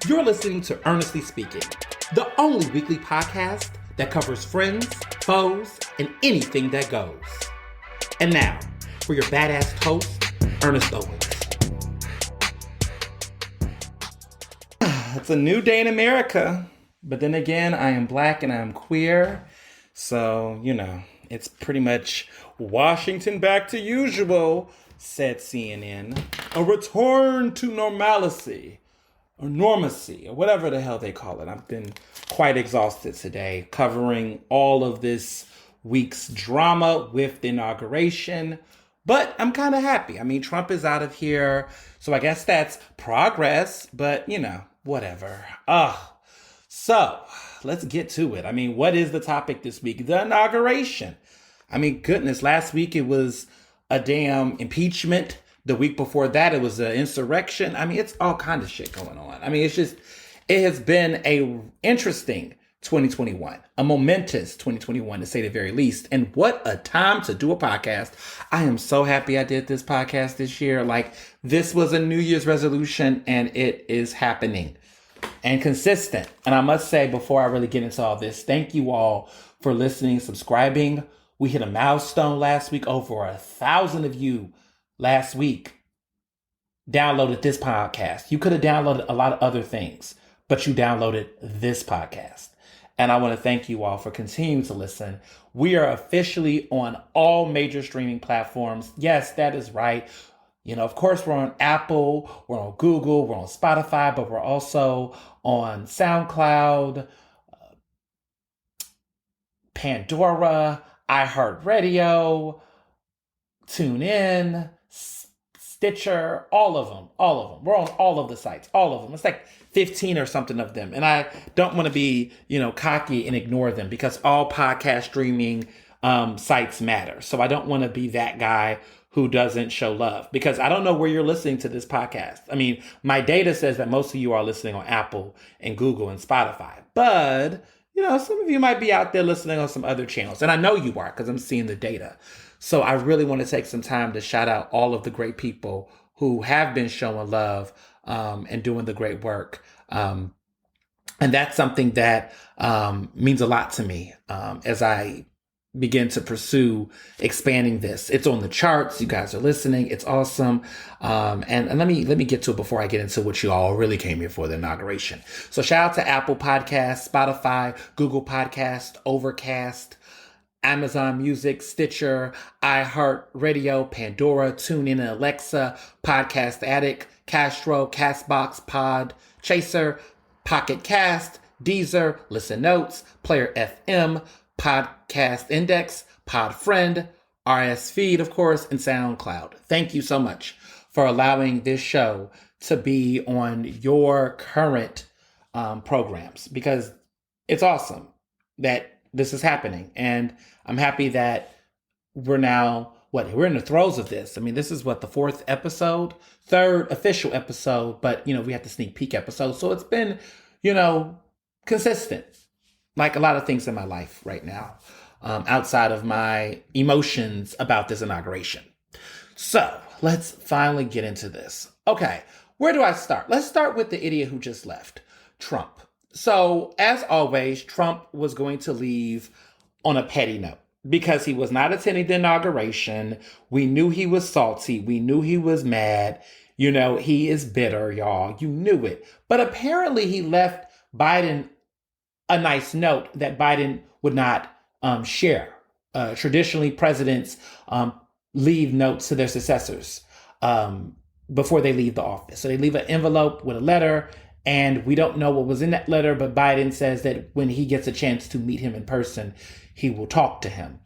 You're listening to Ernestly Speaking, the only weekly podcast that covers friends, foes, and anything that goes. And now, for your badass host, Ernest Owens. It's a new day in America, but then again, I am black and I am queer, so, it's pretty much Washington back to usual, said CNN. A return to normalcy. Or normacy, or whatever the hell they call it. I've been quite exhausted today covering all of this week's drama with the inauguration, but I'm kind of happy. I mean, Trump is out of here, so I guess that's progress, but whatever. So let's get to it. I mean, what is the topic this week? The inauguration. I mean, goodness, last week it was a damn impeachment. The week before that, it was an insurrection. I mean, it's all kind of shit going on. I mean, it has been a interesting 2021, a momentous 2021 to say the very least. And what a time to do a podcast. I am so happy I did this podcast this year. Like, this was a New Year's resolution and it is happening and consistent. And I must say, before I really get into all this, thank you all for listening, subscribing. We hit a milestone last week. Over 1,000 of you last week downloaded this podcast. You could have downloaded a lot of other things, but you downloaded this podcast. And I want to thank you all for continuing to listen. We are officially on all major streaming platforms. Yes, that is right. Of course, we're on Apple, we're on Google, we're on Spotify, but we're also on SoundCloud, Pandora, iHeartRadio, TuneIn, Stitcher, all of them. We're on all of the sites, all of them. It's like 15 or something of them. And I don't want to be, cocky and ignore them because all podcast streaming sites matter. So I don't want to be that guy who doesn't show love because I don't know where you're listening to this podcast. I mean, my data says that most of you are listening on Apple and Google and Spotify, but some of you might be out there listening on some other channels. And I know you are because I'm seeing the data. So I really want to take some time to shout out all of the great people who have been showing love and doing the great work. And that's something that means a lot to me as I begin to pursue expanding this. It's on the charts. You guys are listening. It's awesome. And let me get to it before I get into what you all really came here for, the inauguration. So shout out to Apple Podcasts, Spotify, Google Podcast, Overcast, Amazon Music, Stitcher, iHeartRadio, Pandora, TuneIn and Alexa, Podcast Addict, Castro, Castbox, Pod Chaser, Pocket Cast, Deezer, Listen Notes, Player FM, Podcast Index, Podfriend, RS Feed, of course, and SoundCloud. Thank you so much for allowing this show to be on your current programs because it's awesome that this is happening. And I'm happy that we're now, we're in the throes of this. I mean, this is the third official episode, but, we have the sneak peek episode. So it's been, consistent, like a lot of things in my life right now, outside of my emotions about this inauguration. So let's finally get into this. Okay, where do I start? Let's start with the idiot who just left, Trump. So, as always, Trump was going to leave on a petty note because he was not attending the inauguration. We knew he was salty. We knew he was mad. He is bitter, y'all. You knew it. But apparently he left Biden a nice note that Biden would not share. Traditionally, presidents leave notes to their successors before they leave the office. So they leave an envelope with a letter. And we don't know what was in that letter, but Biden says that when he gets a chance to meet him in person, he will talk to him.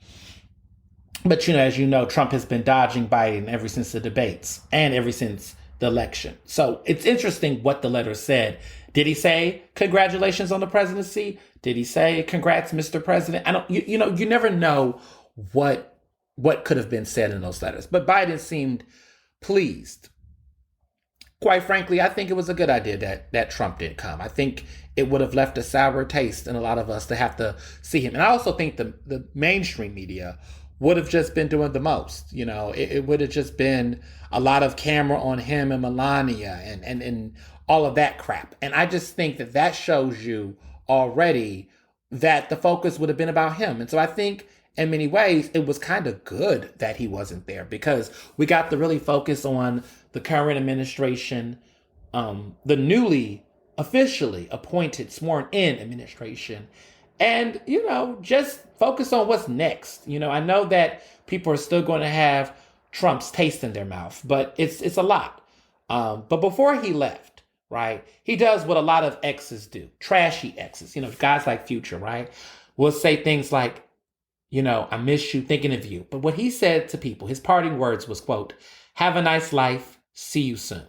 But, as you know, Trump has been dodging Biden ever since the debates and ever since the election. So it's interesting what the letter said. Did he say, congratulations on the presidency? Did he say, congrats, Mr. President? You never know what could have been said in those letters. But Biden seemed pleased. Quite frankly, I think it was a good idea that Trump didn't come. I think it would have left a sour taste in a lot of us to have to see him. And I also think the mainstream media would have just been doing the most. It would have just been a lot of camera on him and Melania and all of that crap. And I just think that that shows you already that the focus would have been about him. And so I think in many ways it was kind of good that he wasn't there, because we got to really focus on the current administration, the newly officially appointed, sworn in administration, and, just focus on what's next. I know that people are still going to have Trump's taste in their mouth, but it's a lot. But before he left, right, he does what a lot of exes do, trashy exes, guys like Future, right, will say things like, I miss you, thinking of you. But what he said to people, his parting words was, quote, "Have a nice life. See you soon."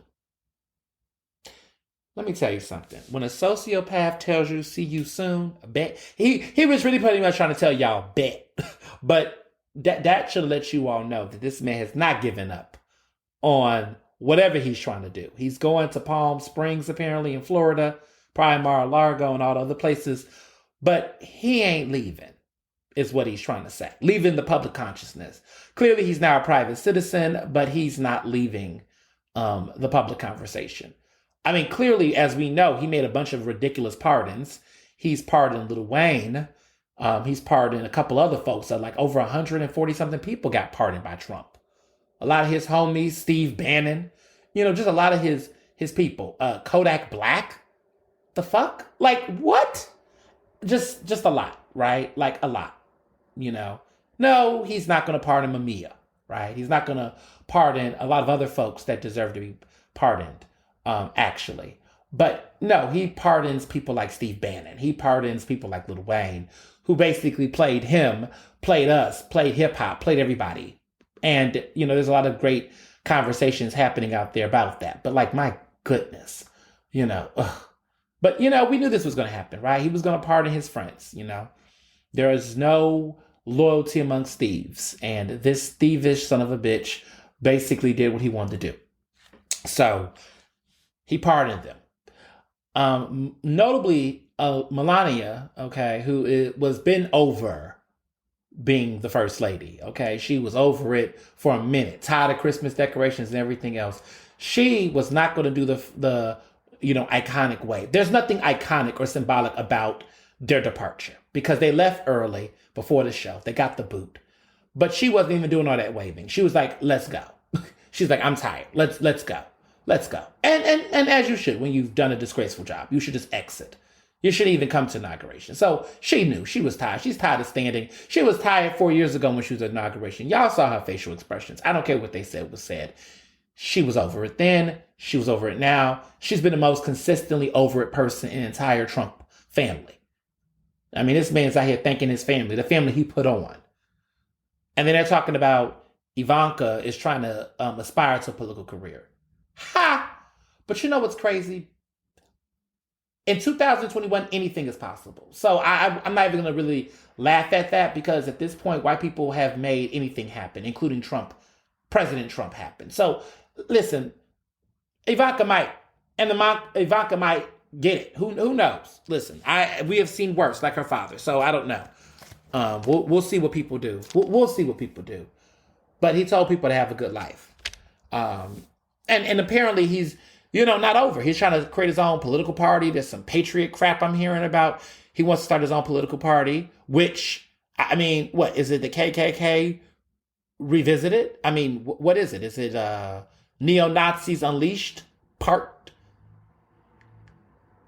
Let me tell you something. When a sociopath tells you see you soon, bet he was really pretty much trying to tell y'all bet. But that should let you all know that this man has not given up on whatever he's trying to do. He's going to Palm Springs, apparently, in Florida, probably Mar-a-Lago and all the other places. But he ain't leaving, is what he's trying to say. Leaving the public consciousness. Clearly, he's now a private citizen, but he's not leaving the public conversation. I mean, clearly, as we know, he made a bunch of ridiculous pardons. He's pardoned Lil Wayne. He's pardoned a couple other folks. Like over 140-something people got pardoned by Trump. A lot of his homies, Steve Bannon, just a lot of his people. Kodak Black, the fuck? Like, what? Just a lot, right? Like, a lot, No, he's not going to pardon Mamiya, right? He's not going to pardon a lot of other folks that deserve to be pardoned, actually. But no, he pardons people like Steve Bannon. He pardons people like Lil Wayne, who basically played him, played us, played hip hop, played everybody. And, there's a lot of great conversations happening out there about that. But like, my goodness, ugh. But, we knew this was going to happen, right? He was going to pardon his friends, There is no loyalty amongst thieves. And this thievish son of a bitch basically did what he wanted to do. So he pardoned them. Notably, Melania, okay, who was been over being the first lady, okay? She was over it for a minute, tired of Christmas decorations and everything else. She was not going to do the iconic way. There's nothing iconic or symbolic about their departure because they left early before the show. They got the boot. But she wasn't even doing all that waving. She was like, let's go. She's like, I'm tired. Let's go. Let's go. And as you should when you've done a disgraceful job. You should just exit. You shouldn't even come to inauguration. So she knew she was tired. She's tired of standing. She was tired 4 years ago when she was at inauguration. Y'all saw her facial expressions. I don't care what they said was said. She was over it then. She was over it now. She's been the most consistently over it person in the entire Trump family. I mean, this man's out here thanking his family, the family he put on. And then they're talking about Ivanka is trying to aspire to a political career. Ha! But you know what's crazy? In 2021, anything is possible. So I'm not even going to really laugh at that because at this point, white people have made anything happen, including Trump, President Trump happen. So listen, Ivanka might get it. Who knows? Listen, we have seen worse, like her father. So I don't know. We'll see what people do. We'll see what people do. But he told people to have a good life. And apparently he's, not over. He's trying to create his own political party. There's some patriot crap I'm hearing about. He wants to start his own political party, which, I mean, what is it? The KKK revisited? I mean, what is it? Is it Neo-Nazis Unleashed Part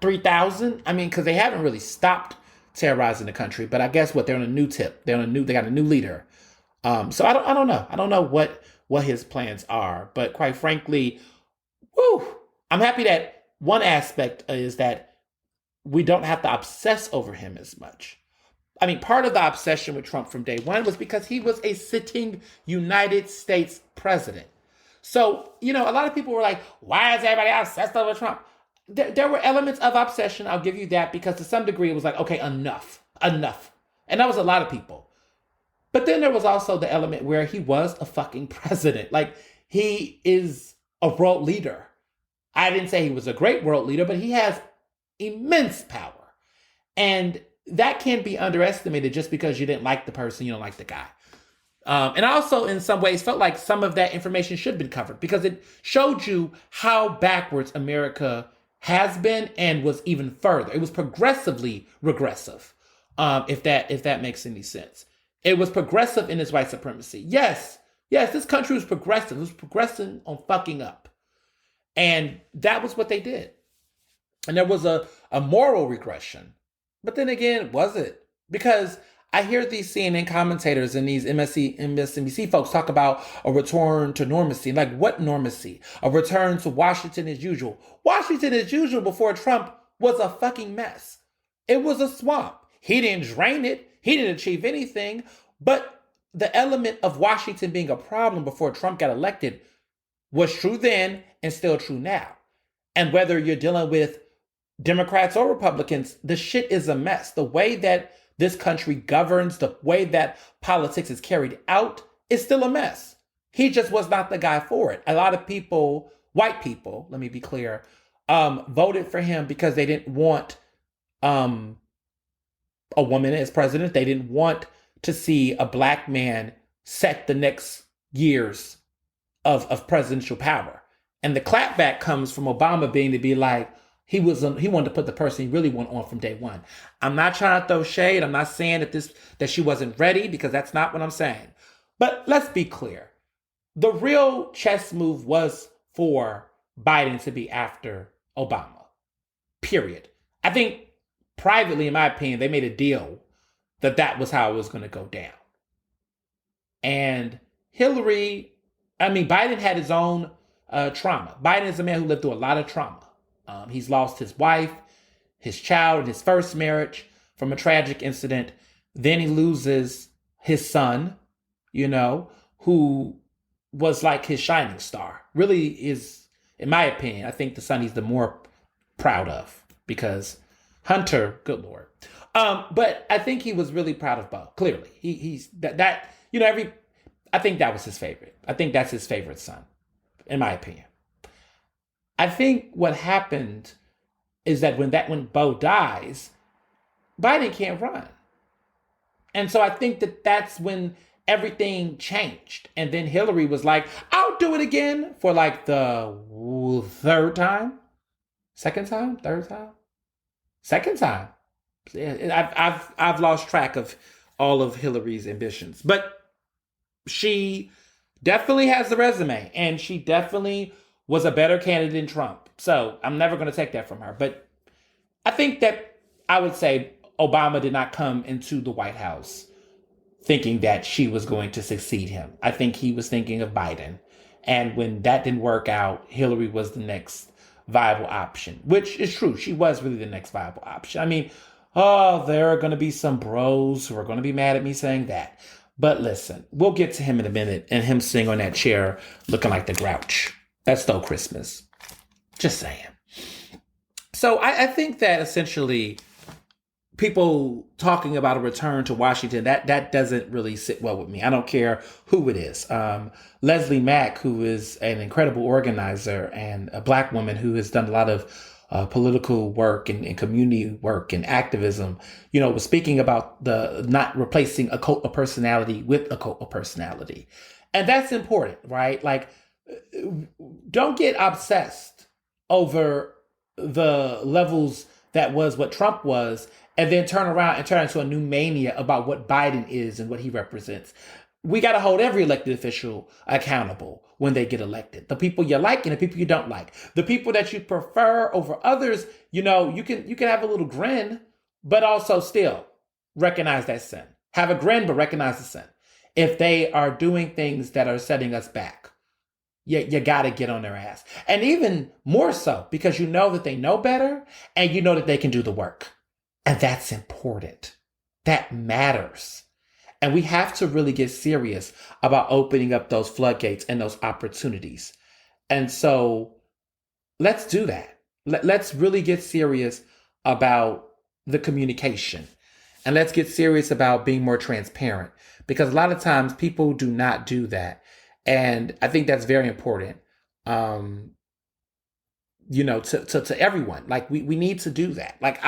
3000? I mean, because they haven't really stopped terrorizing the country, but I guess they're on a new tip. They got a new leader. So I don't know. I don't know what his plans are, but quite frankly, I'm happy that one aspect is that we don't have to obsess over him as much. I mean, part of the obsession with Trump from day one was because he was a sitting United States president. So, a lot of people were like, why is everybody obsessed over Trump? There were elements of obsession, I'll give you that, because to some degree it was like, okay, enough. And that was a lot of people. But then there was also the element where he was a fucking president. Like, he is a world leader. I didn't say he was a great world leader, but he has immense power. And that can't be underestimated just because you didn't like the person, you don't like the guy. And I also, in some ways, felt like some of that information should have been covered because it showed you how backwards America has been and was even further. It was progressively regressive, if that makes any sense. It was progressive in its white supremacy. Yes, yes, this country was progressive. It was progressing on fucking up. And that was what they did. And there was a moral regression. But then again, was it? Because I hear these CNN commentators and these MSNBC folks talk about a return to normacy. Like, what normacy? A return to Washington as usual. Washington as usual before Trump was a fucking mess. It was a swamp. He didn't drain it. He didn't achieve anything. But the element of Washington being a problem before Trump got elected was true then and still true now. And whether you're dealing with Democrats or Republicans, the shit is a mess. The way that this country governs, the way that politics is carried out, is still a mess. He just was not the guy for it. A lot of people, white people, let me be clear, voted for him because they didn't want a woman as president. They didn't want to see a black man set the next years of presidential power. And the clapback comes from Obama being to be like, he wanted to put the person he really wanted on from day one. I'm not trying to throw shade. I'm not saying that she wasn't ready, because that's not what I'm saying. But let's be clear. The real chess move was for Biden to be after Obama. Period. I think privately, in my opinion, they made a deal that was how it was going to go down. And Biden had his own trauma. Biden is a man who lived through a lot of trauma. He's lost his wife, his child, his first marriage from a tragic incident. Then he loses his son, who was like his shining star. Really is, in my opinion, I think the son he's the more proud of, because Hunter, good Lord. But I think he was really proud of Bo. Clearly, I think that was his favorite. I think that's his favorite son, in my opinion. I think what happened is that when Bo dies, Biden can't run. And so I think that's when everything changed. And then Hillary was like, I'll do it again for like the third time. Second time? Third time? Second time. I've lost track of all of Hillary's ambitions. But she definitely has the resume, and she definitely was a better candidate than Trump. So I'm never going to take that from her. But I think that I would say Obama did not come into the White House thinking that she was going to succeed him. I think he was thinking of Biden. And when that didn't work out, Hillary was the next viable option, which is true. She was really the next viable option. There are going to be some bros who are going to be mad at me saying that. But listen, we'll get to him in a minute, and him sitting on that chair looking like the Grouch. That stole Christmas. Just saying. So I think that essentially people talking about a return to Washington, that doesn't really sit well with me. I don't care who it is. Leslie Mack, who is an incredible organizer and a Black woman who has done a lot of political work and community work and activism, was speaking about the not replacing a cult of personality with a cult of personality. And that's important, right? Like, don't get obsessed over the levels that was what Trump was, and then turn around and turn into a new mania about what Biden is and what he represents. We got to hold every elected official accountable when they get elected. The people you like and the people you don't like. The people that you prefer over others, you can have a little grin, but also still recognize that sin. Have a grin, but recognize the sin. If they are doing things that are setting us back, you got to get on their ass. And even more so, because you know that they know better and you know that they can do the work. And that's important. That matters. And we have to really get serious about opening up those floodgates and those opportunities. And so let's do that. Let's really get serious about the communication. And let's get serious about being more transparent. Because a lot of times people do not do that. And I think that's very important, to everyone. Like, we need to do that. Like,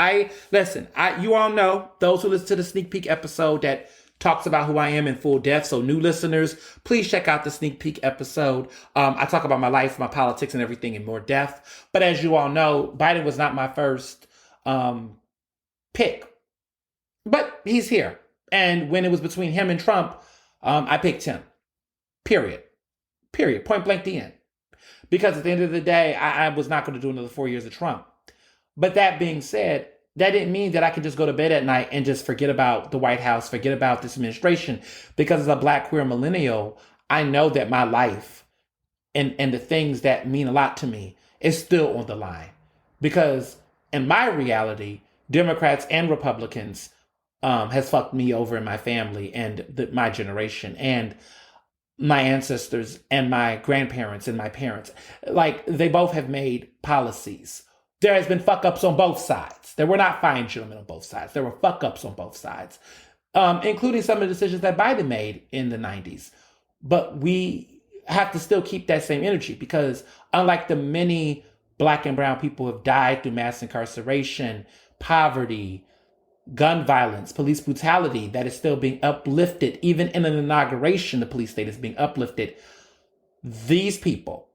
you all know, those who listen to the sneak peek episode, that talks about who I am in full depth. So new listeners, please check out the sneak peek episode. I talk about my life, my politics, and everything in more depth. But as you all know, Biden was not my first pick. But he's here. And when it was between him and Trump, I picked him. Period. Point blank, the end. Because at the end of the day, I was not going to do another 4 years of Trump. But that being said, that didn't mean that I could just go to bed at night and just forget about the White House, forget about this administration. Because as a Black queer millennial, I know that my life and the things that mean a lot to me is still on the line. Because in my reality, Democrats and Republicans has fucked me over in my family and my generation and my ancestors and my grandparents and my parents. Like, they both have made policies. There has been fuck ups on both sides. There were not fine gentlemen on both sides. There were fuck ups on both sides, including some of the decisions that Biden made in the 90s. But we have to still keep that same energy because unlike the many Black and brown people who have died through mass incarceration, poverty, gun violence, police brutality that is still being uplifted, even in an inauguration, the police state is being uplifted. These people,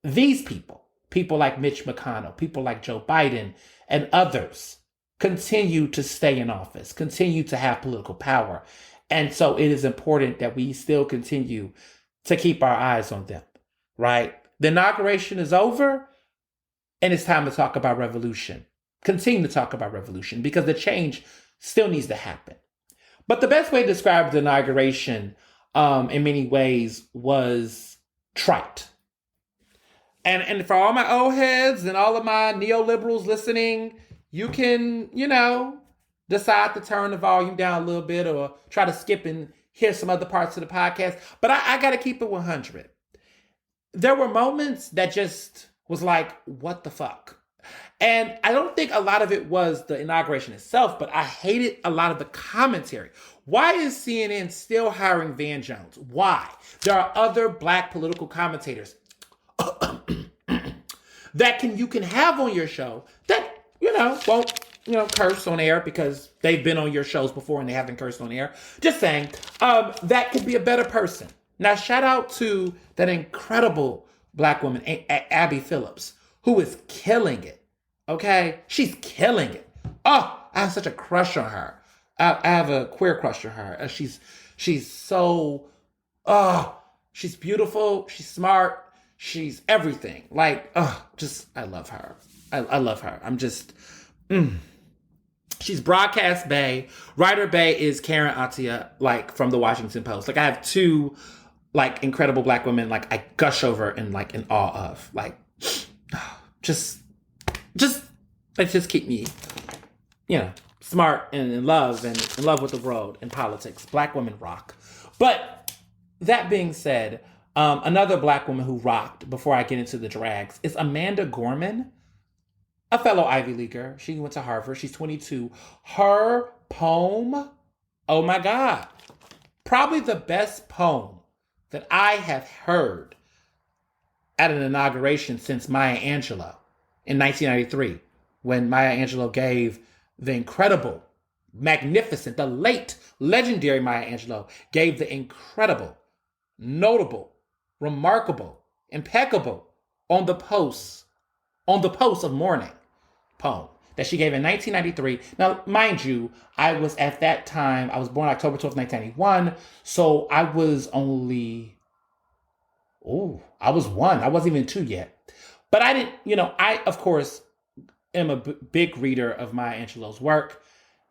people like Mitch McConnell, people like Joe Biden and others continue to stay in office, continue to have political power. And so it is important that we still continue to keep our eyes on them, right? The inauguration is over and it's time to talk about revolution. Continue to talk about revolution because the change still needs to happen. But the best way to describe the inauguration in many ways was trite. And for all my old heads and all of my neoliberals listening, you can, decide to turn the volume down a little bit or try to skip and hear some other parts of the podcast. But I got to keep it 100. There were moments that just was like, what the fuck? And I don't think a lot of it was the inauguration itself, but I hated a lot of the commentary. Why is CNN still hiring Van Jones? Why? There are other Black political commentators that you can have on your show that, won't, curse on air because they've been on your shows before and they haven't cursed on air. Just saying, that could be a better person. Now, shout out to that incredible Black woman, Abby Phillips, who is killing it. Okay? She's killing it. Oh, I have such a crush on her. I have a queer crush on her. She's so, she's beautiful. She's smart. She's everything. Like, I love her. I love her. I'm just, She's broadcast bae. Writer bae is Karen Attiah, from the Washington Post. I have two, incredible Black women, I gush over and, in awe of. Just keep me, smart and in love with the world and politics. Black women rock. But that being said, another Black woman who rocked, before I get into the drags, is Amanda Gorman, a fellow Ivy Leaguer. She went to Harvard. She's 22. Her poem, oh my God, probably the best poem that I have heard at an inauguration since Maya Angelou in 1993, when Maya Angelou gave the incredible, magnificent, the late, legendary Maya Angelou gave the incredible, notable, remarkable, impeccable on the post of mourning poem that she gave in 1993. Now, mind you, I was at that time, I was born October 12th, 1991, so I was only, I was one. I wasn't even two yet. But I didn't, I, of course, am a big reader of Maya Angelou's work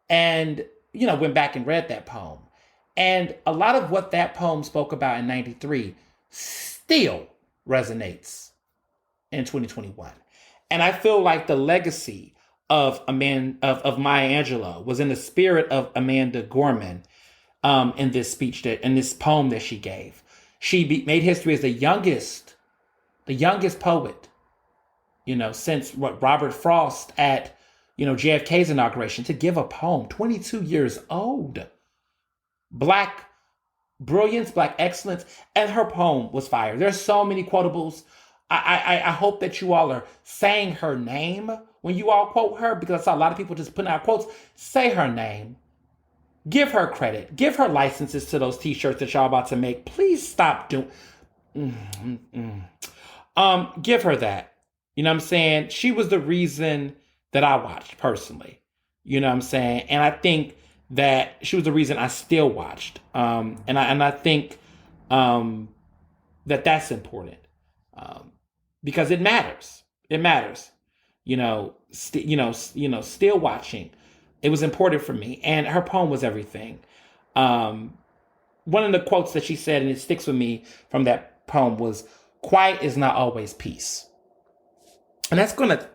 and, went back and read that poem. And a lot of what that poem spoke about in 93 still resonates in 2021. And I feel like the legacy of Maya Angelou was in the spirit of Amanda Gorman in this poem that she gave. She made history as the youngest poet, since Robert Frost at, JFK's inauguration to give a poem, 22 years old. Black brilliance, Black excellence, and her poem was fire. There's so many quotables. I hope that you all are saying her name when you all quote her, because I saw a lot of people just putting out quotes. Say her name. Give her credit. Give her licenses to those t-shirts that y'all about to make. Please stop doing. Give her that. You know what I'm saying? She was the reason that I watched personally. You know what I'm saying? And I think that she was the reason I still watched. And I think that that's important because it matters. It matters. Still watching. It was important for me, and her poem was everything. One of the quotes that she said, and it sticks with me from that poem, was, "Quiet is not always peace." And that's gonna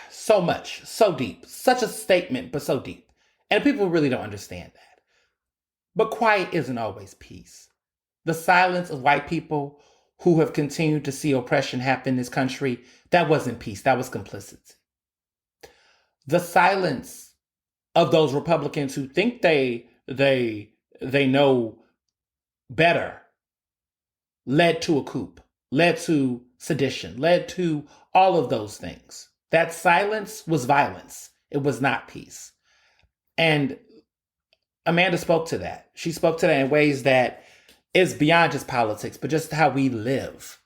so much, so deep, such a statement, but so deep, and people really don't understand that. But quiet isn't always peace. The silence of white people who have continued to see oppression happen in this country, that wasn't peace. That was complicity. The silence of those Republicans who think they know better led to a coup, led to sedition, led to all of those things. That silence was violence. It was not peace. And Amanda spoke to that. She spoke to that in ways that is beyond just politics, but just how we live,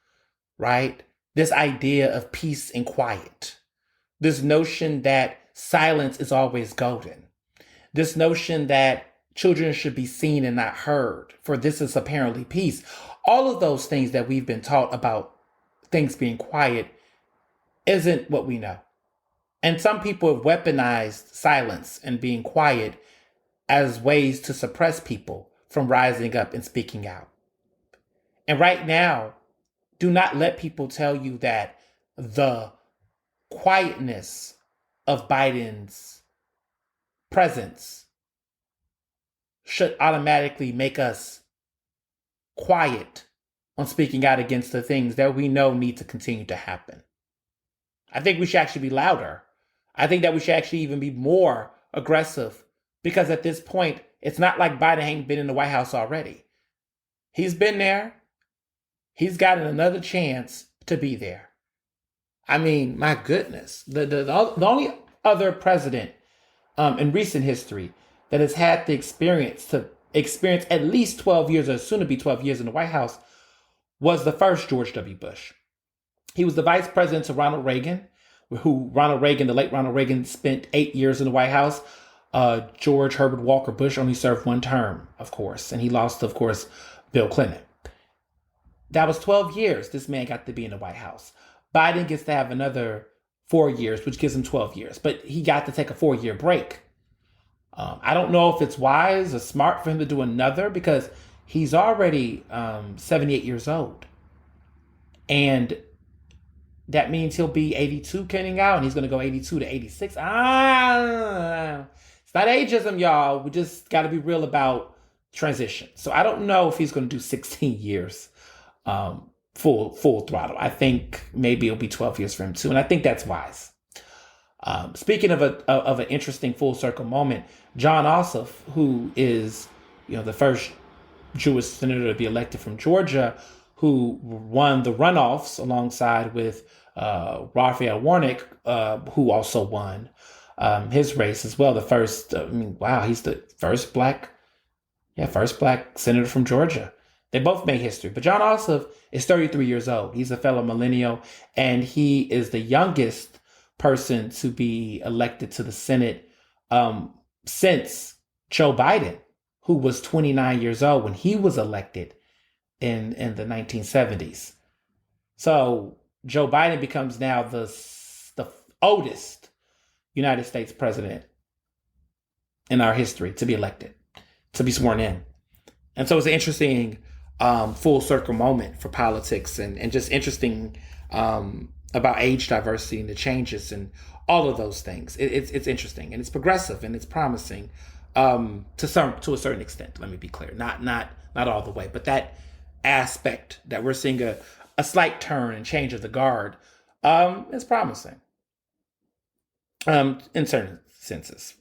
right? This idea of peace and quiet. This notion that silence is always golden. This notion that children should be seen and not heard, for this is apparently peace. All of those things that we've been taught about things being quiet isn't what we know. And some people have weaponized silence and being quiet as ways to suppress people from rising up and speaking out. And right now, do not let people tell you that the quietness of Biden's presence should automatically make us quiet on speaking out against the things that we know need to continue to happen. I think we should actually be louder. I think that we should actually even be more aggressive, because at this point, it's not like Biden ain't been in the White House already. He's been there. He's gotten another chance to be there. I mean, my goodness. The only other president in recent history that has had the experience to experience at least 12 years, or soon to be 12 years in the White House, was the first George W. Bush. He was the vice president to Ronald Reagan, the late Ronald Reagan, spent 8 years in the White House. George Herbert Walker Bush only served one term, of course, and he lost, of course, Bill Clinton. That was 12 years this man got to be in the White House. Biden gets to have another 4 years, which gives him 12 years, but he got to take a 4-year break. I don't know if it's wise or smart for him to do another, because he's already 78 years old. And that means he'll be 82 getting out, and he's going to go 82 to 86. It's not ageism, y'all. We just got to be real about transition. So I don't know if he's going to do 16 years full throttle. I think maybe it'll be 12 years for him too, and I think that's wise. Speaking of an interesting full circle moment, John Ossoff, who is the first Jewish senator to be elected from Georgia, who won the runoffs alongside with Raphael Warnock, who also won his race as well. The first, he's the first black senator from Georgia. They both made history. But John Ossoff is 33 years old. He's a fellow millennial, and he is the youngest person to be elected to the Senate since Joe Biden, who was 29 years old when he was elected in the 1970s. So Joe Biden becomes now the oldest United States president in our history to be elected, to be sworn in. And so it's an interesting full circle moment for politics, and just interesting about age diversity and the changes and all of those things. It's interesting, and it's progressive, and it's promising to a certain extent. Let me be clear, not all the way, but that aspect that we're seeing a slight turn and change of the guard is promising in certain senses.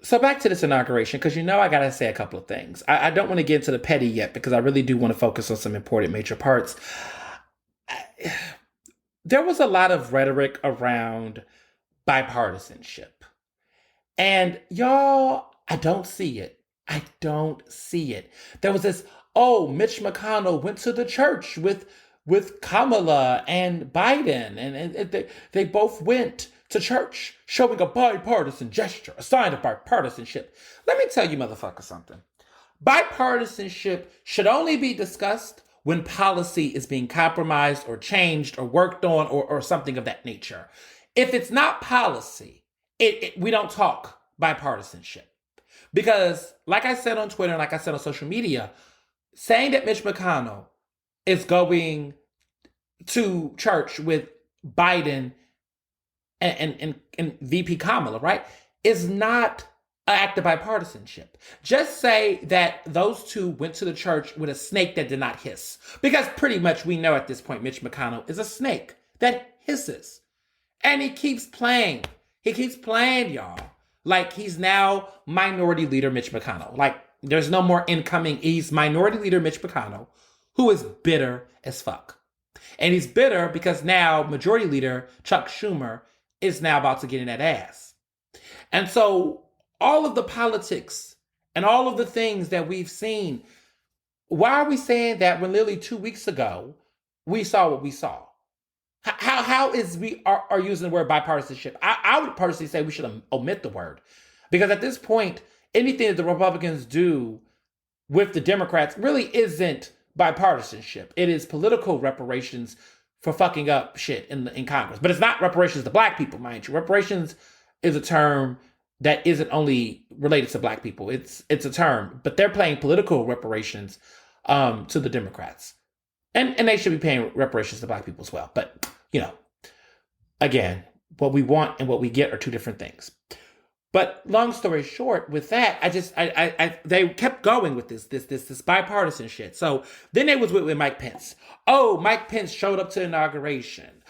So back to this inauguration, because I got to say a couple of things. I don't want to get into the petty yet, because I really do want to focus on some important major parts. There was a lot of rhetoric around bipartisanship. And y'all, I don't see it. I don't see it. There was this, oh, Mitch McConnell went to the church with Kamala and Biden, and they both went to church, showing a bipartisan gesture, a sign of bipartisanship. Let me tell you, motherfucker, something. Bipartisanship should only be discussed when policy is being compromised or changed or worked on or something of that nature. If it's not policy, we don't talk bipartisanship. Because, like I said on Twitter and like I said on social media, saying that Mitch McConnell is going to church with Biden and VP Kamala, right, is not an act of bipartisanship. Just say that those two went to the church with a snake that did not hiss. Because pretty much we know at this point Mitch McConnell is a snake that hisses. And he keeps playing. He keeps playing, y'all. Like he's now Minority Leader Mitch McConnell. Like there's no more incoming. He's Minority Leader Mitch McConnell, who is bitter as fuck. And he's bitter because now Majority Leader Chuck Schumer is now about to get in that ass. And so all of the politics and all of the things that we've seen, why are we saying that when literally 2 weeks ago, we saw what we saw? How is we are using the word bipartisanship? I would personally say we should omit the word. Because at this point, anything that the Republicans do with the Democrats really isn't bipartisanship. It is political reparations for fucking up shit in Congress. But it's not reparations to black people, mind you. Reparations is a term that isn't only related to black people. It's a term, but they're paying political reparations to the Democrats. And they should be paying reparations to black people as well. But, you know, again, what we want and what we get are two different things. But long story short, with that, they kept going with this bipartisan shit. So then they was with Mike Pence. Oh, Mike Pence showed up to the inauguration.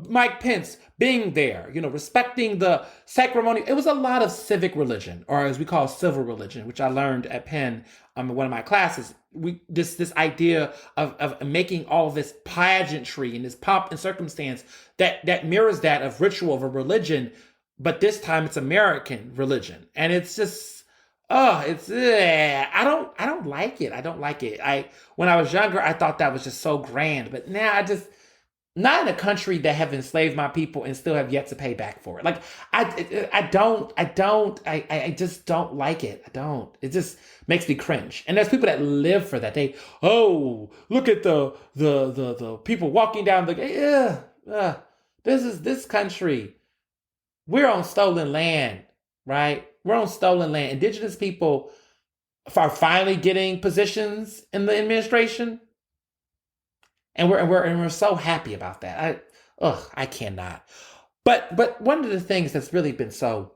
Mike Pence being there, you know, respecting the ceremony. It was a lot of civic religion, or as we call civil religion, which I learned at Penn in one of my classes. This idea of making all this pageantry and this pomp and circumstance that mirrors that of ritual of a religion. But this time it's American religion. And it's just, I don't like it. I don't like it. When I was younger, I thought that was just so grand. But now not in a country that have enslaved my people and still have yet to pay back for it. Like, I just don't like it. I don't. It just makes me cringe. And there's people that live for that. Look at the people walking down this country. We're on stolen land, right? We're on stolen land. Indigenous people are finally getting positions in the administration, and we're so happy about that. I cannot. But one of the things that's really been so,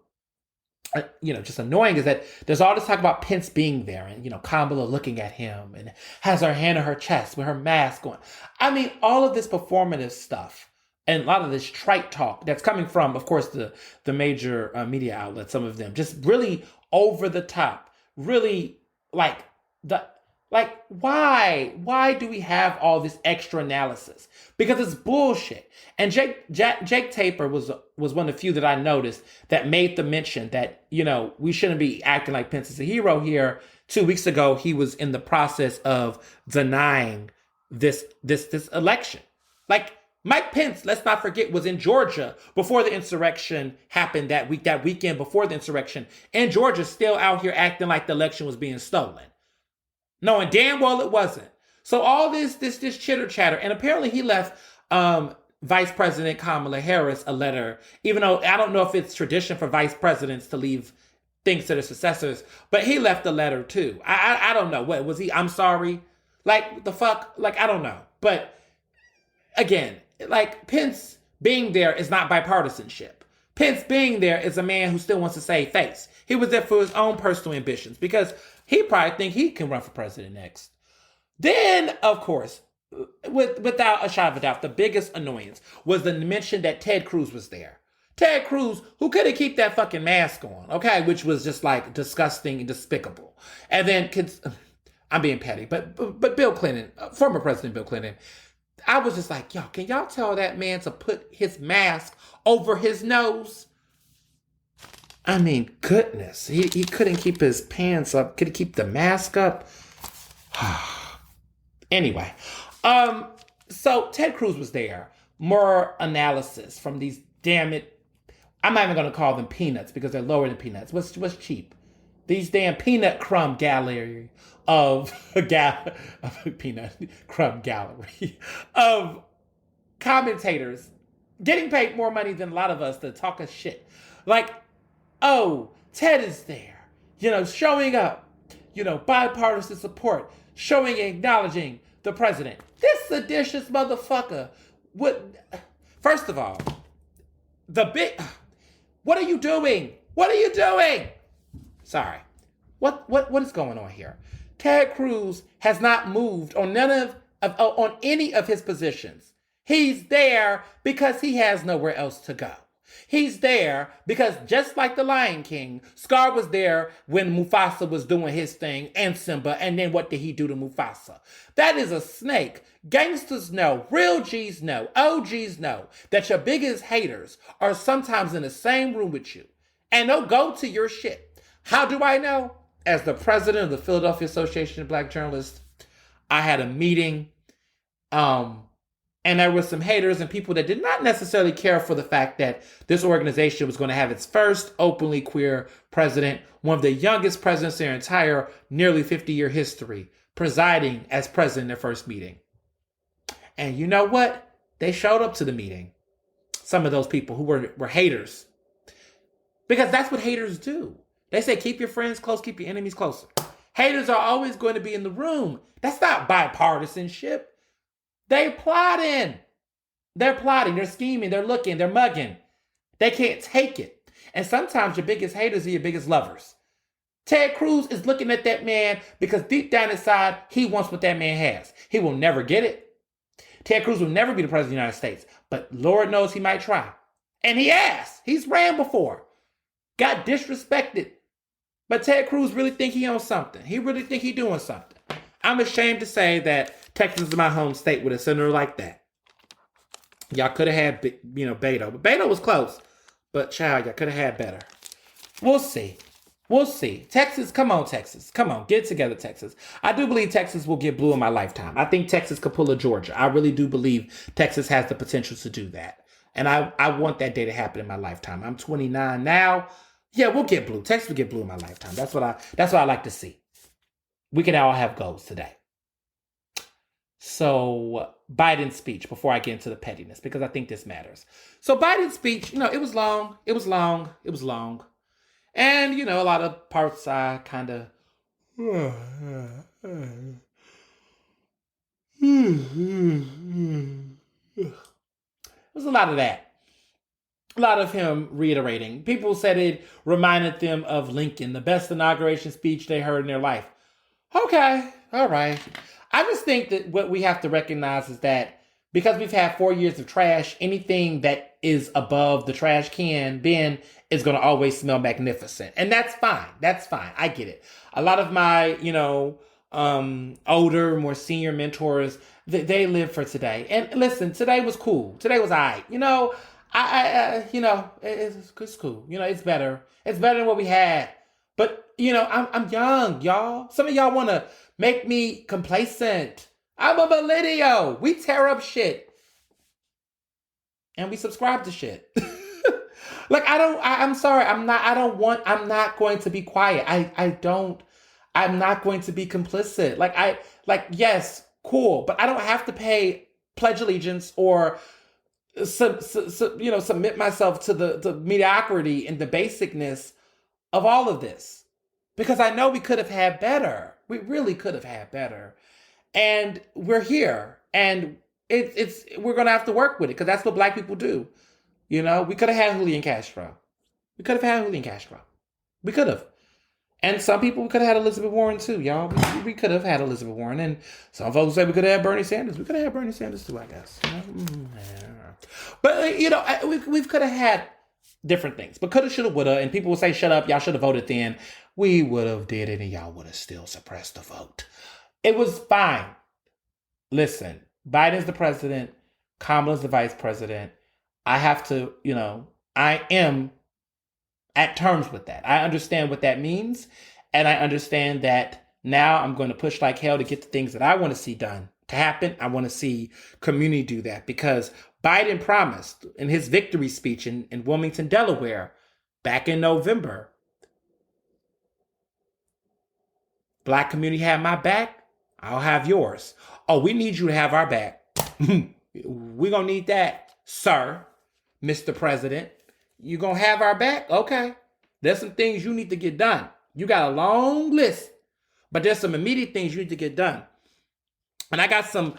just annoying is that there's all this talk about Pence being there, and Kamala looking at him and has her hand on her chest with her mask on. I mean, all of this performative stuff. And a lot of this trite talk that's coming from, of course, the major media outlets, some of them, just really over the top, really why do we have all this extra analysis? Because it's bullshit. And Jake Tapper was one of the few that I noticed that made the mention that, we shouldn't be acting like Pence is a hero here. 2 weeks ago, he was in the process of denying this election. Like, Mike Pence, let's not forget, was in Georgia before the insurrection happened that weekend before the insurrection. And Georgia still out here acting like the election was being stolen, knowing damn well it wasn't. So all this chitter chatter, and apparently he left Vice President Kamala Harris a letter, even though I don't know if it's tradition for vice presidents to leave things to their successors, but he left a letter too. I don't know. What was he? I'm sorry. Like, the fuck? Like, I don't know. But again, like, Pence being there is not bipartisanship. Pence being there is a man who still wants to save face. He was there for his own personal ambitions because he probably think he can run for president next. Then, of course, without a shadow of a doubt, the biggest annoyance was the mention that Ted Cruz was there. Ted Cruz, who couldn't keep that fucking mask on, okay, which was just like disgusting and despicable. And then, I'm being petty, but Bill Clinton, former President Bill Clinton, I was just like, yo, can y'all tell that man to put his mask over his nose? I mean, goodness, he couldn't keep his pants up. Could he keep the mask up? Anyway, um, so Ted Cruz was there. More analysis from these damn it. I'm not even going to call them peanuts because they're lower than peanuts. What's cheap? These damn peanut crumb gallery of of a peanut crumb gallery of commentators getting paid more money than a lot of us to talk a shit. Like, oh, Ted is there, showing up, bipartisan support, showing, acknowledging the president. This seditious motherfucker would, first of all, the big, what are you doing? What are you doing? Sorry. What is going on here? Ted Cruz has not moved on on any of his positions. He's there because he has nowhere else to go. He's there because just like the Lion King, Scar was there when Mufasa was doing his thing and Simba, and then what did he do to Mufasa? That is a snake. Gangsters know, real G's know, OGs know that your biggest haters are sometimes in the same room with you. And they'll go to your shit. How do I know? As the president of the Philadelphia Association of Black Journalists, I had a meeting, and there were some haters and people that did not necessarily care for the fact that this organization was going to have its first openly queer president, one of the youngest presidents in their entire nearly 50-year history, presiding as president in their first meeting. And you know what? They showed up to the meeting. Some of those people who were haters. Because that's what haters do. They say, keep your friends close, keep your enemies closer. Haters are always going to be in the room. That's not bipartisanship. They're plotting. They're plotting. They're scheming. They're looking. They're mugging. They can't take it. And sometimes your biggest haters are your biggest lovers. Ted Cruz is looking at that man because deep down inside, he wants what that man has. He will never get it. Ted Cruz will never be the president of the United States. But Lord knows he might try. And he has. He's ran before. Got disrespected. But Ted Cruz really think he owns something. He really think he doing something. I'm ashamed to say that Texas is my home state with a senator like that. Y'all could have had, Beto. But Beto was close. But child, y'all could have had better. We'll see. We'll see. Texas, come on, Texas. Come on, get it together, Texas. I do believe Texas will get blue in my lifetime. I think Texas could pull a Georgia. I really do believe Texas has the potential to do that. And I want that day to happen in my lifetime. I'm 29 now. Yeah, we'll get blue. Texas will get blue in my lifetime. That's what I like to see. We can all have goals today. So Biden's speech, before I get into the pettiness, because I think this matters. So Biden's speech, it was long. It was long. It was long. And, a lot of parts I kind of... It was a lot of that. A lot of him reiterating. People said it reminded them of Lincoln, the best inauguration speech they heard in their life. Okay, all right. I just think that what we have to recognize is that because we've had 4 years of trash, anything that is above the trash can bin is going to always smell magnificent. And that's fine. That's fine. I get it. A lot of my, older, more senior mentors, they live for today. And listen, today was cool. Today was all right. It's cool. It's better. It's better than what we had. But, I'm young, y'all. Some of y'all want to make me complacent. I'm a millennial. We tear up shit. And we subscribe to shit. I'm sorry. I'm not going to be quiet. I'm not going to be complicit. Yes, cool. But I don't have to pledge allegiance or submit myself to the mediocrity and the basicness of all of this, because I know we could have had better. We really could have had better, and we're here, and we're gonna have to work with it because that's what Black people do. We could have had Julian Castro. We could have. And some people, we could have had Elizabeth Warren too, y'all. We could have had Elizabeth Warren. And some folks say we could have had Bernie Sanders. We could have had Bernie Sanders too, I guess. But, we could have had different things. But coulda, shoulda, woulda. And people would say, shut up, y'all should have voted then. We would have did it and y'all would have still suppressed the vote. It was fine. Listen, Biden's the president. Kamala's the vice president. I have to, I am at terms with that. I understand what that means. And I understand that now I'm going to push like hell to get the things that I want to see done to happen. I want to see community do that because Biden promised in his victory speech in Wilmington, Delaware, back in November, Black community have my back, I'll have yours. Oh, we need you to have our back. We're going to need that, sir, Mr. President. You going to have our back? Okay. There's some things you need to get done. You got a long list, but there's some immediate things you need to get done. And I got some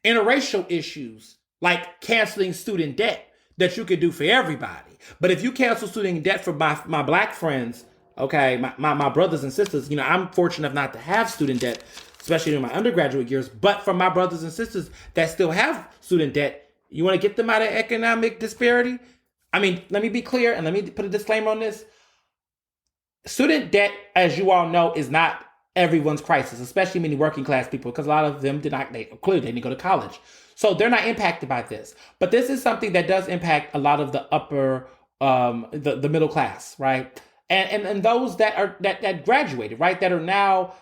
interracial issues like canceling student debt that you could do for everybody. But if you cancel student debt for my Black friends, okay, my brothers and sisters, I'm fortunate enough not to have student debt, especially in my undergraduate years. But for my brothers and sisters that still have student debt, you want to get them out of economic disparity? I mean, let me be clear and let me put a disclaimer on this. Student debt, as you all know, is not everyone's crisis, especially many working class people, because a lot of them clearly didn't go to college. So they're not impacted by this. But this is something that does impact a lot of the upper, the middle class, right? And those that graduated, right, that are now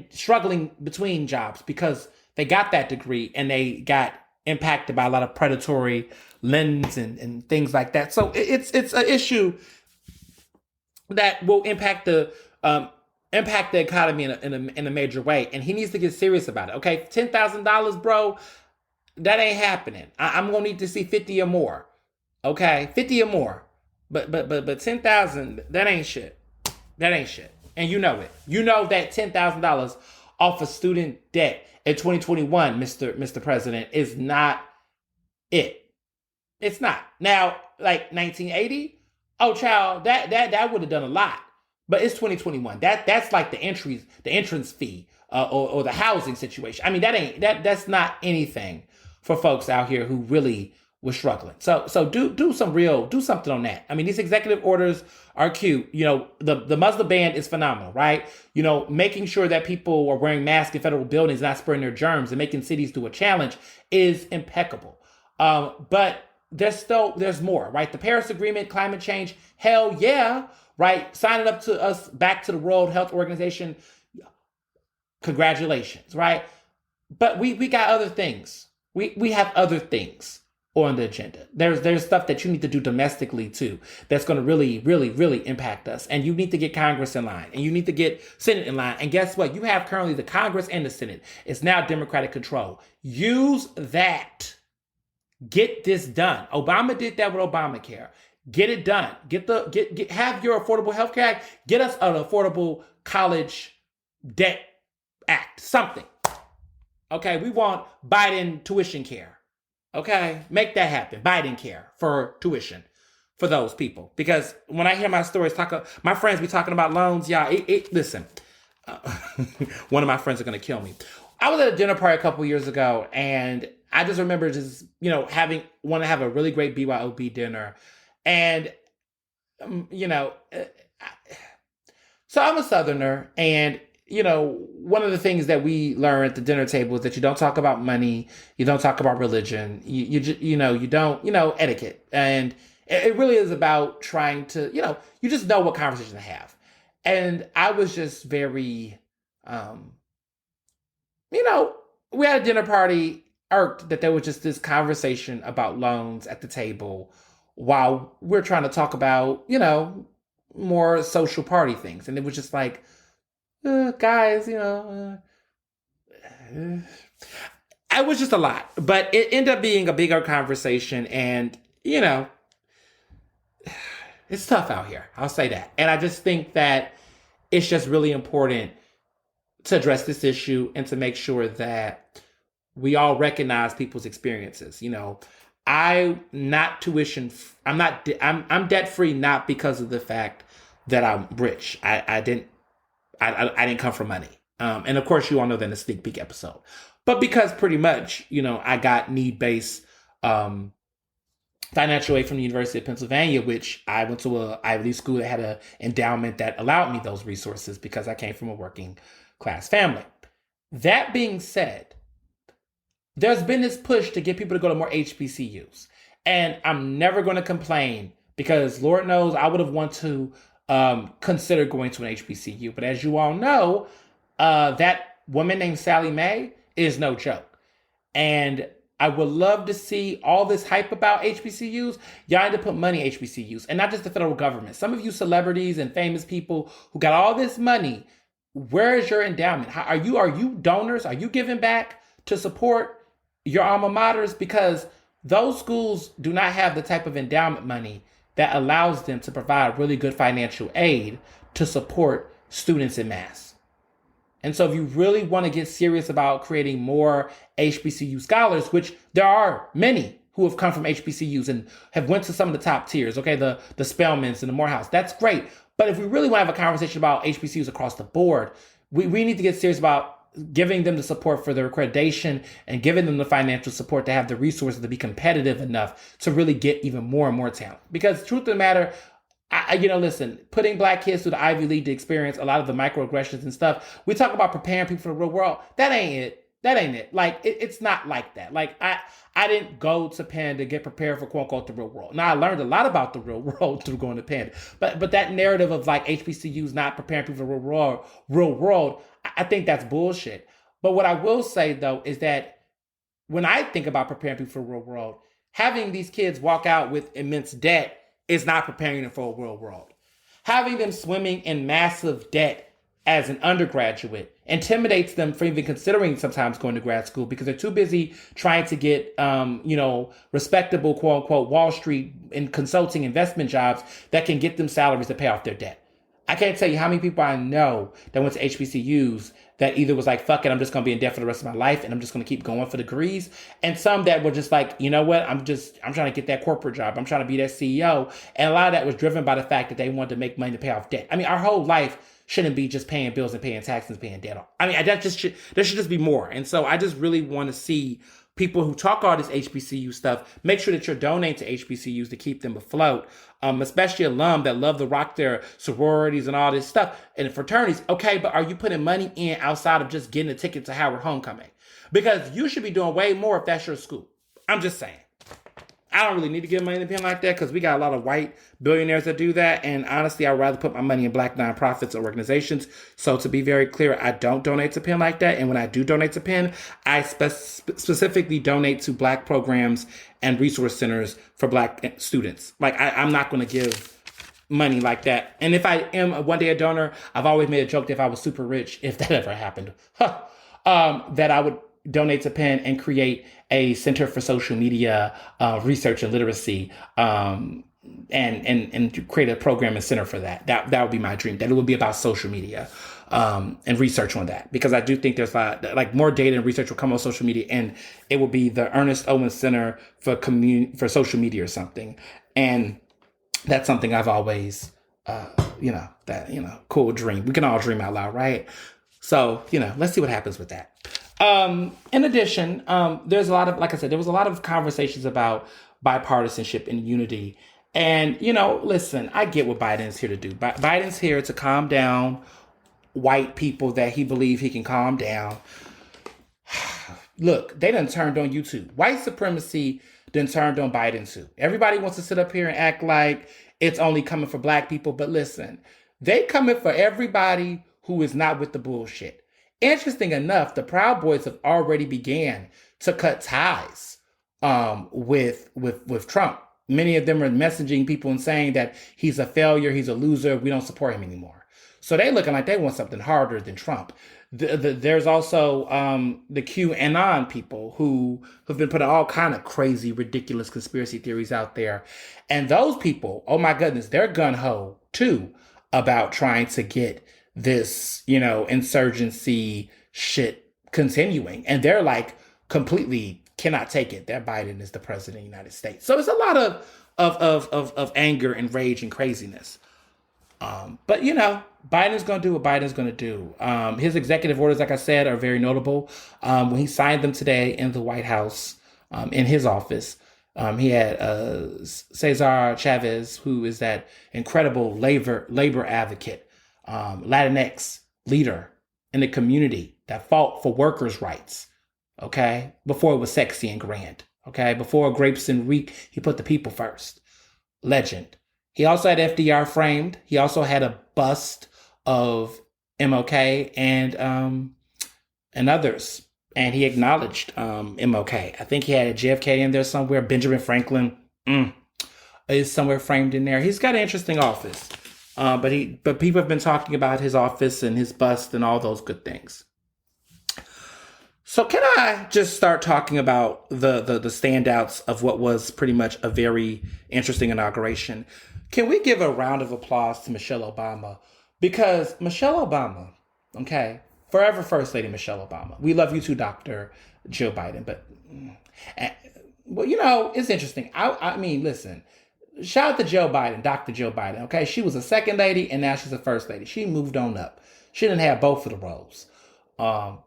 struggling between jobs because they got that degree and they got impacted by a lot of predatory lends and things like that. So it's an issue that will impact the economy in a major way, and he needs to get serious about it. Okay, $10,000, bro, that ain't happening. I'm gonna need to see 50 or more. Okay, 50 or more, but 10,000, that ain't shit. That ain't shit, and you know it. You know that $10,000 off of student debt in 2021, Mr. President, is not it. It's not. Now, like 1980. Oh, child, that would have done a lot, but it's 2021. That's like the entrance fee, or the housing situation. I mean, that's not anything for folks out here who really were struggling. So do something on that. I mean, these executive orders are cute. The Muslim ban is phenomenal, right? Making sure that people are wearing masks in federal buildings, not spreading their germs, and making cities do a challenge is impeccable. But there's more, right? The Paris Agreement, climate change, hell yeah, right? Signing up to us back to the World Health Organization, congratulations, right? But we got other things. We have other things on the agenda. There's stuff that you need to do domestically too that's going to really, really, really impact us. And you need to get Congress in line, and you need to get Senate in line. And guess what? You have currently the Congress and the Senate. It's now Democratic control. Use that. Get this done. Obama did that with Obamacare. Get it done. Have your Affordable Health Care Act. Get us an Affordable College Debt Act. Something. Okay, we want Biden tuition care. Okay, make that happen. Biden care for tuition for those people. Because when I hear my stories, my friends be talking about loans, y'all. Listen, one of my friends are gonna kill me. I was at a dinner party a couple years ago, and I just remember want to have a really great BYOB dinner. And, so I'm a Southerner, and, one of the things that we learn at the dinner table is that you don't talk about money, you don't talk about religion, you don't, etiquette. And it really is about trying to, you just know what conversation to have. And I was just very, we had a dinner party, irked that there was just this conversation about loans at the table while we're trying to talk about, more social party things. And it was just like, guys, it was just a lot. But it ended up being a bigger conversation, and, it's tough out here. I'll say that. And I just think that it's just really important to address this issue and to make sure that we all recognize people's experiences. I'm debt free, not because of the fact that I'm rich. I didn't come from money. And of course you all know that in the sneak peek episode, but because pretty much, I got need-based, financial aid from the University of Pennsylvania, which I went to a Ivy League school that had an endowment that allowed me those resources because I came from a working class family. That being said, there's been this push to get people to go to more HBCUs. And I'm never going to complain because Lord knows I would have wanted to consider going to an HBCU. But as you all know, that woman named Sally Mae is no joke. And I would love to see all this hype about HBCUs. Y'all need to put money in HBCUs, and not just the federal government. Some of you celebrities and famous people who got all this money, where is your endowment? Are you donors? Are you giving back to support your alma maters? Because those schools do not have the type of endowment money that allows them to provide really good financial aid to support students in mass. And so if you really want to get serious about creating more HBCU scholars, which there are many who have come from HBCUs and have went to some of the top tiers, okay, the Spelmans and the Morehouse, that's great. But if we really want to have a conversation about HBCUs across the board, we need to get serious about giving them the support for their accreditation and giving them the financial support to have the resources to be competitive enough to really get even more and more talent. Because truth of the matter, listen, putting Black kids through the Ivy League to experience a lot of the microaggressions and stuff, we talk about preparing people for the real world. That ain't it. Like, it's not like that. Like, I didn't go to Penn to get prepared for quote unquote the real world. Now, I learned a lot about the real world through going to Penn. But that narrative of like HBCUs not preparing people for the real world, I think that's bullshit. But what I will say though is that when I think about preparing people for the real world, having these kids walk out with immense debt is not preparing them for a real world. Having them swimming in massive debt as an undergraduate intimidates them from even considering sometimes going to grad school because they're too busy trying to get, respectable, quote unquote, Wall Street and consulting investment jobs that can get them salaries to pay off their debt. I can't tell you how many people I know that went to HBCUs that either was like, fuck it, I'm just going to be in debt for the rest of my life and I'm just going to keep going for degrees. And some that were just like, you know what, I'm trying to get that corporate job. I'm trying to be that CEO. And a lot of that was driven by the fact that they wanted to make money to pay off debt. I mean, our whole life shouldn't be just paying bills and paying taxes and paying debt off. I mean, there should just be more. And so I just really want to see people who talk all this HBCU stuff, make sure that you're donating to HBCUs to keep them afloat, especially alum that love to rock their sororities and all this stuff and fraternities. Okay, but are you putting money in outside of just getting a ticket to Howard Homecoming? Because you should be doing way more if that's your school. I'm just saying. I don't really need to give money to Penn like that because we got a lot of white billionaires that do that. And honestly, I'd rather put my money in Black nonprofits or organizations. So to be very clear, I don't donate to Penn like that. And when I do donate to Penn, I specifically donate to Black programs and resource centers for Black students. Like I'm not going to give money like that. And if I am one day a donor, I've always made a joke that if I was super rich, if that ever happened, that I would donate to Penn and create a center for social media research and literacy, and create a program and center for that. That would be my dream. That it would be about social media and research on that, because I do think there's like more data and research will come on social media, and it will be the Ernest Owens Center for social media or something. And that's something I've always, cool dream. We can all dream out loud, right? So, let's see what happens with that. In addition, there's a lot of, like I said, there was a lot of conversations about bipartisanship and unity. And, listen, I get what Biden's here to do. Biden's here to calm down white people that he believes he can calm down. Look, they done turned on YouTube. White supremacy done turned on Biden too. Everybody wants to sit up here and act like it's only coming for Black people. But listen, they coming for everybody who is not with the bullshit. Interesting enough, the Proud Boys have already began to cut ties with Trump. Many of them are messaging people and saying that he's a failure, he's a loser, we don't support him anymore. So they looking like they want something harder than Trump. There's also the QAnon people who have been putting all kind of crazy, ridiculous conspiracy theories out there. And those people, oh my goodness, they're gung-ho too about trying to get this, insurgency shit continuing. And they're like completely cannot take it that Biden is the president of the United States. So it's a lot of anger and rage and craziness. But Biden's going to do what Biden's going to do. His executive orders, like I said, are very notable. When he signed them today in the White House, in his office, he had Cesar Chavez, who is that incredible labor advocate, Latinx leader in the community that fought for workers' rights. Okay, before it was sexy and grand. Okay, before grapes and reek, he put the people first. Legend. He also had FDR framed. He also had a bust of MLK and others. And he acknowledged MLK. I think he had a JFK in there somewhere. Benjamin Franklin is somewhere framed in there. He's got an interesting office. But people have been talking about his office and his bust and all those good things. So can I just start talking about the standouts of what was pretty much a very interesting inauguration? Can we give a round of applause to Michelle Obama? Because Michelle Obama, okay, forever First Lady Michelle Obama. We love you too, Dr. Joe Biden. But, well, you know, it's interesting. I mean, listen, shout out to Joe Biden, Dr. Joe Biden, okay? She was a second lady and now she's a first lady. She moved on up. She didn't have both of the roles.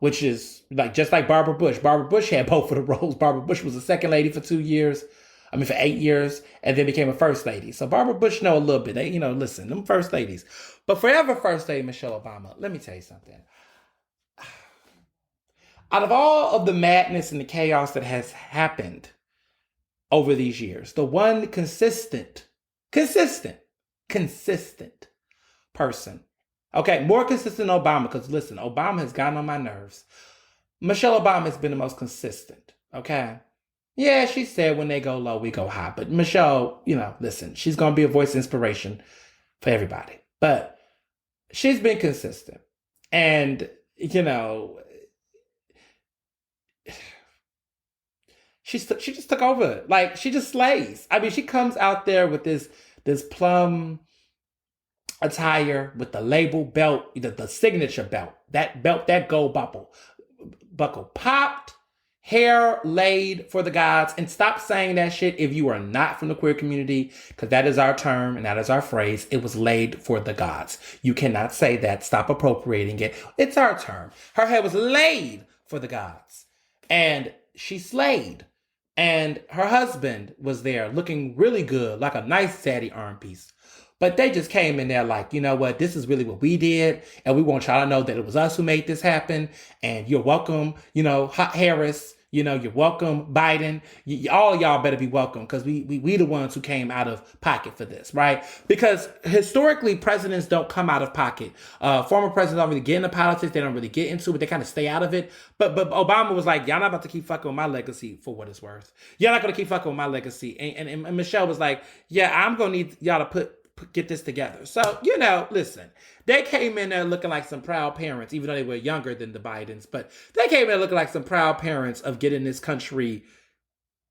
Which is like just like Barbara Bush. Barbara Bush had both of the roles. Barbara Bush was a second lady for 2 years. For 8 years, and then became a first lady. So Barbara Bush know a little bit. They, listen, them first ladies. But forever First Lady Michelle Obama, let me tell you something. Out of all of the madness and the chaos that has happened over these years, the one consistent person. Okay, more consistent than Obama, because listen, Obama has gotten on my nerves. Michelle Obama has been the most consistent, okay? Yeah, she said when they go low, we go high. But Michelle, listen, she's going to be a voice of inspiration for everybody. But she's been consistent. And, she just took over. Like, she just slays. She comes out there with this plum attire with the label belt, the signature belt, that gold buckle popped, hair laid for the gods. And stop saying that shit if you are not from the queer community, because that is our term and that is our phrase. It was laid for the gods. You cannot say that. Stop appropriating it. It's our term. Her hair was laid for the gods, and she slayed. And her husband was there looking really good, like a nice daddy arm piece. But they just came in there like, you know what, this is really what we did. And we want y'all to know that it was us who made this happen. And you're welcome, Harris, you're welcome, Biden. All of y'all better be welcome, because we the ones who came out of pocket for this, right? Because historically, presidents don't come out of pocket. Former presidents don't really get into politics. They don't really get into it. They kind of stay out of it. But Obama was like, y'all not about to keep fucking with my legacy for what it's worth. Y'all not going to keep fucking with my legacy. And Michelle was like, yeah, I'm going to need y'all to get this together. So, listen, they came in there looking like some proud parents, even though they were younger than the Bidens, but they came in there looking like some proud parents of getting this country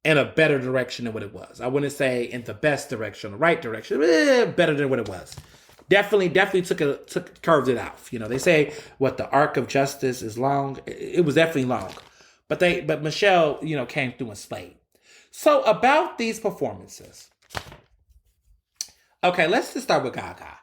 in a better direction than what it was. I wouldn't say in the best direction, the right direction, better than what it was. Definitely curved it out. They say what the arc of justice is long. It was definitely long, but Michelle, came through and slayed. So about these performances. Okay, let's just start with Gaga.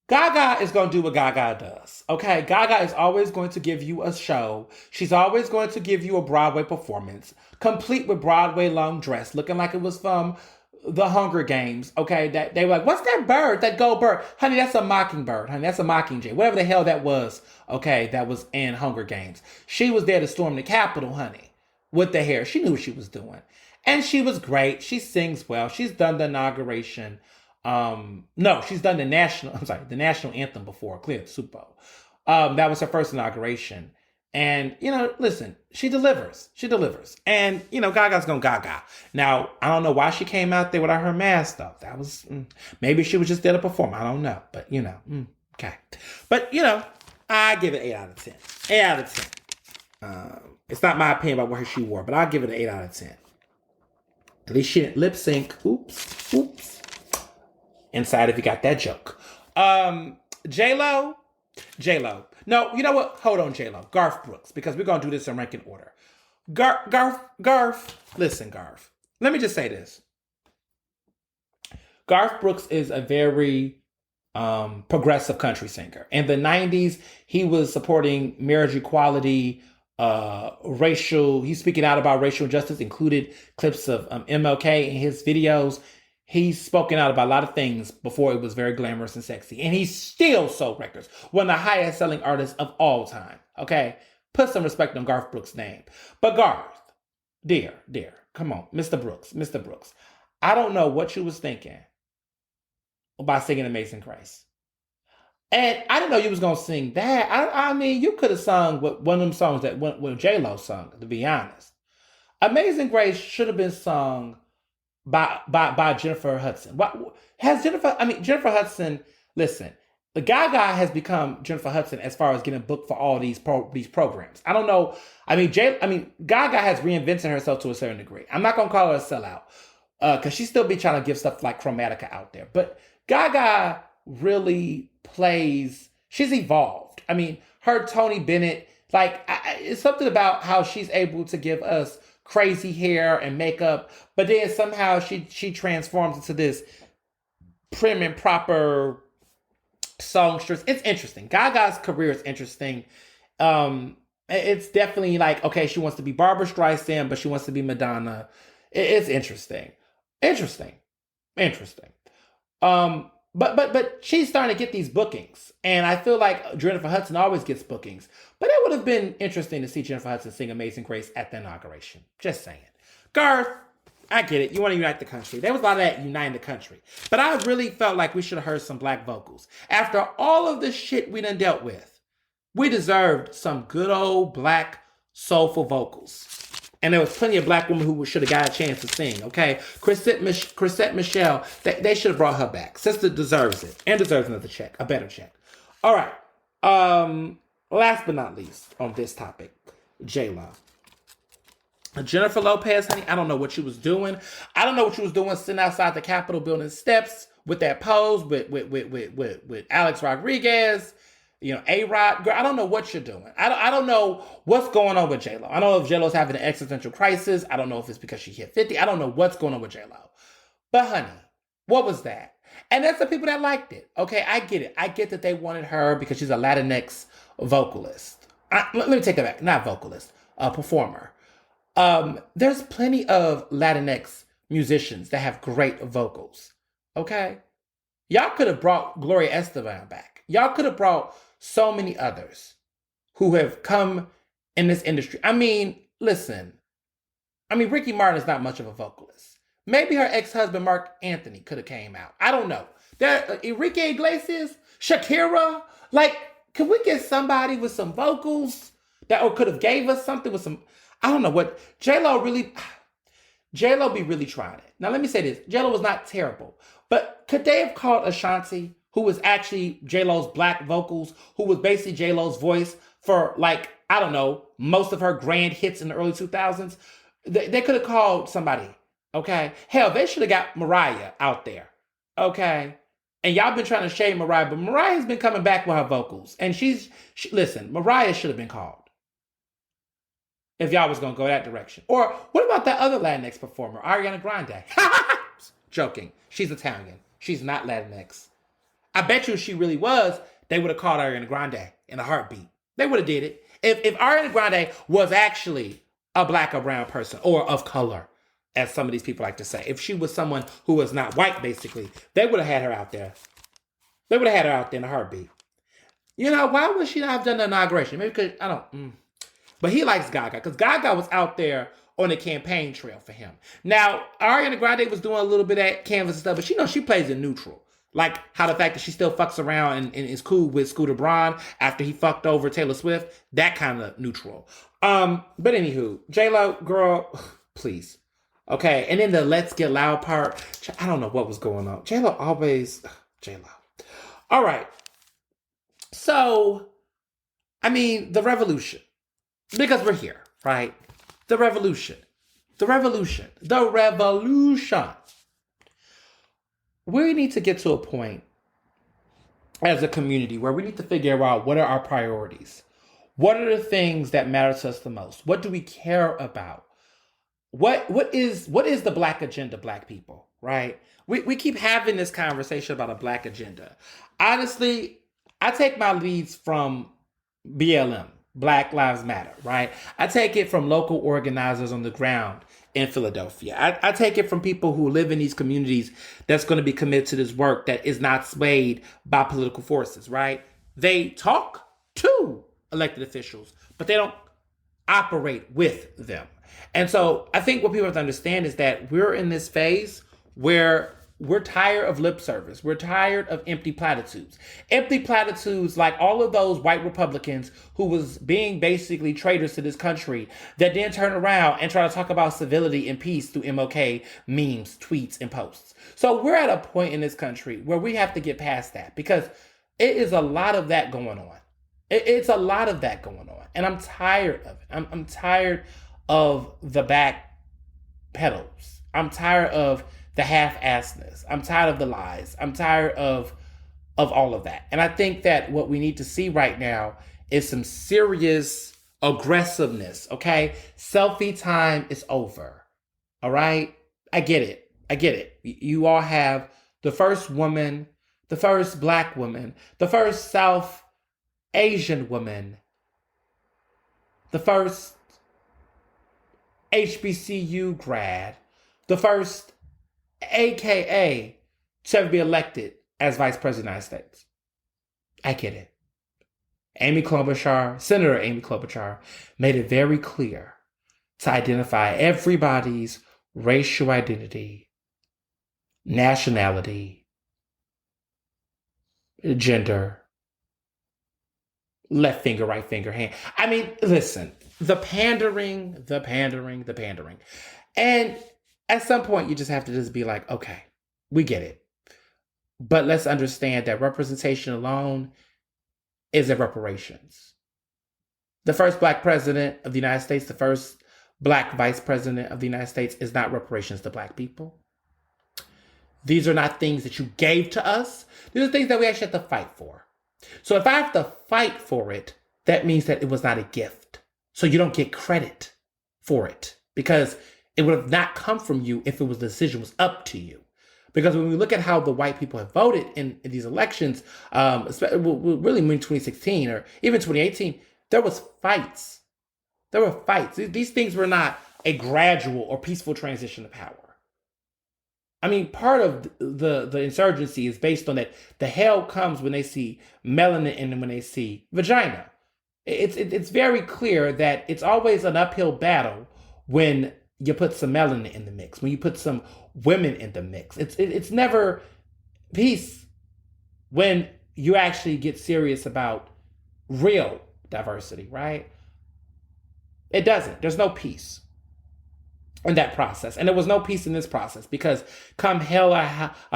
Gaga is going to do what Gaga does. Okay, Gaga is always going to give you a show. She's always going to give you a Broadway performance, complete with Broadway long dress, looking like it was from the Hunger Games. Okay, that they were like, what's that bird? That gold bird? Honey, that's a mockingbird. Honey, that's a mockingjay. Whatever the hell that was. Okay, that was in Hunger Games. She was there to storm the Capitol, honey, with the hair. She knew what she was doing. And she was great. She sings well. She's done the inauguration. No, she's done the national anthem before, clear the Super Bowl. That was her first inauguration. And, listen, she delivers. And, Gaga's gonna Gaga. Now, I don't know why she came out there without her mask, though. That was, maybe she was just there to perform. I don't know. But, okay. But, I give it 8 out of 10. 8 out of 10. It's not my opinion about what she wore, but I'll give it an 8 out of 10. At least she didn't lip sync. Oops. Inside if you got that joke. J-Lo. No, you know what? Hold on, J-Lo. Garth Brooks, because we're going to do this in ranking order. Garth. Listen, Garth. Let me just say this. Garth Brooks is a very progressive country singer. In the 90s, he was supporting marriage equality, he's speaking out about racial justice, included clips of MLK in his videos. He's spoken out about a lot of things before it was very glamorous and sexy. And he still sold records. One of the highest selling artists of all time. Okay? Put some respect on Garth Brooks' name. But Garth, dear, come on. Mr. Brooks. I don't know what you was thinking by singing Amazing Grace. And I didn't know you was gonna sing that. I mean, you could have sung one of them songs that when J-Lo sung, to be honest. Amazing Grace should have been sung by Jennifer Hudson. What has Jennifer? I mean, Jennifer Hudson. Listen, the Gaga has become Jennifer Hudson as far as getting booked for all these programs. I don't know. I mean, Gaga has reinvented herself to a certain degree. I'm not gonna call her a sellout because she still be trying to give stuff like Chromatica out there. But Gaga really plays. She's evolved. I mean, her Tony Bennett. Like, it's something about how she's able to give us crazy hair and makeup, but then somehow she transforms into this prim and proper songstress. It's interesting. Gaga's career is interesting. It's definitely like, okay, she wants to be Barbara Streisand, but she wants to be Madonna. It's interesting. Interesting. But she's starting to get these bookings, and I feel like Jennifer Hudson always gets bookings. But it would have been interesting to see Jennifer Hudson sing Amazing Grace at the inauguration. Just saying. Garth, I get it. You want to unite the country. There was a lot of that uniting the country. But I really felt like we should have heard some black vocals. After all of the shit we done dealt with, we deserved some good old black soulful vocals. And there was plenty of black women who should have got a chance to sing, okay? Chrisette Michele, they should have brought her back. Sister deserves it. And deserves another check, a better check. All right. Last but not least on this topic, J-Lo. Jennifer Lopez, honey, I don't know what she was doing. I don't know what she was doing sitting outside the Capitol building steps with that pose with Alex Rodriguez. You know, A-Rod, girl, I don't know what you're doing. I don't know what's going on with J-Lo. I don't know if J-Lo's having an existential crisis. I don't know if it's because she hit 50. I don't know what's going on with J-Lo. But honey, what was that? And there's some people that liked it. Okay, I get it. I get that they wanted her because she's a Latinx vocalist. Let me take that back. Not vocalist, a performer. There's plenty of Latinx musicians that have great vocals. Okay? Y'all could have brought Gloria Estefan back. Y'all could have brought so many others who have come in this industry. I mean, listen. I mean, Ricky Martin is not much of a vocalist. Maybe her ex-husband, Mark Anthony, could have came out. I don't know. Enrique Iglesias, Shakira. Like, could we get somebody with some vocals that or could have gave us something with some, I don't know what, J-Lo be really trying it. Now, let me say this. J-Lo was not terrible. But could they have called Ashanti, who was actually J-Lo's black vocals, who was basically J-Lo's voice for, like, I don't know, most of her grand hits in the early 2000s? They could have called somebody, okay? Hell, they should have got Mariah out there, okay? And y'all been trying to shade Mariah, but Mariah's been coming back with her vocals. And listen, Mariah should have been called if y'all was going to go that direction. Or what about that other Latinx performer, Ariana Grande? Joking. She's Italian. She's not Latinx. I bet you if she really was, they would have called Ariana Grande in a heartbeat. They would have did it. If Ariana Grande was actually a black or brown person, or of color, as some of these people like to say, if she was someone who was not white, basically, they would have had her out there. They would have had her out there in a heartbeat. You know, why would she not have done the inauguration? Maybe because, I don't, But he likes Gaga, because Gaga was out there on the campaign trail for him. Now, Ariana Grande was doing a little bit of canvas and stuff, but she plays it neutral. Like how the fact that she still fucks around and is cool with Scooter Braun after he fucked over Taylor Swift, that kind of neutral. But anywho, J-Lo, girl, please. Okay, and then the Let's Get Loud part, I don't know what was going on. J-Lo always, J-Lo. All right. So, I mean, the revolution. Because we're here, right? The revolution. We need to get to a point as a community where we need to figure out what are our priorities. What are the things that matter to us the most? What do we care about? What is the black agenda, black people, right? We keep having this conversation about a black agenda. Honestly, I take my leads from BLM, Black Lives Matter, right? I take it from local organizers on the ground in Philadelphia. I take it from people who live in these communities that's going to be committed to this work that is not swayed by political forces, right? They talk to elected officials, but they don't operate with them. And so I think what people have to understand is that we're in this phase where we're tired of lip service. We're tired of empty platitudes. Empty platitudes like all of those white Republicans who was being basically traitors to this country that then turn around and try to talk about civility and peace through MLK memes, tweets, and posts. So we're at a point in this country where we have to get past that because it is a lot of that going on. It's a lot of that going on. And I'm tired of it. I'm tired of the back pedals. I'm tired of the half-assedness. I'm tired of the lies. I'm tired of all of that. And I think that what we need to see right now is some serious aggressiveness, okay? Selfie time is over, all right? I get it. You all have the first woman, the first Black woman, the first South Asian woman, the first HBCU grad, the first AKA to ever be elected as Vice President of the United States. I get it. Senator Amy Klobuchar made it very clear to identify everybody's racial identity, nationality, gender, left finger, right finger, hand. I mean, listen, the pandering. And at some point, you just have to just be like, okay, we get it. But let's understand that representation alone isn't reparations. The first Black president of the United States, the first Black vice president of the United States is not reparations to Black people. These are not things that you gave to us. These are things that we actually have to fight for. So if I have to fight for it, that means that it was not a gift. So you don't get credit for it because it would have not come from you if the decision was up to you. Because when we look at how the white people have voted in these elections, really in 2016 or even 2018, there was fights. There were fights. These things were not a gradual or peaceful transition to power. I mean, part of the insurgency is based on that the hell comes when they see melanin and when they see vagina. It's very clear that it's always an uphill battle when you put some melanin in the mix, when you put some women in the mix. It's never peace when you actually get serious about real diversity, right? It doesn't. There's no peace in that process. And there was no peace in this process because come hell or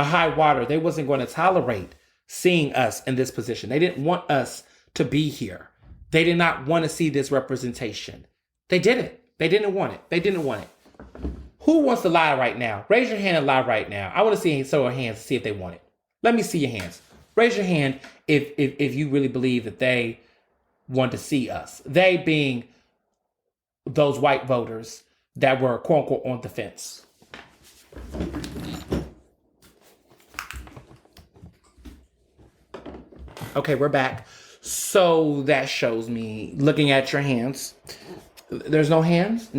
high water, they wasn't going to tolerate seeing us in this position. They didn't want us to be here. They did not want to see this representation. They didn't. They didn't want it. They didn't want it. Who wants to lie right now? Raise your hand and lie right now. I want to see some hands to see if they want it. Let me see your hands. Raise your hand if you really believe that they want to see us. They being those white voters that were quote unquote on the fence. Okay, we're back. So that shows me, looking at your hands, there's no hands?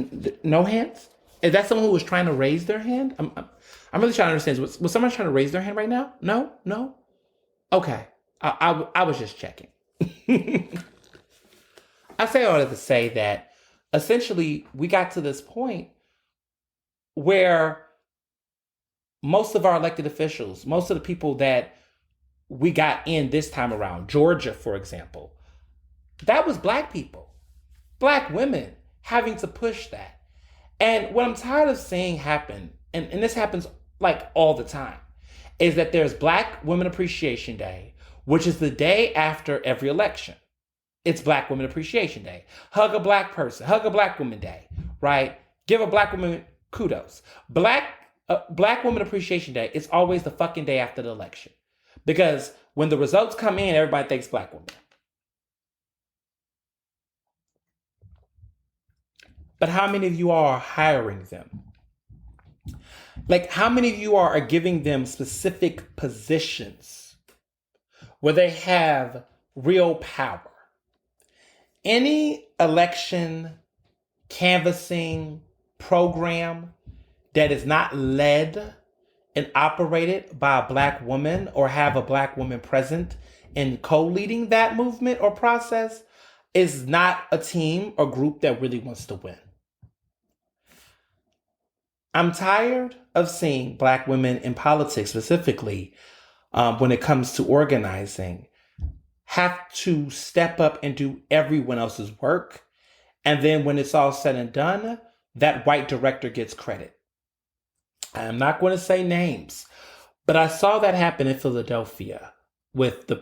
No hands? Is that someone who was trying to raise their hand? I'm really trying to understand. Was someone trying to raise their hand right now? No? Okay. I was just checking. I say all that to say that essentially we got to this point where most of our elected officials, most of the people that we got in this time around, Georgia, for example, that was Black people, Black women having to push that. And what I'm tired of seeing happen, and this happens like all the time, is that there's Black Women Appreciation Day, which is the day after every election. It's Black Women Appreciation Day. Hug a Black person, hug a Black woman day, right? Give a Black woman kudos. Black Women Appreciation Day is always the fucking day after the election. Because when the results come in, everybody thanks Black women. But how many of you are hiring them? Like, how many of you are giving them specific positions where they have real power? Any election canvassing program that is not led and operated by a Black woman or have a Black woman present in co-leading that movement or process is not a team or group that really wants to win. I'm tired of seeing Black women in politics specifically, when it comes to organizing, have to step up and do everyone else's work. And then when it's all said and done, that white director gets credit. I'm not going to say names, but I saw that happen in Philadelphia with the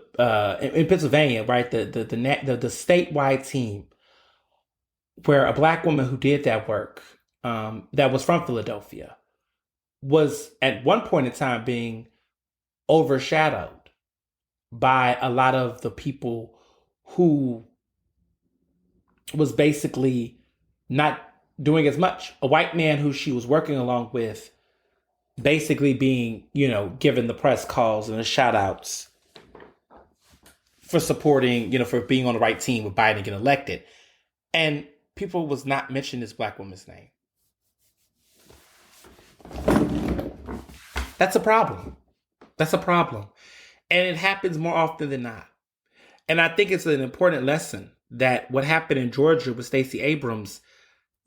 in Pennsylvania, right? The statewide team where a Black woman who did that work, that was from Philadelphia, was at one point in time being overshadowed by a lot of the people who was basically not doing as much. A white man who she was working along with basically being, given the press calls and the shout outs for supporting, for being on the right team with Biden getting elected. And people was not mentioning this Black woman's name. That's a problem. That's a problem. And it happens more often than not. And I think it's an important lesson that what happened in Georgia with Stacey Abrams,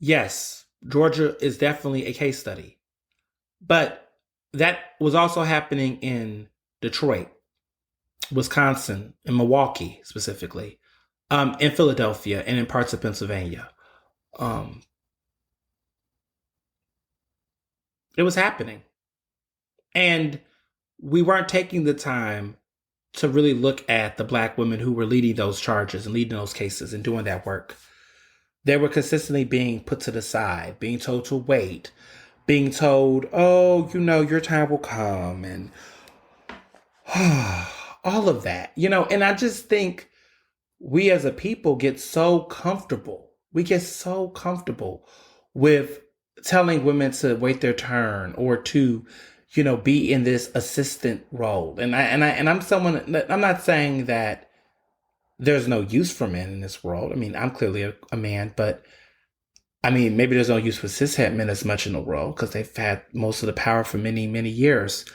yes, Georgia is definitely a case study. But that was also happening in Detroit, Wisconsin, in Milwaukee specifically, in Philadelphia, and in parts of Pennsylvania. It was happening. And we weren't taking the time to really look at the Black women who were leading those charges and leading those cases and doing that work. They were consistently being put to the side, being told to wait, being told, oh, your time will come, and all of that, and I just think we as a people get so comfortable. We get so comfortable with telling women to wait their turn or to, be in this assistant role. And I'm not saying that there's no use for men in this world. I mean, I'm clearly a man, but I mean, maybe there's no use for cishet men as much in the world because they've had most of the power for many, many years.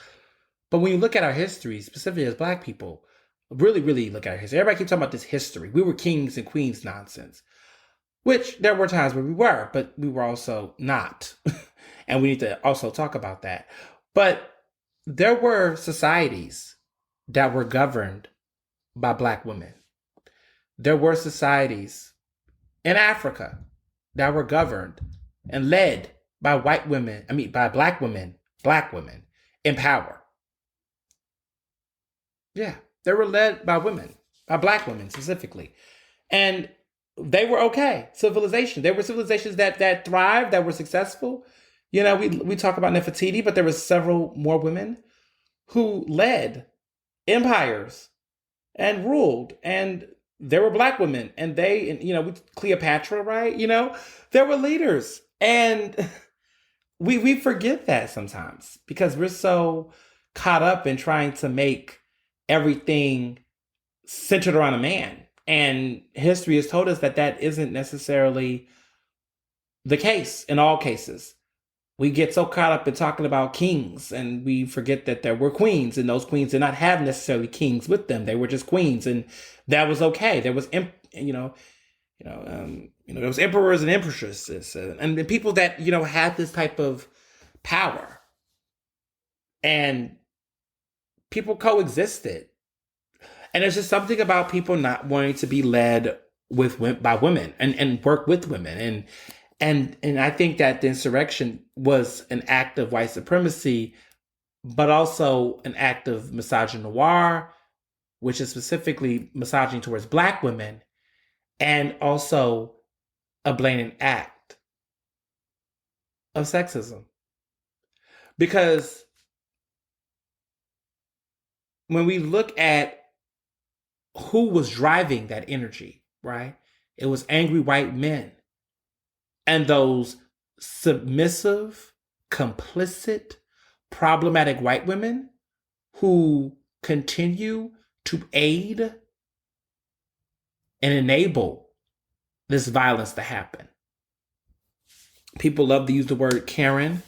But when you look at our history, specifically as Black people, really, really look at our history. Everybody keeps talking about this history. We were kings and queens nonsense, which there were times where we were, but we were also not. And we need to also talk about that. But there were societies that were governed by Black women. There were societies in Africa that were governed and led by by Black women in power. Yeah, they were led by women, by Black women specifically. And they were okay. Civilization. There were civilizations that thrived, that were successful. We talk about Nefertiti, but there were several more women who led empires and ruled. And there were Black women, and Cleopatra, right? There were leaders. And we forget that sometimes because we're so caught up in trying to make everything centered around a man. And history has told us that isn't necessarily the case in all cases. We get so caught up in talking about kings, and we forget that there were queens, and those queens did not have necessarily kings with them. They were just queens, and that was okay. There was, there was emperors and empresses, and people that had this type of power, and people coexisted. And there's just something about people not wanting to be led by women and work with women. And I think that the insurrection was an act of white supremacy, but also an act of misogynoir, which is specifically misogyny towards Black women, and also a blatant act of sexism. Because when we look at who was driving that energy, right? It was angry white men and those submissive, complicit, problematic white women who continue to aid and enable this violence to happen. People love to use the word Karen.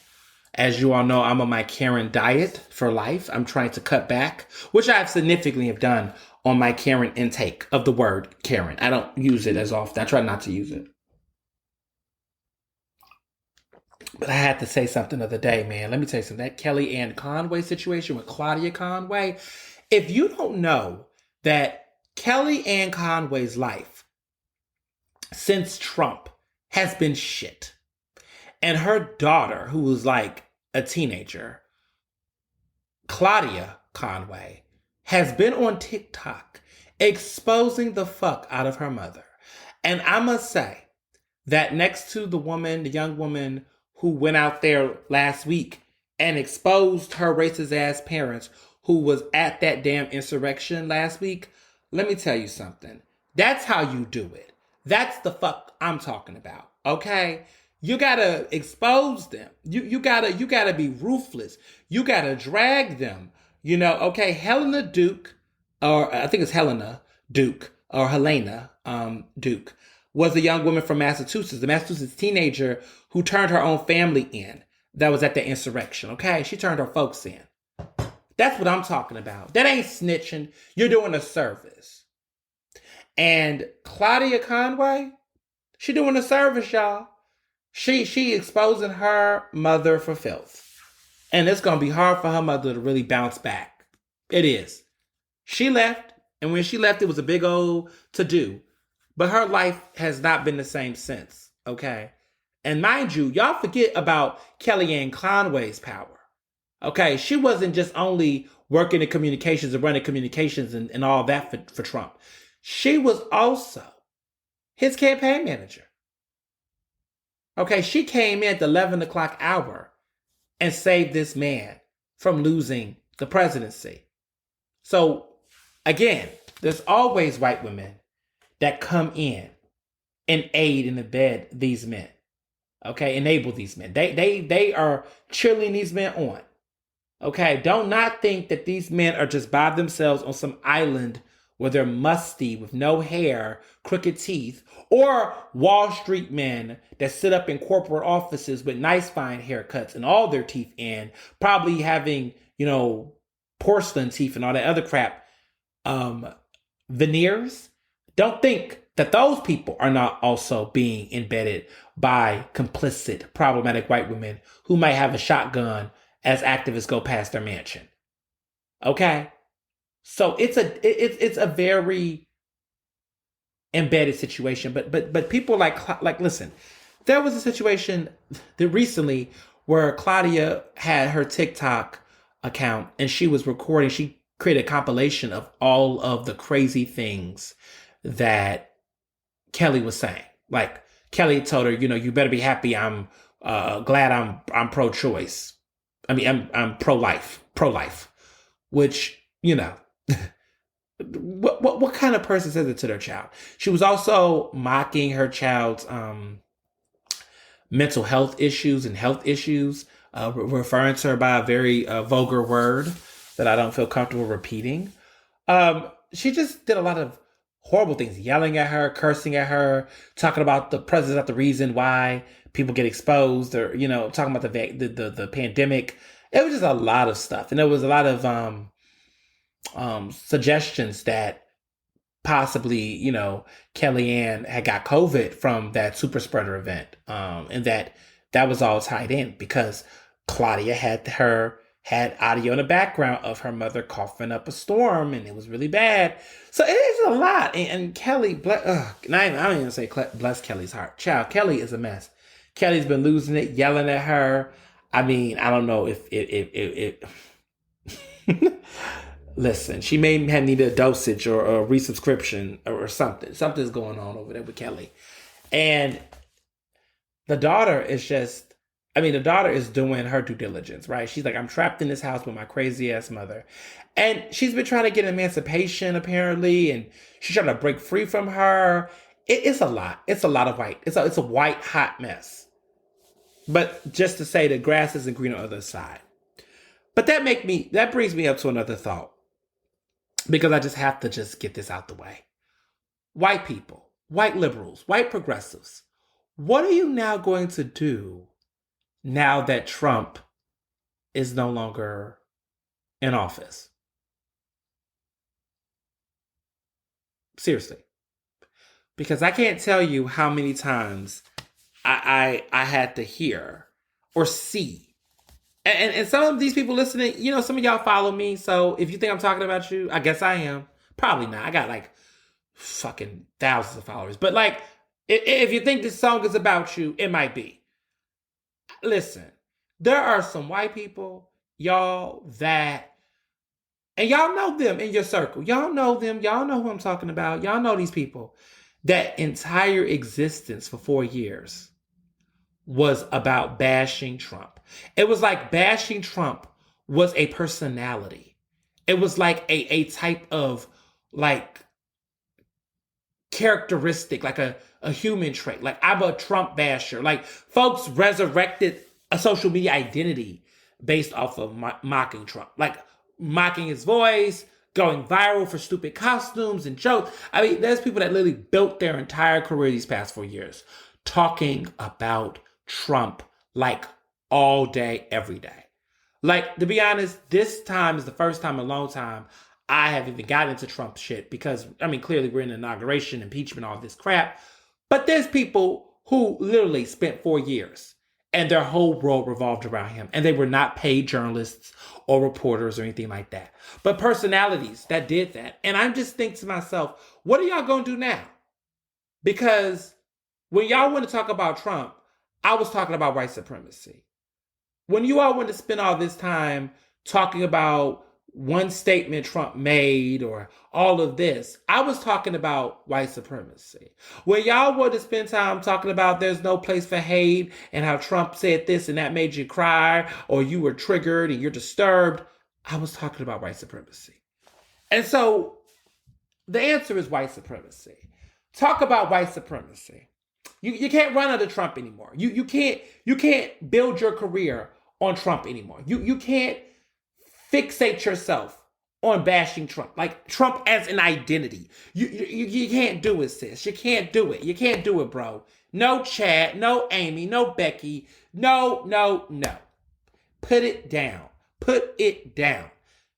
As you all know, I'm on my Karen diet for life. I'm trying to cut back, which I significantly have done on my Karen intake of the word Karen. I don't use it as often. I try not to use it. But I had to say something the other day, man. Let me tell you something. That Kellyanne Conway situation with Claudia Conway. If you don't know that Kellyanne Conway's life since Trump has been shit, and her daughter, who was like a teenager, Claudia Conway, has been on TikTok exposing the fuck out of her mother. And I must say that next to the woman, the young woman who went out there last week and exposed her racist ass parents who was at that damn insurrection last week, let me tell you something. That's how you do it. That's the fuck I'm talking about. Okay? You gotta expose them. You gotta be ruthless. You gotta drag them. Okay, Helena Duke, or I think it's Helena Duke, or Helena Duke, was a young woman from Massachusetts, the Massachusetts teenager who turned her own family in that was at the insurrection, okay? She turned her folks in. That's what I'm talking about. That ain't snitching. You're doing a service. And Claudia Conway, she doing a service, y'all. She exposing her mother for filth. And it's going to be hard for her mother to really bounce back. It is. She left, and when she left, it was a big old to-do. But her life has not been the same since, okay? And mind you, y'all forget about Kellyanne Conway's power, okay? She wasn't just only working in communications and running communications and all that for Trump. She was also his campaign manager. Okay, she came in at the 11 o'clock hour and saved this man from losing the presidency. So, again, there's always white women that come in and aid and abet these men. Okay, enable these men. They are cheerleading these men on. Okay, don't not think that these men are just by themselves on some island where they're musty with no hair, crooked teeth, or Wall Street men that sit up in corporate offices with nice fine haircuts and all their teeth in, probably having, porcelain teeth and all that other crap, veneers. Don't think that those people are not also being embedded by complicit, problematic white women who might have a shotgun as activists go past their mansion. Okay? So it's a very embedded situation. But people like listen, there was a situation that recently where Claudia had her TikTok account and she was recording. She created a compilation of all of the crazy things that Kelly was saying. Like Kelly told her, you better be happy. I'm glad I'm pro-choice. I mean, I'm pro-life, which, what kind of person says it to their child? She was also mocking her child's mental health issues and health issues, referring to her by a very vulgar word that I don't feel comfortable repeating. She just did a lot of horrible things, yelling at her, cursing at her, talking about the president's not the reason why people get exposed, or talking about the pandemic. It was just a lot of stuff, and there was a lot of suggestions that possibly Kellyanne had got COVID from that super spreader event, and that was all tied in because Claudia had audio in the background of her mother coughing up a storm, and it was really bad. So it is a lot. And Kelly, I don't even say bless Kelly's heart. Child, Kelly is a mess. Kelly's been losing it, yelling at her. I mean, I don't know if listen, she may have needed a dosage or a resubscription or something. Something's going on over there with Kelly. And the daughter is doing her due diligence, right? She's like, I'm trapped in this house with my crazy ass mother. And she's been trying to get emancipation, apparently, and she's trying to break free from her. It's a lot. It's a lot of white. It's a white hot mess. But just to say the grass isn't green on the other side. But that brings me up to another thought. Because I just have to get this out the way. White people, white liberals, white progressives, what are you now going to do now that Trump is no longer in office? Seriously. Because I can't tell you how many times I had to hear or see. And some of these people listening, some of y'all follow me. So if you think I'm talking about you, I guess I am. Probably not. I got like fucking thousands of followers. But like, if you think this song is about you, it might be. Listen, there are some white people, y'all, and y'all know them in your circle. Y'all know them. Y'all know who I'm talking about. Y'all know these people. That entire existence for 4 years was about bashing Trump. It was like bashing Trump was a personality. It was like a type of like characteristic, like a human trait. Like, I'm a Trump basher. Like, folks resurrected a social media identity based off of mocking Trump. Like, mocking his voice, going viral for stupid costumes and jokes. I mean, there's people that literally built their entire career these past 4 years talking about Trump like all day, every day. Like, to be honest, this time is the first time in a long time I have even gotten into Trump shit because, I mean, clearly we're in an inauguration, impeachment, all this crap. But there's people who literally spent 4 years and their whole world revolved around him. And they were not paid journalists or reporters or anything like that. But personalities that did that. And I'm just thinking to myself, what are y'all going to do now? Because when y'all want to talk about Trump, I was talking about white supremacy. When you all want to spend all this time talking about one statement Trump made or all of this, I was talking about white supremacy. When y'all want to spend time talking about there's no place for hate and how Trump said this and that made you cry or you were triggered and you're disturbed, I was talking about white supremacy. And so the answer is white supremacy. Talk about white supremacy. You can't run under Trump anymore. You can't build your career on Trump anymore. You can't fixate yourself on bashing Trump. Like, Trump as an identity. You can't do it, sis. You can't do it. You can't do it, bro. No Chad, no Amy, no Becky. No. Put it down. Put it down.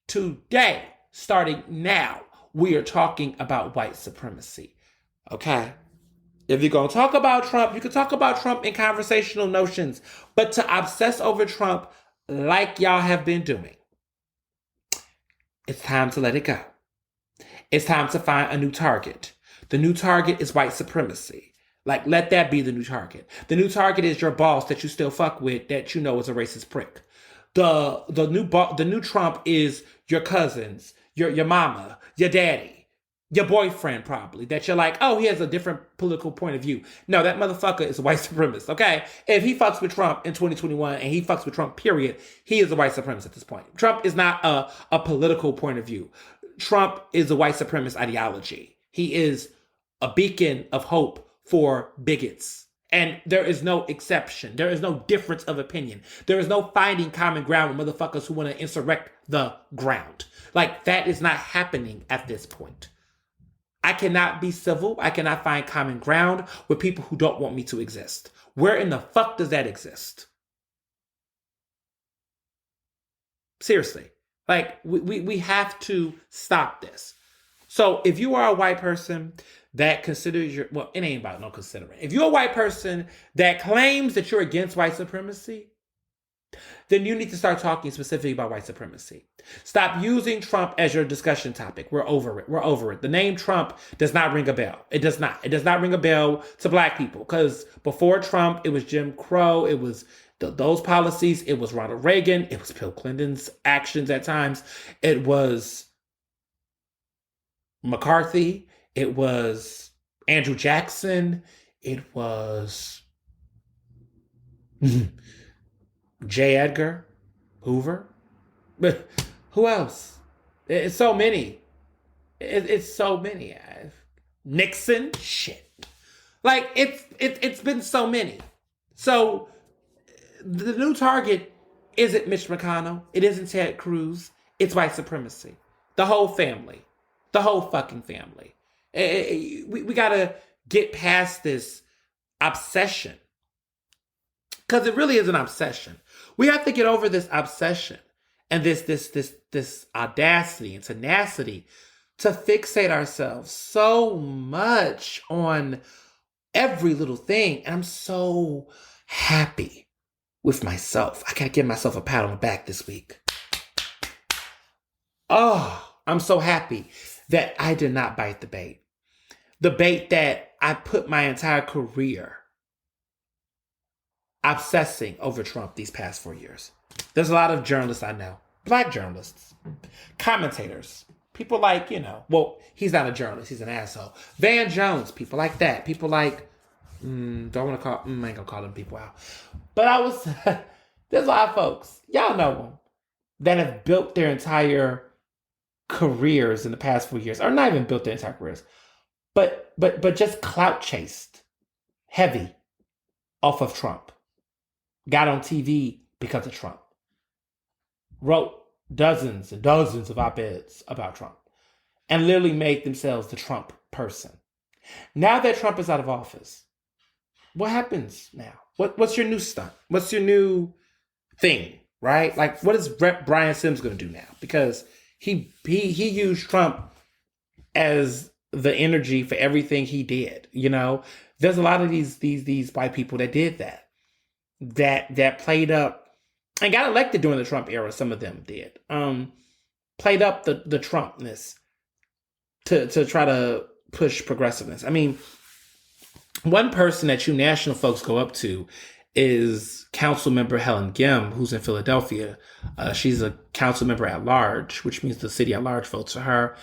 Today, starting now, we are talking about white supremacy. Okay? If you're going to talk about Trump, you can talk about Trump in conversational notions. But to obsess over Trump like y'all have been doing, it's time to let it go. It's time to find a new target. The new target is white supremacy. Like, let that be the new target. The new target is your boss that you still fuck with that you know is a racist prick. The new Trump is your cousins, your mama, your daddy, your boyfriend probably, that you're like, oh, he has a different political point of view. No, that motherfucker is a white supremacist, okay? If he fucks with Trump in 2021 and he fucks with Trump, period, he is a white supremacist at this point. Trump is not a political point of view. Trump is a white supremacist ideology. He is a beacon of hope for bigots. And there is no exception. There is no difference of opinion. There is no finding common ground with motherfuckers who want to insurrect the ground. Like, that is not happening at this point. I cannot be civil. I cannot find common ground with people who don't want me to exist. Where in the fuck does that exist? Seriously. Like, we have to stop this. So if you are a white person that considers well, it ain't about no considering. If you're a white person that claims that you're against white supremacy, then you need to start talking specifically about white supremacy. Stop using Trump as your discussion topic. We're over it. We're over it. The name Trump does not ring a bell. It does not. It does not ring a bell to black people, because before Trump, it was Jim Crow. It was those policies. It was Ronald Reagan. It was Bill Clinton's actions at times. It was McCarthy. It was Andrew Jackson. It was J. Edgar Hoover. But who else? It's so many. It's so many. Nixon. Shit. Like, it's been so many. So the new target isn't Mitch McConnell. It isn't Ted Cruz. It's white supremacy. The whole family. The whole fucking family. We gotta get past this obsession. Because it really is an obsession. We have to get over this obsession and this audacity and tenacity to fixate ourselves so much on every little thing. And I'm so happy with myself. I gotta give myself a pat on the back this week. Oh, I'm so happy that I did not bite the bait. The bait that I put my entire career obsessing over Trump these past 4 years. There's a lot of journalists I know, Black journalists, commentators, people like, well, he's not a journalist, he's an asshole. Van Jones, people like that. People like, I ain't gonna call them people out. But there's a lot of folks, y'all know them, that have built their entire careers in the past 4 years, or not even built their entire careers, but just clout chased heavy off of Trump. Got on TV because of Trump. Wrote dozens and dozens of op-eds about Trump and literally made themselves the Trump person. Now that Trump is out of office, what happens now? What's your new stunt? What's your new thing, right? Like, what is Brian Sims going to do now? Because he used Trump as the energy for everything he did. There's a lot of these white people that did that played up and got elected during the Trump era. Some of them did. Played up the Trumpness to try to push progressiveness. I mean, one person that you national folks go up to is Council Member Helen Gim, who's in Philadelphia. She's a council member at large, which means the city at large votes for her.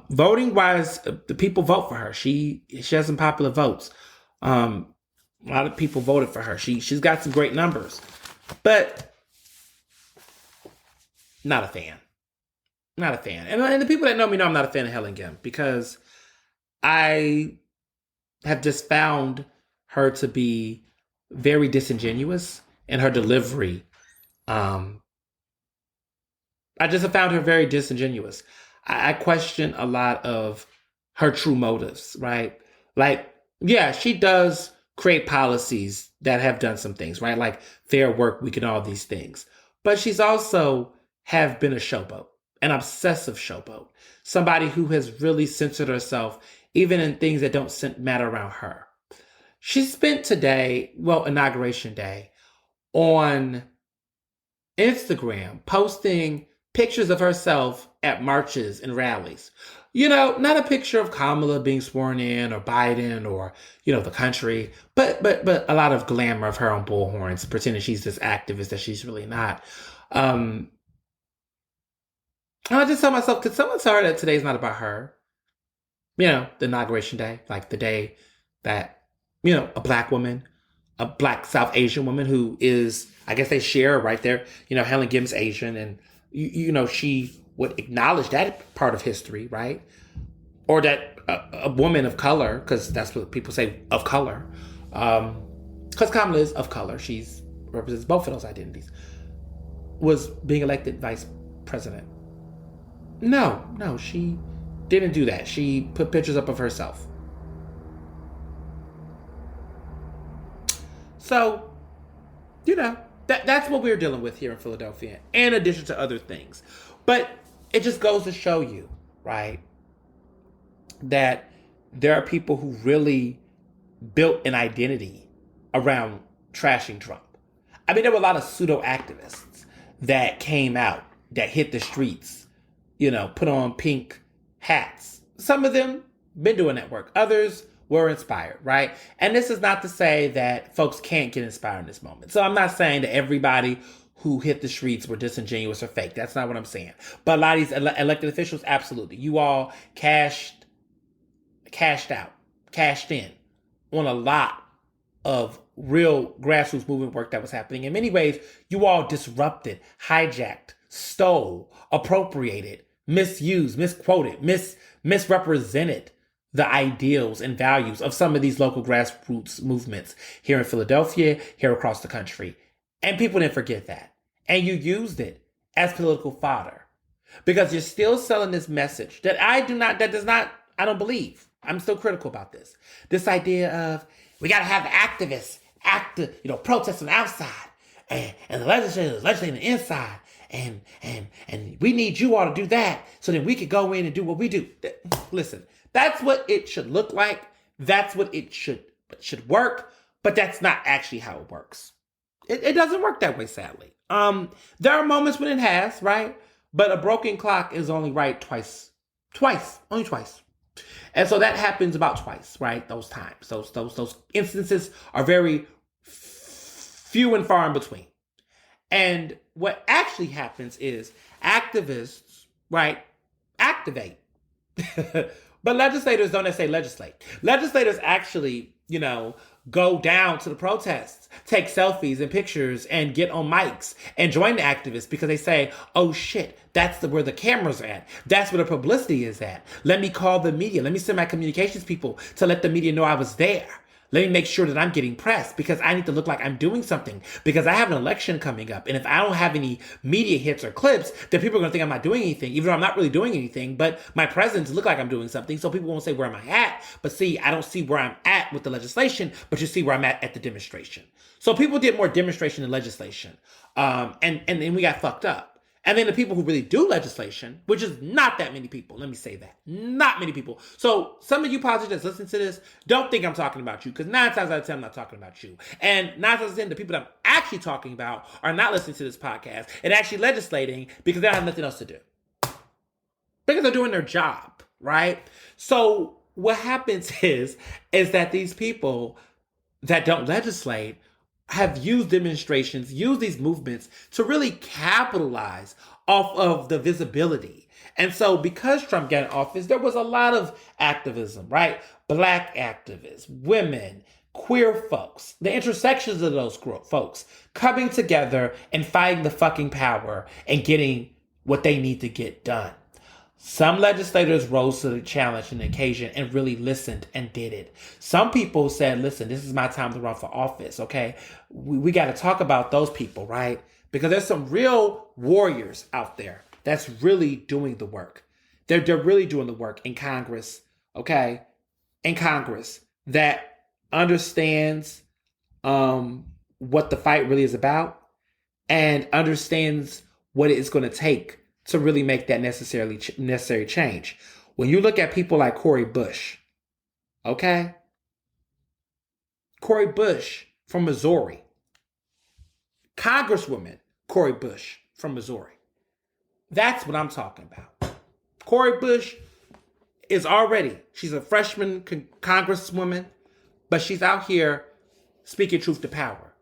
Voting wise, the people vote for her. She has some popular votes. A lot of people voted for her. She's got some great numbers, but not a fan. Not a fan. And the people that know me know I'm not a fan of Helen Gim because I have just found her to be very disingenuous in her delivery. I just have found her very disingenuous. I question a lot of her true motives, right? Like, yeah, she does create policies that have done some things, right? Like Fair Work Week and all these things. But she's also have been a showboat, an obsessive showboat, somebody who has really censored herself, even in things that don't matter around her. She spent today, Inauguration Day, on Instagram posting pictures of herself at marches and rallies. Not a picture of Kamala being sworn in or Biden or, the country, but a lot of glamour of her on bullhorns, pretending she's this activist that she's really not. And I just tell myself, could someone tell her that today's not about her? The Inauguration Day, like the day that, a Black woman, a Black South Asian woman who is, I guess they share right there, Helen Gim's Asian, and, she would acknowledge that part of history, right? Or that a woman of color, because that's what people say, of color, because Kamala is of color, she's represents both of those identities, was being elected vice president. No, she didn't do that. She put pictures up of herself. So, that's what we're dealing with here in Philadelphia, in addition to other things. But it just goes to show you, right, that there are people who really built an identity around trashing Trump. I mean, there were a lot of pseudo activists that came out, that hit the streets, put on pink hats. Some of them been doing that work. Others were inspired, right? And this is not to say that folks can't get inspired in this moment. So I'm not saying that everybody who hit the streets were disingenuous or fake. That's not what I'm saying. But a lot of these elected officials, absolutely. You all cashed in on a lot of real grassroots movement work that was happening. In many ways, you all disrupted, hijacked, stole, appropriated, misused, misquoted, misrepresented the ideals and values of some of these local grassroots movements here in Philadelphia, here across the country. And people didn't forget that. And you used it as political fodder because you're still selling this message that I don't believe. I'm still critical about this. This idea of we got to have the activists protesting outside and the legislators legislating inside. And we need you all to do that so that we could go in and do what we do. Listen, that's what it should look like. That's what it should work. But that's not actually how it works. It doesn't work that way, sadly. There are moments when it has, right? But a broken clock is only right twice. Only twice. And so that happens about twice, right? Those times. Those instances are very few and far in between. And what actually happens is activists, right, activate. But legislators don't necessarily legislate. Legislators actually, go down to the protests, take selfies and pictures and get on mics and join the activists because they say, oh shit, that's where the cameras are at. That's where the publicity is at. Let me call the media. Let me send my communications people to let the media know I was there. Let me make sure that I'm getting pressed because I need to look like I'm doing something because I have an election coming up. And if I don't have any media hits or clips, then people are going to think I'm not doing anything, even though I'm not really doing anything, but my presence look like I'm doing something. So people won't say, where am I at? But see, I don't see where I'm at with the legislation, but you see where I'm at the demonstration. So people did more demonstration than legislation. And then we got fucked up. And then the people who really do legislation, which is not that many people, let me say that, not many people. So some of you politicians listen to this, don't think I'm talking about you, because 9 times out of 10, I'm not talking about you. And 9 times out of 10, the people that I'm actually talking about are not listening to this podcast and actually legislating because they don't have nothing else to do. Because they're doing their job, right? So what happens is that these people that don't legislate have used demonstrations, used these movements to really capitalize off of the visibility. And so because Trump got in office, there was a lot of activism, right? Black activists, women, queer folks, the intersections of those folks coming together and fighting the fucking power and getting what they need to get done. Some legislators rose to the challenge and the occasion and really listened and did it. Some people said, listen, this is my time to run for office, okay? We got to talk about those people, right? Because there's some real warriors out there that's really doing the work. They're really doing the work in Congress, okay? In Congress that understands what the fight really is about and understands what it's going to take to really make that necessary change. When you look at people like Cori Bush, okay? Cori Bush from Missouri. Congresswoman Cori Bush from Missouri. That's what I'm talking about. Cori Bush she's a freshman congresswoman, but she's out here speaking truth to power.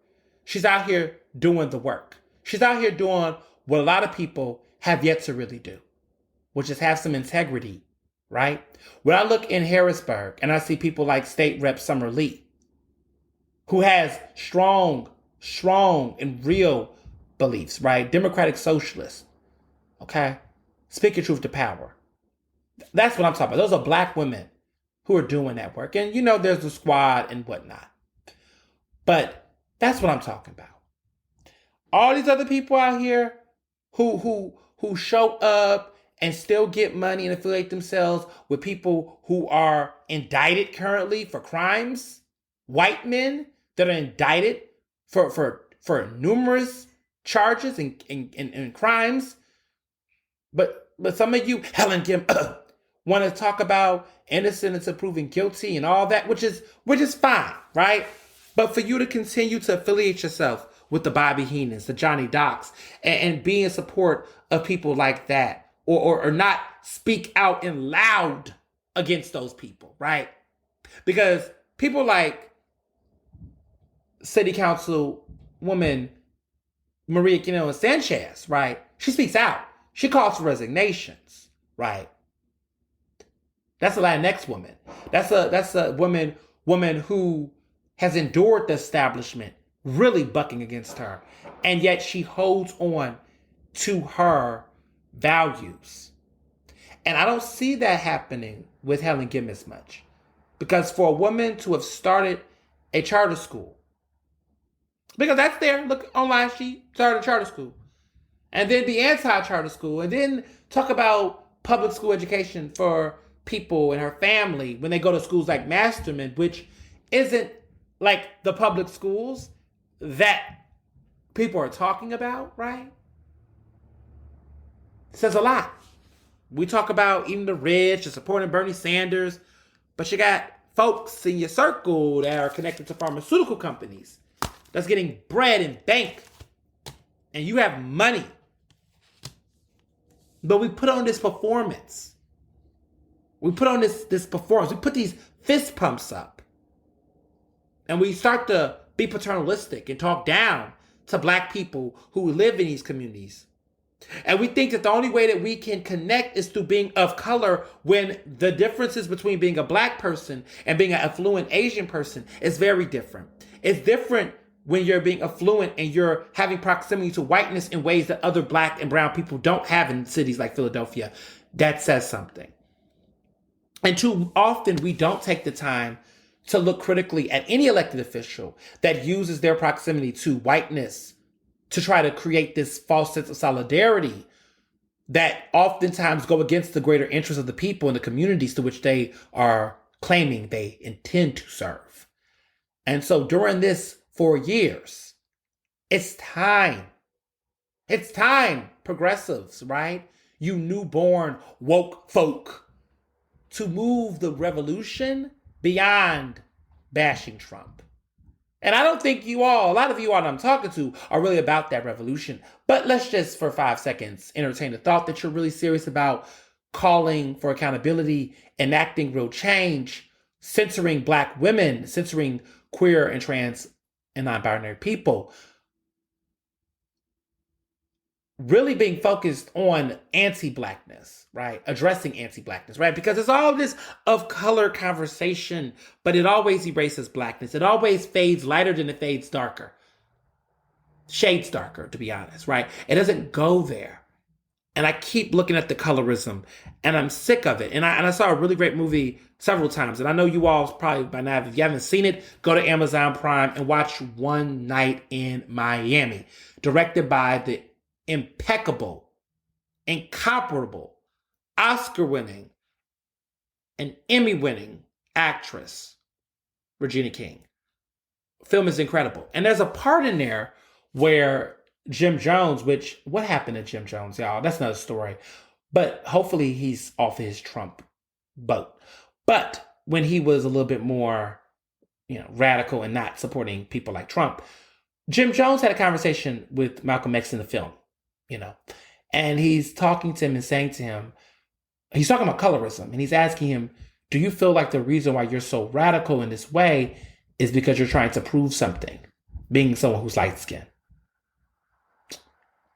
She's out here doing the work. She's out here doing what a lot of people have yet to really do, which is have some integrity, right? When I look in Harrisburg and I see people like State Rep Summer Lee, who has strong and real beliefs, right? Democratic socialist, okay? Speaking truth to power. That's what I'm talking about. Those are black women who are doing that work. And there's the squad and whatnot. But that's what I'm talking about. All these other people out here who show up and still get money and affiliate themselves with people who are indicted currently for crimes, white men that are indicted for numerous charges and crimes. But some of you, Helen Kim, want to talk about innocent until proven guilty and all that, which is fine, right? But for you to continue to affiliate yourself with the Bobby Heenans, the Johnny Docks, and be in support of people like that, or not speak out in loud against those people, right? Because people like City Council woman Maria Quinoa Sanchez, right? She speaks out. She calls for resignations, right? That's a Latinx woman. That's a woman who has endured the establishment really bucking against her, and yet she holds on to her values. And I don't see that happening with Helen Kim as much, because for a woman to have started a charter school, because that's there, look online, she started a charter school, and then be anti-charter school, and then talk about public school education for people and her family when they go to schools like Masterman, which isn't like the public schools that people are talking about, right? It says a lot. We talk about eating the rich and supporting Bernie Sanders, but you got folks in your circle that are connected to pharmaceutical companies that's getting bread in bank, and you have money. But we put on this performance. We put on this performance. We put these fist pumps up. And we start to be paternalistic and talk down to Black people who live in these communities. And we think that the only way that we can connect is through being of color, when the differences between being a Black person and being an affluent Asian person is very different. It's different when you're being affluent and you're having proximity to whiteness in ways that other Black and brown people don't have in cities like Philadelphia. That says something. And too often we don't take the time to look critically at any elected official that uses their proximity to whiteness to try to create this false sense of solidarity that oftentimes go against the greater interests of the people and the communities to which they are claiming they intend to serve. And so during this 4 years, it's time. It's time, progressives, right? You newborn woke folk, to move the revolution beyond bashing Trump. And I don't think a lot of you all I'm talking to are really about that revolution. But let's just, for 5 seconds, entertain the thought that you're really serious about calling for accountability, enacting real change, censoring Black women, censoring queer and trans and non-binary people. Really being focused on anti-Blackness, right? Addressing anti-Blackness, right? Because it's all this of color conversation, but it always erases Blackness. It always fades lighter than it fades darker. Shades darker, to be honest, right? It doesn't go there. And I keep looking at the colorism, and I'm sick of it. And I saw a really great movie several times, and I know you all probably by now, if you haven't seen it, go to Amazon Prime and watch One Night in Miami, directed by the impeccable, incomparable, Oscar-winning, and Emmy-winning actress, Regina King. The film is incredible. And there's a part in there where Jim Jones, what happened to Jim Jones, y'all? That's another story. But hopefully he's off his Trump boat. But when he was a little bit more, radical and not supporting people like Trump, Jim Jones had a conversation with Malcolm X in the film. And he's talking to him and saying to him, he's talking about colorism, and he's asking him, do you feel like the reason why you're so radical in this way is because you're trying to prove something, being someone who's light-skinned?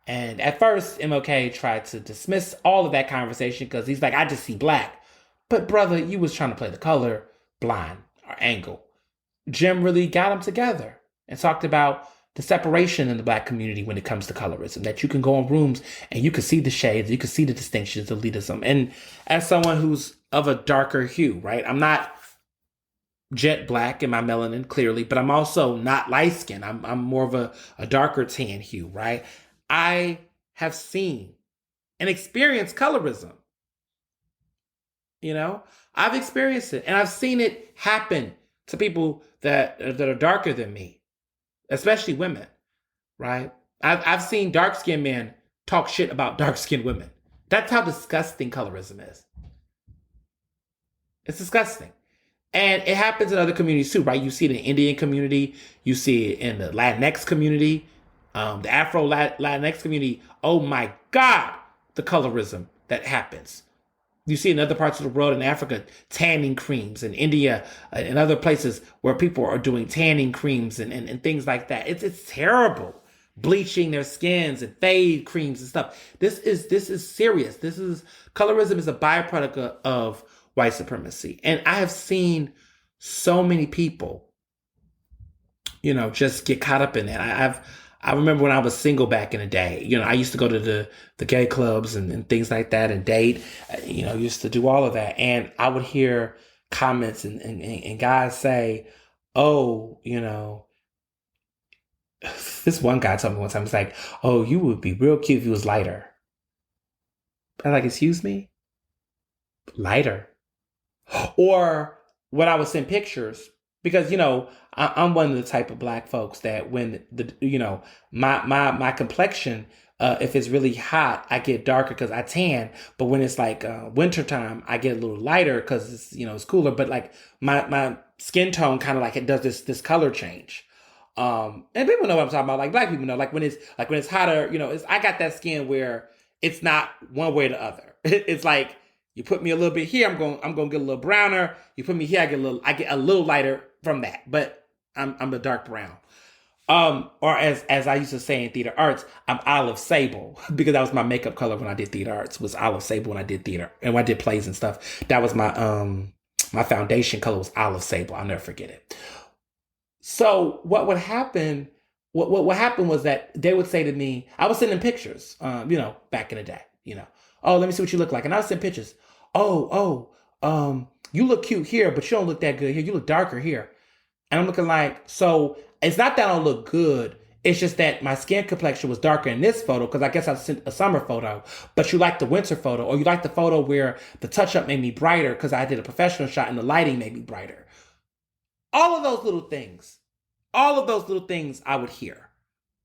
And at first, MLK tried to dismiss all of that conversation because he's like, I just see Black. But brother, you was trying to play the color blind or angle. Jim really got them together and talked about the separation in the Black community when it comes to colorism, that you can go in rooms and you can see the shades, you can see the distinctions of elitism. And as someone who's of a darker hue, right? I'm not jet black in my melanin, clearly, but I'm also not light skinned. I'm more of a darker tan hue, right? I have seen and experienced colorism. I've experienced it, and I've seen it happen to people that are darker than me. Especially women, right? I've seen dark-skinned men talk shit about dark-skinned women. That's how disgusting colorism is. It's disgusting. And it happens in other communities too, right? You see it in the Indian community. You see it in the Latinx community, the Afro-Latinx community. Oh my God, the colorism that happens. You see in other parts of the world, in Africa, tanning creams, in India, and other places where people are doing tanning creams and things like that. It's terrible. Bleaching their skins and fade creams and stuff. This is serious. Colorism is a byproduct of white supremacy. And I have seen so many people, just get caught up in that. I remember when I was single back in the day, I used to go to the gay clubs and things like that and date, used to do all of that. And I would hear comments and guys say, oh, this one guy told me one time, it's like, oh, you would be real cute if you was lighter. I'm like, excuse me? Lighter? Or when I would send pictures, because, I'm one of the type of Black folks that when my complexion, if it's really hot, I get darker because I tan. But when it's like wintertime, I get a little lighter because it's, it's cooler. But like my skin tone kind of like it does this color change. And people know what I'm talking about. Like black people know, like when it's hotter, I got that skin where it's not one way or the other. It's like you put me a little bit here, I'm gonna get a little browner. You put me here, I get a little lighter from that. But I'm a dark brown. Or as I used to say in theater arts, I'm olive sable because that was my makeup color when I did theater arts, was olive sable when I did theater and when I did plays and stuff. That was my foundation color was olive sable. I'll never forget it. So what would happen? What happened was that they would say to me, I was sending pictures, back in the day, oh, let me see what you look like, and I would send pictures. You look cute here, but you don't look that good here. You look darker here, and I'm looking like, so it's not that I don't look good. It's just that my skin complexion was darker in this photo because I guess I sent a summer photo, but you like the winter photo, or you like the photo where the touch up made me brighter because I did a professional shot and the lighting made me brighter. All of those little things, I would hear.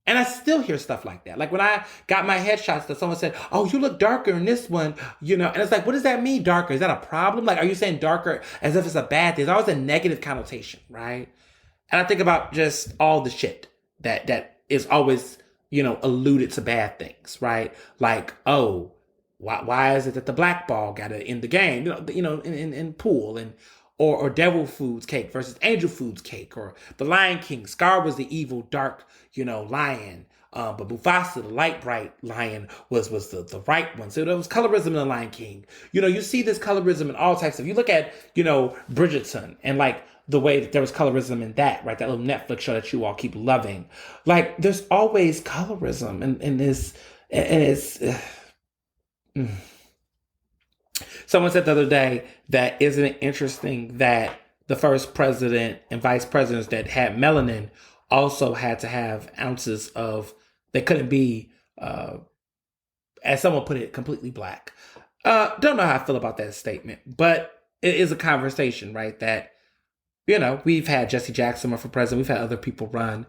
And I still hear stuff like that. Like when I got my headshots, that someone said, oh, you look darker in this one, and it's like, what does that mean, darker? Is that a problem? Like, are you saying darker as if it's a bad thing? There's always a negative connotation, right? And I think about just all the shit that is always, alluded to bad things, right? Like, oh, why is it that the black ball got to end the game, in pool, and or devil foods cake versus angel foods cake, or the Lion King. Scar was the evil, dark, lion. But Mufasa, the light, bright lion, was the right one. So there was colorism in the Lion King. You see this colorism in all types of. You look at, Bridgerton, and like the way that there was colorism in that, right? That little Netflix show that you all keep loving. Like there's always colorism in this, and it's. Someone said the other day that isn't it interesting that the first president and vice presidents that had melanin also had to have ounces of, they couldn't be, as someone put it, completely black. Don't know how I feel about that statement, but it is a conversation, right? That, we've had Jesse Jackson run for president, we've had other people run,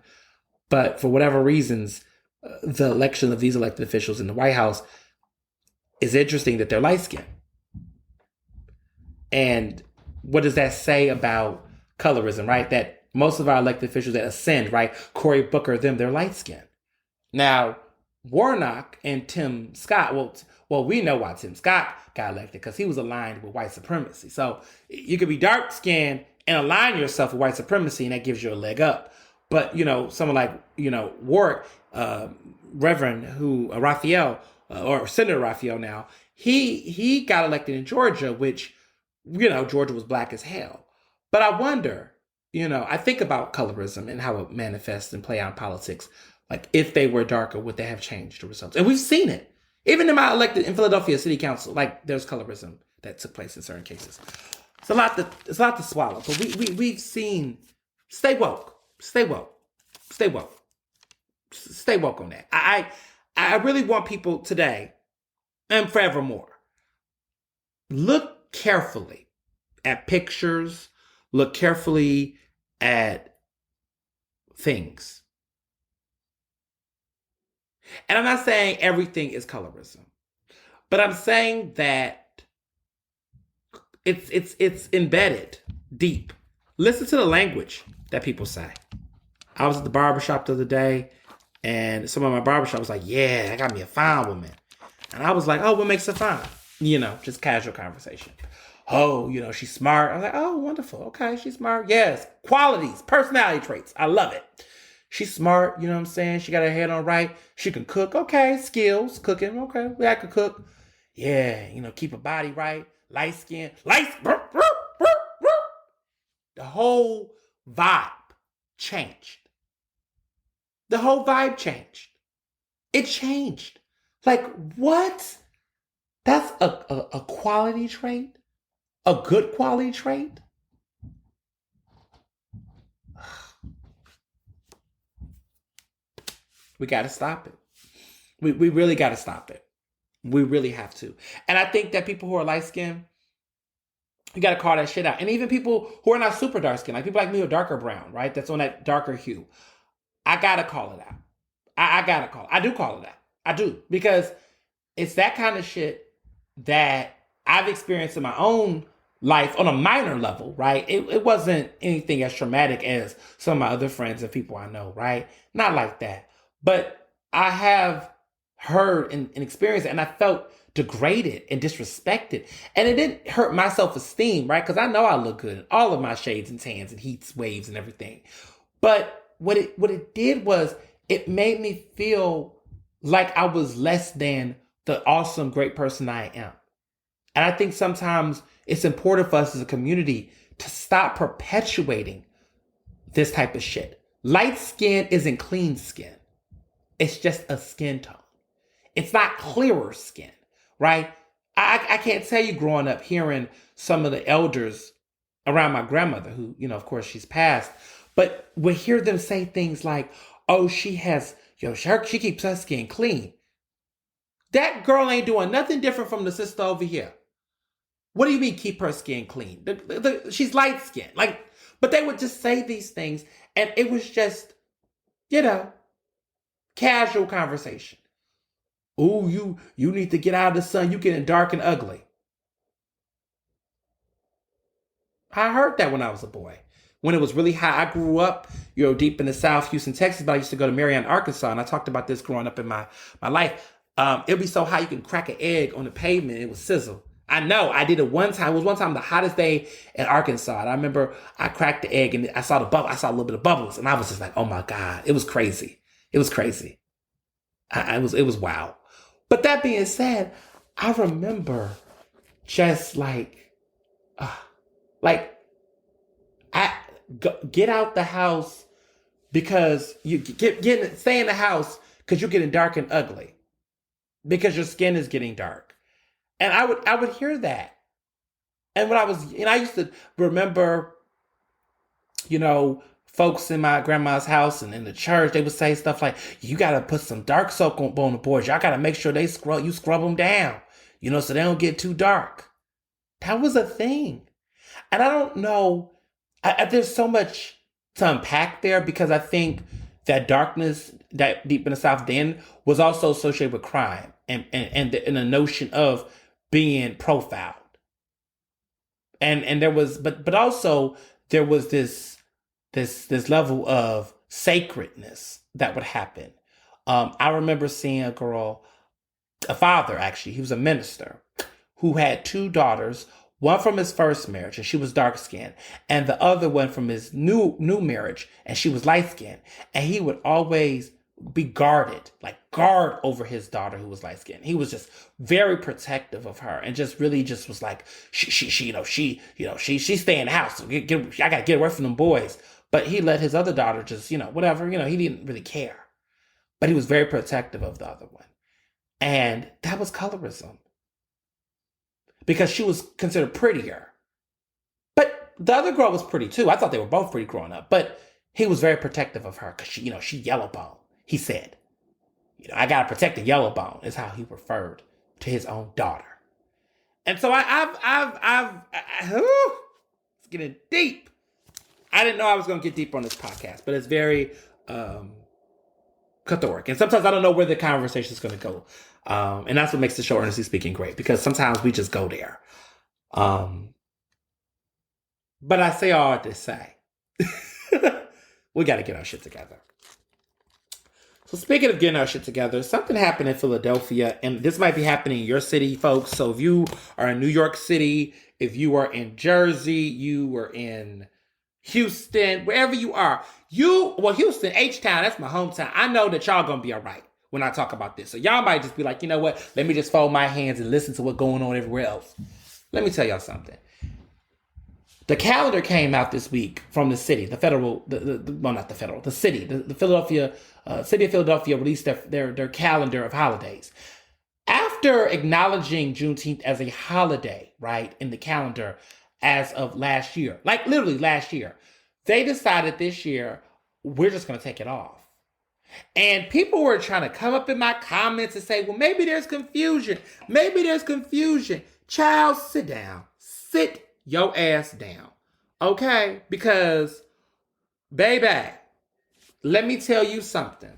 but for whatever reasons, the election of these elected officials in the White House is interesting that they're light skinned. And what does that say about colorism, right? That most of our elected officials that ascend, right? Cory Booker, they're light skinned. Now, Warnock and Tim Scott, well, we know why Tim Scott got elected, because he was aligned with white supremacy. So you could be dark skinned and align yourself with white supremacy, and that gives you a leg up. But, someone like, Warwick, Reverend Raphael, or Senator Raphael now, he got elected in Georgia, which, Georgia was black as hell. But I wonder, I think about colorism and how it manifests and play out in politics. Like if they were darker, would they have changed the results? And we've seen it. Even in my elected in Philadelphia City Council, like there's colorism that took place in certain cases. It's a lot to swallow. But we've seen, stay woke on that. I really want people today and forevermore, look carefully at pictures, look carefully at things. And I'm not saying everything is colorism, but I'm saying that it's embedded deep. Listen to the language that people say. I was at the barbershop the other day, and someone at my barbershop was like, yeah, I got me a fine woman. And I was like, oh, what makes her fine? Just casual conversation. Oh, she's smart. I was like, oh, wonderful. Okay, she's smart. Yes. Qualities, personality traits. I love it. She's smart. You know what I'm saying? She got her head on right. She can cook. Okay. Skills, cooking. Okay. Yeah, I can cook. Yeah. Keep her body right. Light skin. The whole vibe changed. It changed. Like, what? That's a quality trait? A good quality trait? We got to stop it. We really got to stop it. We really have to. And I think that people who are light skinned, you got to call that shit out. And even people who are not super dark skinned, like people like me who are darker brown, right? That's on that darker hue. I got to call it out. I got to call it. I do call it out. I do. Because it's that kind of shit that I've experienced in my own life on a minor level, right? It wasn't anything as traumatic as some of my other friends and people I know, right? Not like that. But I have heard and experienced it, and I felt degraded and disrespected. And it didn't hurt my self-esteem, right? Because I know I look good in all of my shades and tans and heats, waves, and everything. But what it did was it made me feel like I was less than the awesome, great person I am. And I think sometimes it's important for us as a community to stop perpetuating this type of shit. Light skin isn't clean skin. It's just a skin tone. It's not clearer skin, right? I can't tell you growing up hearing some of the elders around my grandmother, who, of course she's passed, but we hear them say things like, oh, she keeps her skin clean. That girl ain't doing nothing different from the sister over here. What do you mean keep her skin clean? She's light skinned. But they would just say these things, and it was just, casual conversation. Ooh, you need to get out of the sun. You getting dark and ugly. I heard that when I was a boy. When it was really hot. I grew up, deep in the South, Houston, Texas, but I used to go to Marion, Arkansas, and I talked about this growing up in my life. It'd be so hot you can crack an egg on the pavement. It would sizzle. I know. I did it one time. It was one time the hottest day in Arkansas. And I remember I cracked the egg and I saw the bubble. I saw a little bit of bubbles, and I was just like, "Oh my God!" It was crazy. It was crazy. It was wow. But that being said, I remember just get out the house because you stay in the house because you're getting dark and ugly because your skin is getting dark. And I would hear that. And when I used to remember, folks in my grandma's house and in the church, they would say stuff like, you got to put some dark soap on the boards. Y'all got to make sure you scrub them down, so they don't get too dark. That was a thing. And I don't know, there's so much to unpack there because I think that darkness that deep in the South then was also associated with crime and the notion of being profiled. And there was, but also there was this level of sacredness that would happen. I remember seeing a father actually, he was a minister who had two daughters, one from his first marriage, and she was dark skinned, and the other one from his new marriage, and she was light skinned. And he would always be guard over his daughter who was light skinned. He was just very protective of her, and just really just was like, she stay in the house. So I gotta get away from them boys. But he let his other daughter just, whatever, he didn't really care. But he was very protective of the other one. And that was colorism. Because she was considered prettier. But the other girl was pretty too. I thought they were both pretty growing up. But he was very protective of her because she yellow bone. He said, I gotta protect the yellow bone is how he referred to his own daughter. And so it's getting deep. I didn't know I was going to get deep on this podcast, but it's very cathartic. And sometimes I don't know where the conversation is going to go. And that's what makes the show Ernestly Speaking great, because sometimes we just go there. But I say all to say, we got to get our shit together. So speaking of getting our shit together, something happened in Philadelphia, and this might be happening in your city, folks. So if you are in New York City, if you are in Jersey, you are in Houston, wherever you are, Houston, H-Town, that's my hometown. I know that y'all gonna be all right when I talk about this. So y'all might just be like, you know what? Let me just fold my hands and listen to what's going on everywhere else. Let me tell y'all something. The calendar came out this week from the city, the city, the Philadelphia, city of Philadelphia released their calendar of holidays. After acknowledging Juneteenth as a holiday, right, in the calendar, as of last year, like literally last year, they decided this year, we're just going to take it off. And people were trying to come up in my comments and say, well, maybe there's confusion. Child, sit down. Sit your ass down. Okay? Because, baby, let me tell you something.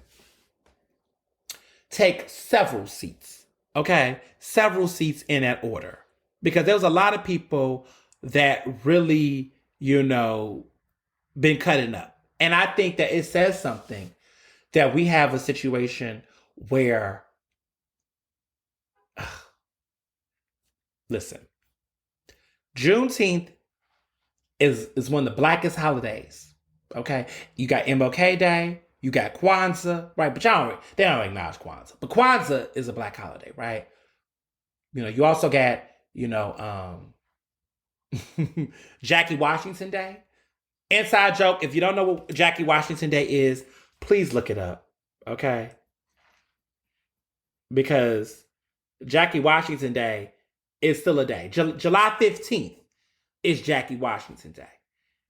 Take several seats. Okay? Several seats in that order. Because there was a lot of people that really, been cutting up. And I think that it says something that we have a situation where, listen, Juneteenth is one of the blackest holidays. Okay, you got MLK Day, you got Kwanzaa, right? But they don't acknowledge Kwanzaa. But Kwanzaa is a black holiday, right? You also got, Jackie Washington Day. Inside joke, if you don't know what Jackie Washington Day is, please look it up, okay? Because Jackie Washington Day is still a day. July 15th is Jackie Washington Day.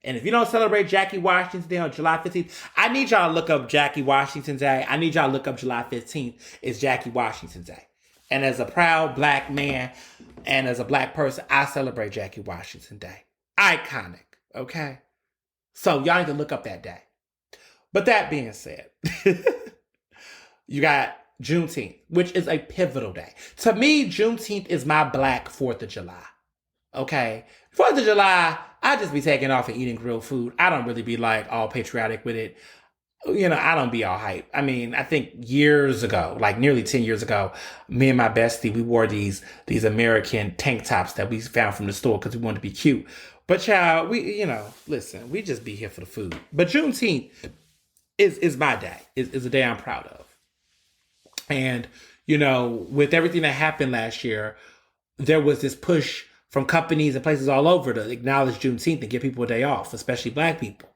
And if you don't celebrate Jackie Washington Day on July 15th, I need y'all to look up Jackie Washington Day. I need y'all to look up July 15th is Jackie Washington Day. And as a proud black man and as a black person, I celebrate Jackie Washington Day. Iconic, okay? So y'all need to look up that day. But that being said, you got Juneteenth, which is a pivotal day. To me, Juneteenth is my black 4th of July. Okay? 4th of July, I just be taking off and eating grilled food. I don't really be like all patriotic with it. I don't be all hype. I mean, I think years ago, like nearly 10 years ago, me and my bestie, we wore these American tank tops that we found from the store because we wanted to be cute. But child, listen, we just be here for the food. But Juneteenth is my day, is a day I'm proud of. And, with everything that happened last year, there was this push from companies and places all over to acknowledge Juneteenth and give people a day off, especially black people.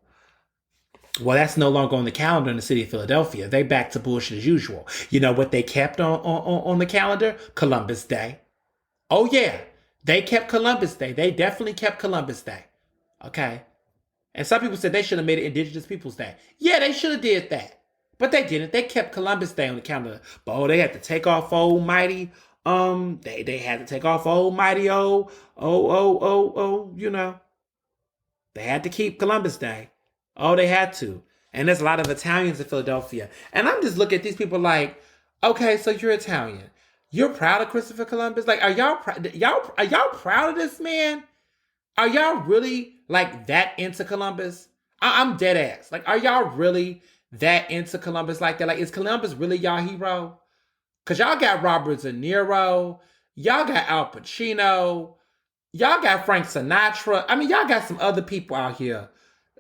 Well, that's no longer on the calendar in the city of Philadelphia. They back to bullshit as usual. You know what they kept on the calendar? Columbus Day. Oh, yeah. They kept Columbus Day. They definitely kept Columbus Day. Okay? And some people said they should have made it Indigenous Peoples Day. Yeah, they should have did that. But they didn't. They kept Columbus Day on the calendar. But they had to take off almighty. They had to take off almighty They had to keep Columbus Day. Oh, they had to. And there's a lot of Italians in Philadelphia. And I'm just looking at these people like, okay, so you're Italian. You're proud of Christopher Columbus? Like, are y'all proud of this man? Are y'all really like that into Columbus? I'm dead ass. Like, are y'all really that into Columbus like that? Like, is Columbus really y'all hero? Because y'all got Robert De Niro. Y'all got Al Pacino. Y'all got Frank Sinatra. I mean, y'all got some other people out here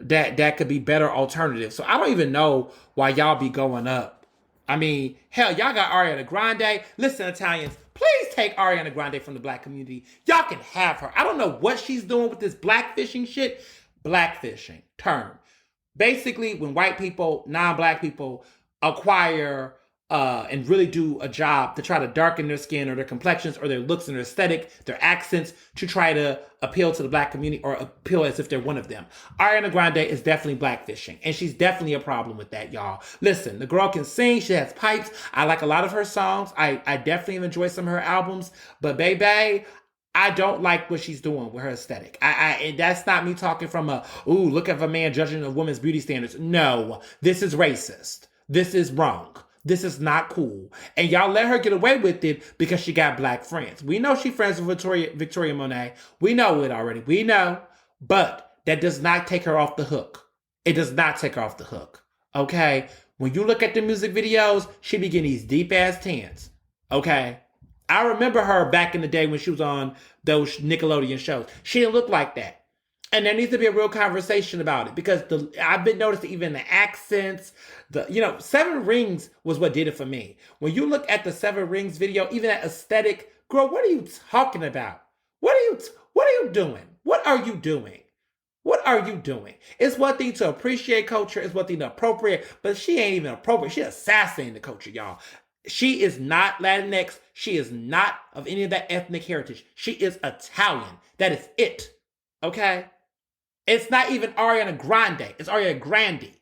that could be better alternatives. So I don't even know why y'all be going up. I mean, hell, y'all got Ariana Grande. Listen, Italians, please take Ariana Grande from the black community. Y'all can have her. I don't know what she's doing with this blackfishing shit. Blackfishing term. Basically, when white people, non-black people, acquire and really do a job to try to darken their skin or their complexions or their looks and their aesthetic, their accents, to try to appeal to the black community or appeal as if they're one of them. Ariana Grande is definitely blackfishing, and she's definitely a problem with that, y'all. Listen, the girl can sing. She has pipes. I like a lot of her songs. I definitely enjoy some of her albums, but baby, I don't like what she's doing with her aesthetic. And that's not me talking from look at a man judging a woman's beauty standards. No, this is racist. This is wrong. This is not cool. And y'all let her get away with it because she got black friends. We know she friends with Victoria Monet. We know it already. We know. But that does not take her off the hook. It does not take her off the hook. Okay? When you look at the music videos, she be getting these deep ass tans. Okay? I remember her back in the day when she was on those Nickelodeon shows. She didn't look like that. And there needs to be a real conversation about it because I've been noticing even the accents, Seven Rings was what did it for me. When you look at the Seven Rings video, even that aesthetic, girl, what are you talking about? What are you doing? What are you doing? What are you doing? It's one thing to appreciate culture. It's one thing to appropriate, but she ain't even appropriate. She assassinating the culture, y'all. She is not Latinx. She is not of any of that ethnic heritage. She is Italian. That is it. Okay? It's not even Ariana Grande. It's Ariana Grande.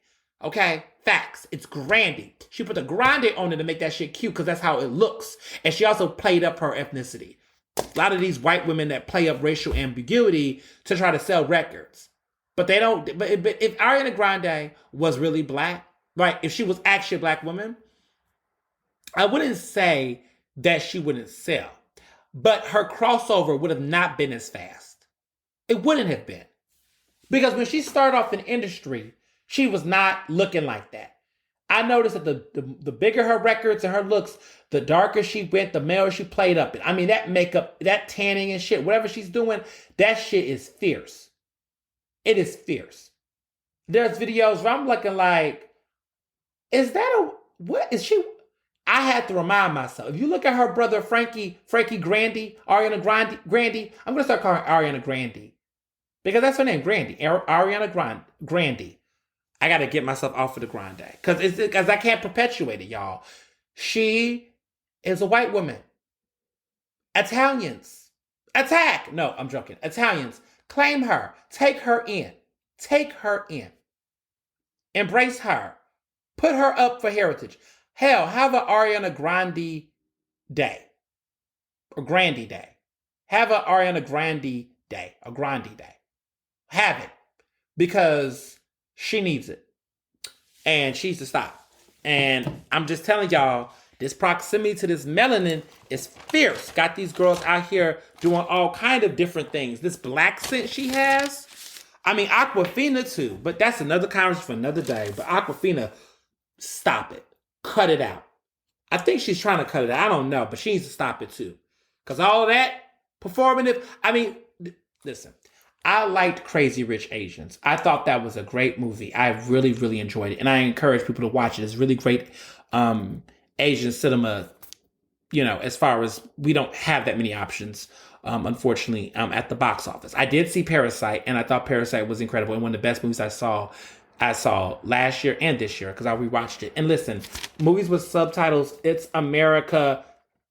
Okay? Facts. It's Grande. She put the Grande on it to make that shit cute because that's how it looks. And she also played up her ethnicity. A lot of these white women that play up racial ambiguity to try to sell records. But they don't. But if Ariana Grande was really black, right? If she was actually a black woman, I wouldn't say that she wouldn't sell. But her crossover would have not been as fast. It wouldn't have been. Because when she started off in industry, she was not looking like that. I noticed that the bigger her records and her looks, the darker she went, the male she played up in. I mean, that makeup, that tanning and shit, whatever she's doing, that shit is fierce. It is fierce. There's videos where I'm looking like, is that what is she? I had to remind myself. If you look at her brother Frankie Grandy, Ariana Grande, I'm gonna start calling her Ariana Grande because that's her name, Grandy, Ariana Grande. I got to get myself off of the grande because I can't perpetuate it, y'all. She is a white woman. Italians, attack. No, I'm joking. Italians, claim her. Take her in. Take her in. Embrace her. Put her up for heritage. Hell, have an Ariana Grande day. Or Grande day. Have an Ariana Grande day. A Grande day. Have it. Because she needs it. And she needs to stop. And I'm just telling y'all, this proximity to this melanin is fierce. Got these girls out here doing all kind of different things. This black scent she has. I mean, Aquafina too. But that's another conversation for another day. But Aquafina, stop it. Cut it out. I think she's trying to cut it out. I don't know. But she needs to stop it too. Because all of that performative. I mean, listen. I liked Crazy Rich Asians. I thought that was a great movie. I really, really enjoyed it. And I encourage people to watch it. It's really great Asian cinema, you know, as far as we don't have that many options, unfortunately, at the box office. I did see Parasite, and I thought Parasite was incredible and one of the best movies I saw last year and this year because I rewatched it. And listen, movies with subtitles, it's America,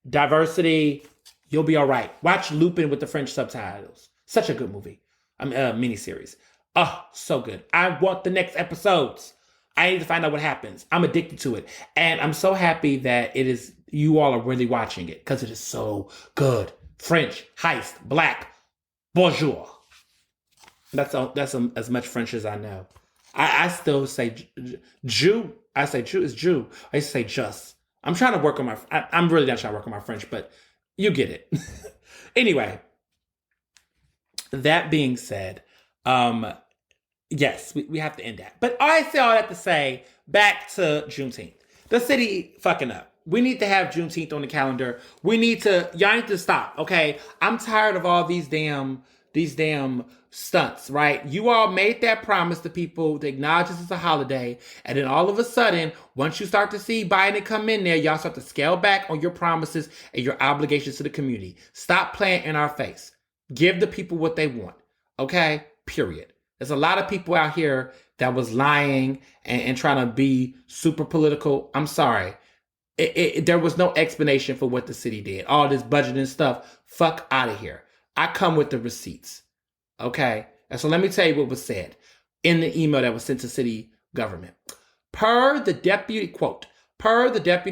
diversity, you'll be all right. Watch Lupin with the French subtitles. Such a good movie. Miniseries. Oh, so good. I want the next episodes. I need to find out what happens. I'm addicted to it. And I'm so happy that you all are really watching it because it is so good. French, heist, black, bonjour. That's as much French as I know. I still say Jew. I say Jew is Jew. I used to say just. I'm trying to work on I'm really not trying to work on my French, but you get it. Anyway. That being said, yes, we have to end that. But I say all that to say, back to Juneteenth. The city fucking up. We need to have Juneteenth on the calendar. Y'all need to stop, okay? I'm tired of all these damn stunts, right? You all made that promise to people to acknowledge this as a holiday, and then all of a sudden, once you start to see Biden come in there, y'all start to scale back on your promises and your obligations to the community. Stop playing in our face. Give the people what they want. Okay? Period. There's a lot of people out here that was lying and trying to be super political. I'm sorry. There was no explanation for what the city did. All this budgeting stuff. Fuck out of here. I come with the receipts. Okay? And so let me tell you what was said in the email that was sent to city government. Per the deputy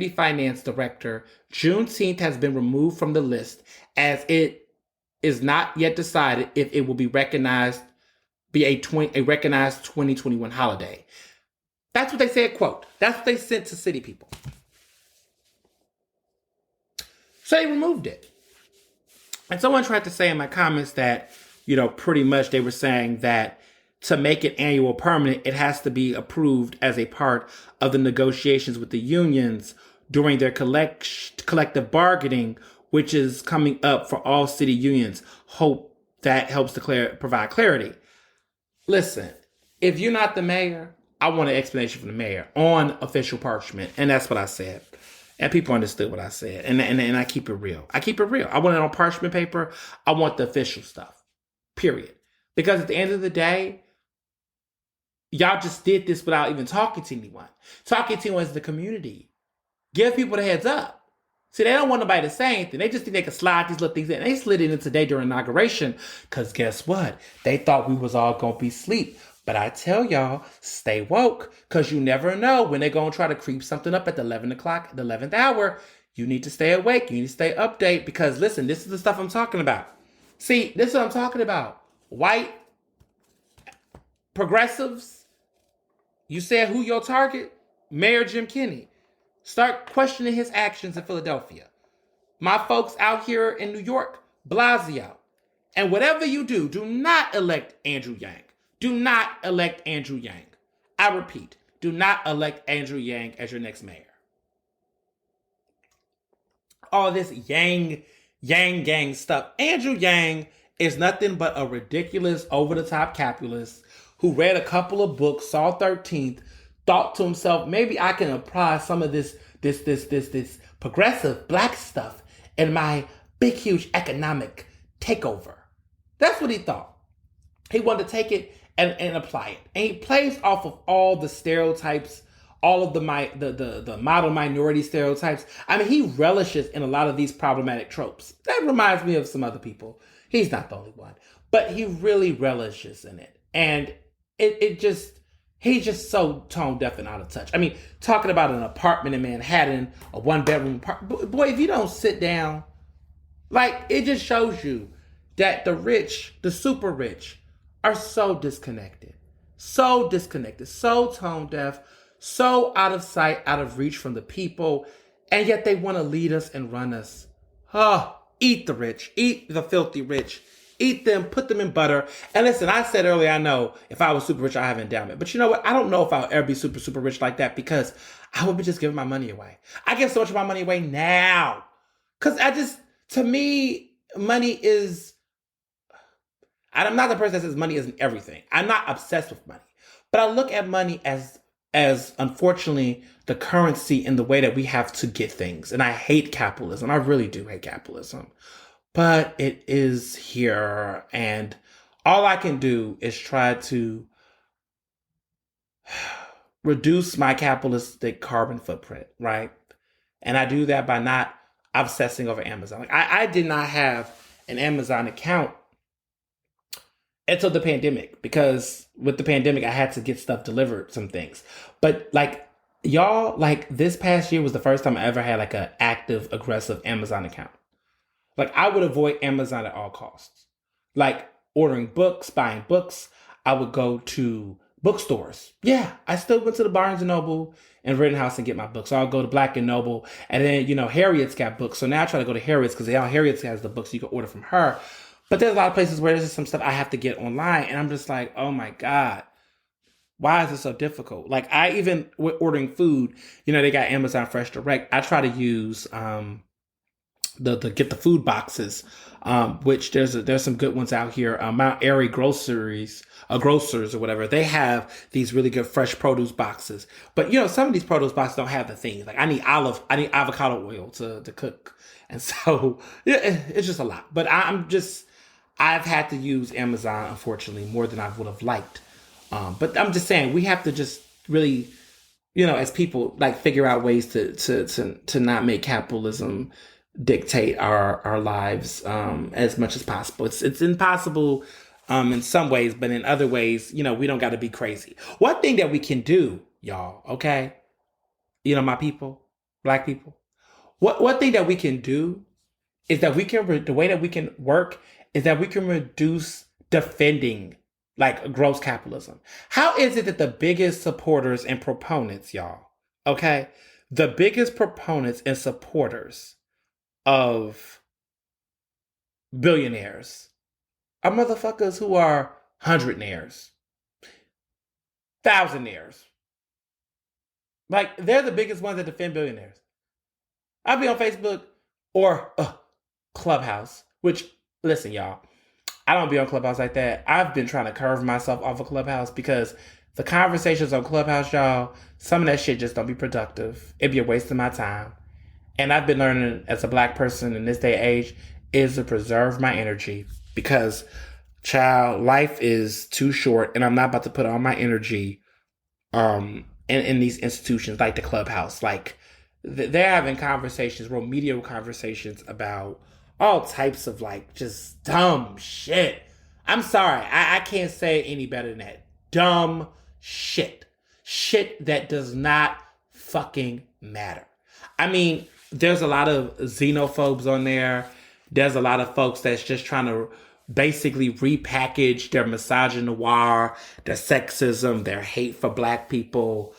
finance director, Juneteenth has been removed from the list as it is not yet decided if it will be recognized, a recognized 2021 holiday. That's what they said, quote. That's what they sent to city people. So they removed it. And someone tried to say in my comments that, you know, pretty much they were saying that to make it annual permanent, it has to be approved as a part of the negotiations with the unions during their collective bargaining, which is coming up for all city unions. Hope that helps to provide clarity. Listen, if you're not the mayor, I want an explanation from the mayor on official parchment. And that's what I said. And people understood what I said. And I keep it real. I keep it real. I want it on parchment paper. I want the official stuff. Period. Because at the end of the day, y'all just did this without even talking to anyone. Talking to anyone as the community. Give people the heads up. See, they don't want nobody to say anything. They just think they can slide these little things in. They slid it in today during inauguration. Because guess what? They thought we was all going to be asleep. But I tell y'all, stay woke. Because you never know when they're going to try to creep something up at the 11 o'clock, the 11th hour. You need to stay awake. You need to stay update. Because listen, this is the stuff I'm talking about. See, this is what I'm talking about. White progressives. You said who your target? Mayor Jim Kenney. Start questioning his actions in Philadelphia. My folks out here in New York, Blasio. And whatever you do, do not elect Andrew Yang. Do not elect Andrew Yang. I repeat, do not elect Andrew Yang as your next mayor. All this Yang Gang stuff. Andrew Yang is nothing but a ridiculous, over-the-top capitalist who read a couple of books, saw 13th, thought to himself, maybe I can apply some of this progressive black stuff in my big, huge economic takeover. That's what he thought. He wanted to take it and apply it. And he plays off of all the stereotypes, all of the model minority stereotypes. I mean, he relishes in a lot of these problematic tropes. That reminds me of some other people. He's not the only one. But he really relishes in it. And he's just so tone deaf and out of touch. I mean, talking about an apartment in Manhattan, a one-bedroom apartment. Boy, if you don't sit down, like, it just shows you that the rich, the super rich, are so disconnected, so tone deaf, so out of sight, out of reach from the people, and yet they want to lead us and run us. Oh, eat the rich, eat the filthy rich, eat them, put them in butter. And listen, I said earlier, I know if I was super rich, I have endowment. But you know what? I don't know if I'll ever be super, super rich like that because I would be just giving my money away. I give so much of my money away now. Because to me, money is... I'm not the person that says money isn't everything. I'm not obsessed with money. But I look at money as unfortunately the currency in the way that we have to get things. And I hate capitalism. I really do hate capitalism. But it is here. And all I can do is try to reduce my capitalistic carbon footprint, right? And I do that by not obsessing over Amazon. Like I did not have an Amazon account until the pandemic, because with the pandemic, I had to get stuff delivered, some things. But like y'all, like this past year was the first time I ever had like an active, aggressive Amazon account. Like I would avoid Amazon at all costs. Like ordering books, buying books. I would go to bookstores. Yeah, I still went to the Barnes & Noble and Rittenhouse and get my books. So I'll go to Black & Noble. And then, Harriet's got books. So now I try to go to Harriet's because Harriet's has the books you can order from her. But there's a lot of places where there's just some stuff I have to get online. And I'm just like, oh my God, why is it so difficult? Like I even, with ordering food, they got Amazon Fresh Direct. I try to use the get the food boxes, which there's some good ones out here. Mount Airy grocers or whatever. They have these really good fresh produce boxes. But some of these produce boxes don't have the things. Like I need avocado oil to cook. And so yeah, it's just a lot. But I've had to use Amazon, unfortunately, more than I would have liked. But I'm just saying we have to just really, as people, like figure out ways to not make capitalism dictate our lives as much as possible. It's impossible in some ways, but in other ways, we don't got to be crazy. One thing that we can do, y'all, okay? My people, black people. One thing that we can do is that the way that we can work is that we can reduce defending like gross capitalism. How is it that the biggest supporters and proponents, y'all, okay? The biggest proponents and supporters of billionaires are motherfuckers who are hundredaires, thousandaires. Like, they're the biggest ones that defend billionaires. I'll be on Facebook or Clubhouse, which, listen, y'all, I don't be on Clubhouse like that. I've been trying to curve myself off of Clubhouse because the conversations on Clubhouse, y'all, some of that shit just don't be productive. It'd be a waste of my time. And I've been learning as a black person in this day and age is to preserve my energy because, child, life is too short and I'm not about to put all my energy in these institutions like the Clubhouse. Like, they're having conversations, remedial conversations about all types of like just dumb shit. I'm sorry. I can't say it any better than that. Dumb shit. Shit that does not fucking matter. I mean, there's a lot of xenophobes on there. There's a lot of folks that's just trying to basically repackage their misogynoir, their sexism, their hate for black people,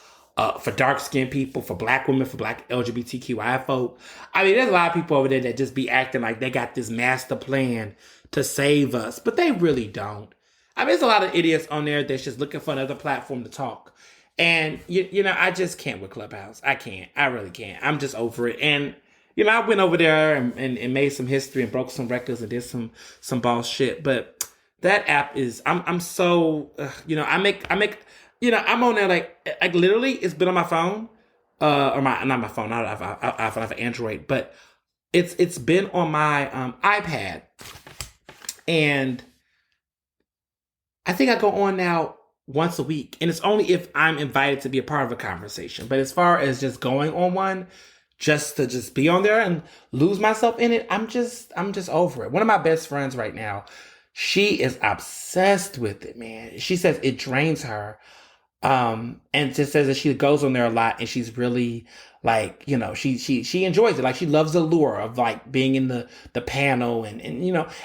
for dark-skinned people, for black women, for black LGBTQI folk. I mean, there's a lot of people over there that just be acting like they got this master plan to save us, but they really don't. I mean, there's a lot of idiots on there that's just looking for another platform to talk. And, I just can't with Clubhouse. I can't. I really can't. I'm just over it. And, I went over there and made some history and broke some records and did some boss shit. But that app is, I'm so, I'm on there like literally it's been on my phone, or not my phone, I have Android, but it's been on my iPad. And I think I go on now once a week, and it's only if I'm invited to be a part of a conversation. But as far as just going on one, just to just be on there and lose myself in it, I'm just over it. One of my best friends right now, she is obsessed with it, man. She says it drains her. And just says that she goes on there a lot, and she's really like, she enjoys it. Like, she loves the lure of like being in the panel and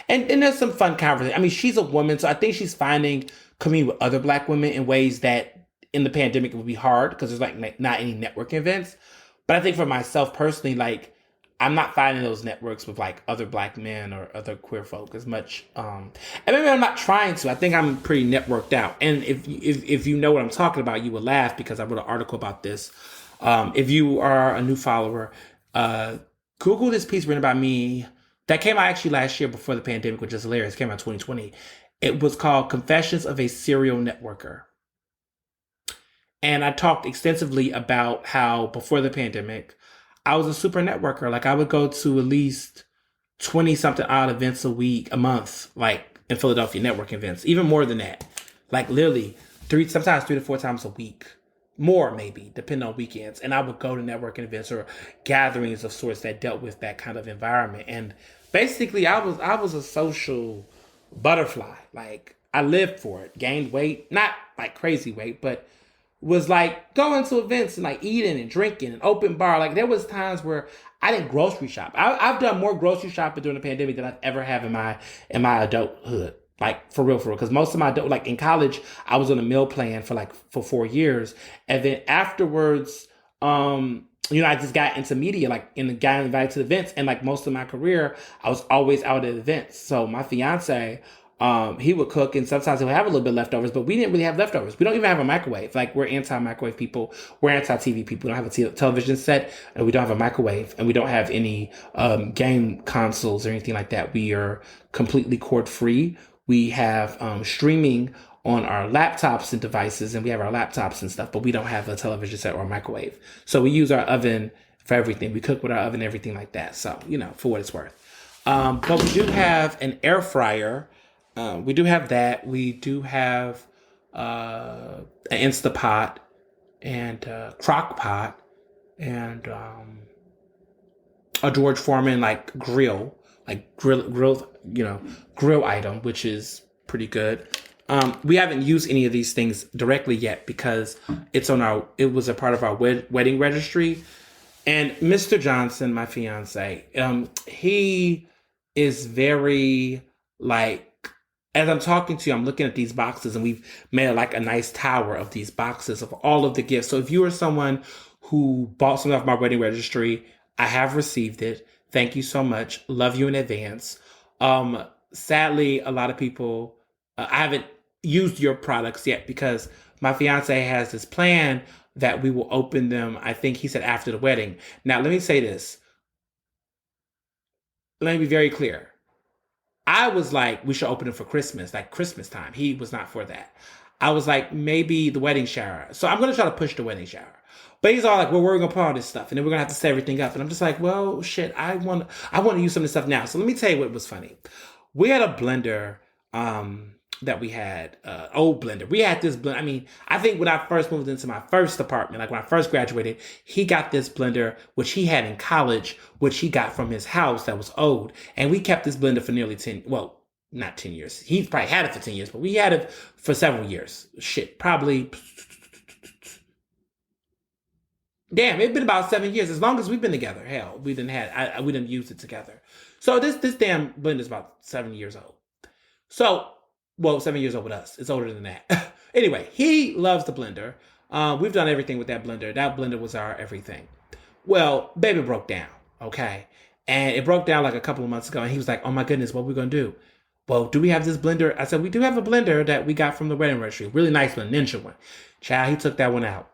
there's some fun conversation. I mean, she's a woman, so I think she's finding communing with other Black women in ways that in the pandemic it would be hard because there's like not any networking events. But I think for myself personally, like, I'm not finding those networks with like other Black men or other queer folk as much. And maybe I'm not trying to. I think I'm pretty networked out. And if you know what I'm talking about, you will laugh because I wrote an article about this. If you are a new follower, Google this piece written by me that came out actually last year before the pandemic, which is hilarious. It came out 2020. It was called Confessions of a Serial Networker. And I talked extensively about how before the pandemic, I was a super networker. Like, I would go to at least 20 something odd events a month, like in Philadelphia, networking events, even more than that. Like, literally sometimes 3 to 4 times a week, more maybe, depending on weekends. And I would go to networking events or gatherings of sorts that dealt with that kind of environment. And basically, I was a social butterfly. Like, I lived for it, gained weight, not like crazy weight, but was like going to events and like eating and drinking and open bar. Like, there was times where I didn't grocery shop. I've done more grocery shopping during the pandemic than I've ever have in my adulthood. Like, for real. Because most of my like in college, I was on a meal plan for 4 years. And then afterwards, I just got into media, like, and got invited to events. And like most of my career, I was always out at events. So my fiance, he would cook, and sometimes he would have a little bit of leftovers, but we didn't really have leftovers. We don't even have a microwave. Like, we're anti-microwave people. We're anti-TV people. We don't have a television set, and we don't have a microwave, and we don't have any game consoles or anything like that. We are completely cord-free. We have streaming on our laptops and devices, and we have our laptops and stuff, but we don't have a television set or a microwave. So we use our oven for everything. We cook with our oven, everything like that. So, for what it's worth. But we do have an air fryer. We do have that. We do have an Instapot and a crock pot and a George Foreman like grill item, which is pretty good. We haven't used any of these things directly yet because it was a part of our wedding registry. And Mr. Johnson, my fiance, he is very like, as I'm talking to you, I'm looking at these boxes, and we've made like a nice tower of these boxes of all of the gifts. So if you are someone who bought something off my wedding registry, I have received it. Thank you so much. Love you in advance. Sadly, a lot of people, I haven't used your products yet because my fiance has this plan that we will open them, I think he said after the wedding. Now, let me say this. Let me be very clear. I was like, we should open it for Christmas, like Christmas time. He was not for that. I was like, maybe the wedding shower. So I'm going to try to push the wedding shower. But he's all like, well, we're going to put all this stuff, and then we're going to have to set everything up. And I'm just like, well, shit, I want to use some of this stuff now. So let me tell you what was funny. We had a blender that we had, old blender. We had this blender. I mean, I think when I first moved into my first apartment, like when I first graduated, he got this blender, which he had in college, which he got from his house that was old. And we kept this blender for nearly not 10 years. He probably had it for 10 years, but we had it for several years. Shit, probably. Damn, it's been about 7 years. As long as we've been together. Hell, we didn't use it together. So this damn blender is about 7 years old. So, 7 years old with us. It's older than that. Anyway, he loves the blender. We've done everything with that blender. That blender was our everything. Well, baby broke down, okay? And it broke down like a couple of months ago, and he was like, oh my goodness, what are we going to do? well, do we have this blender? I said, we do have a blender that we got from the wedding registry. Really nice one, Ninja one. Child, he took that one out.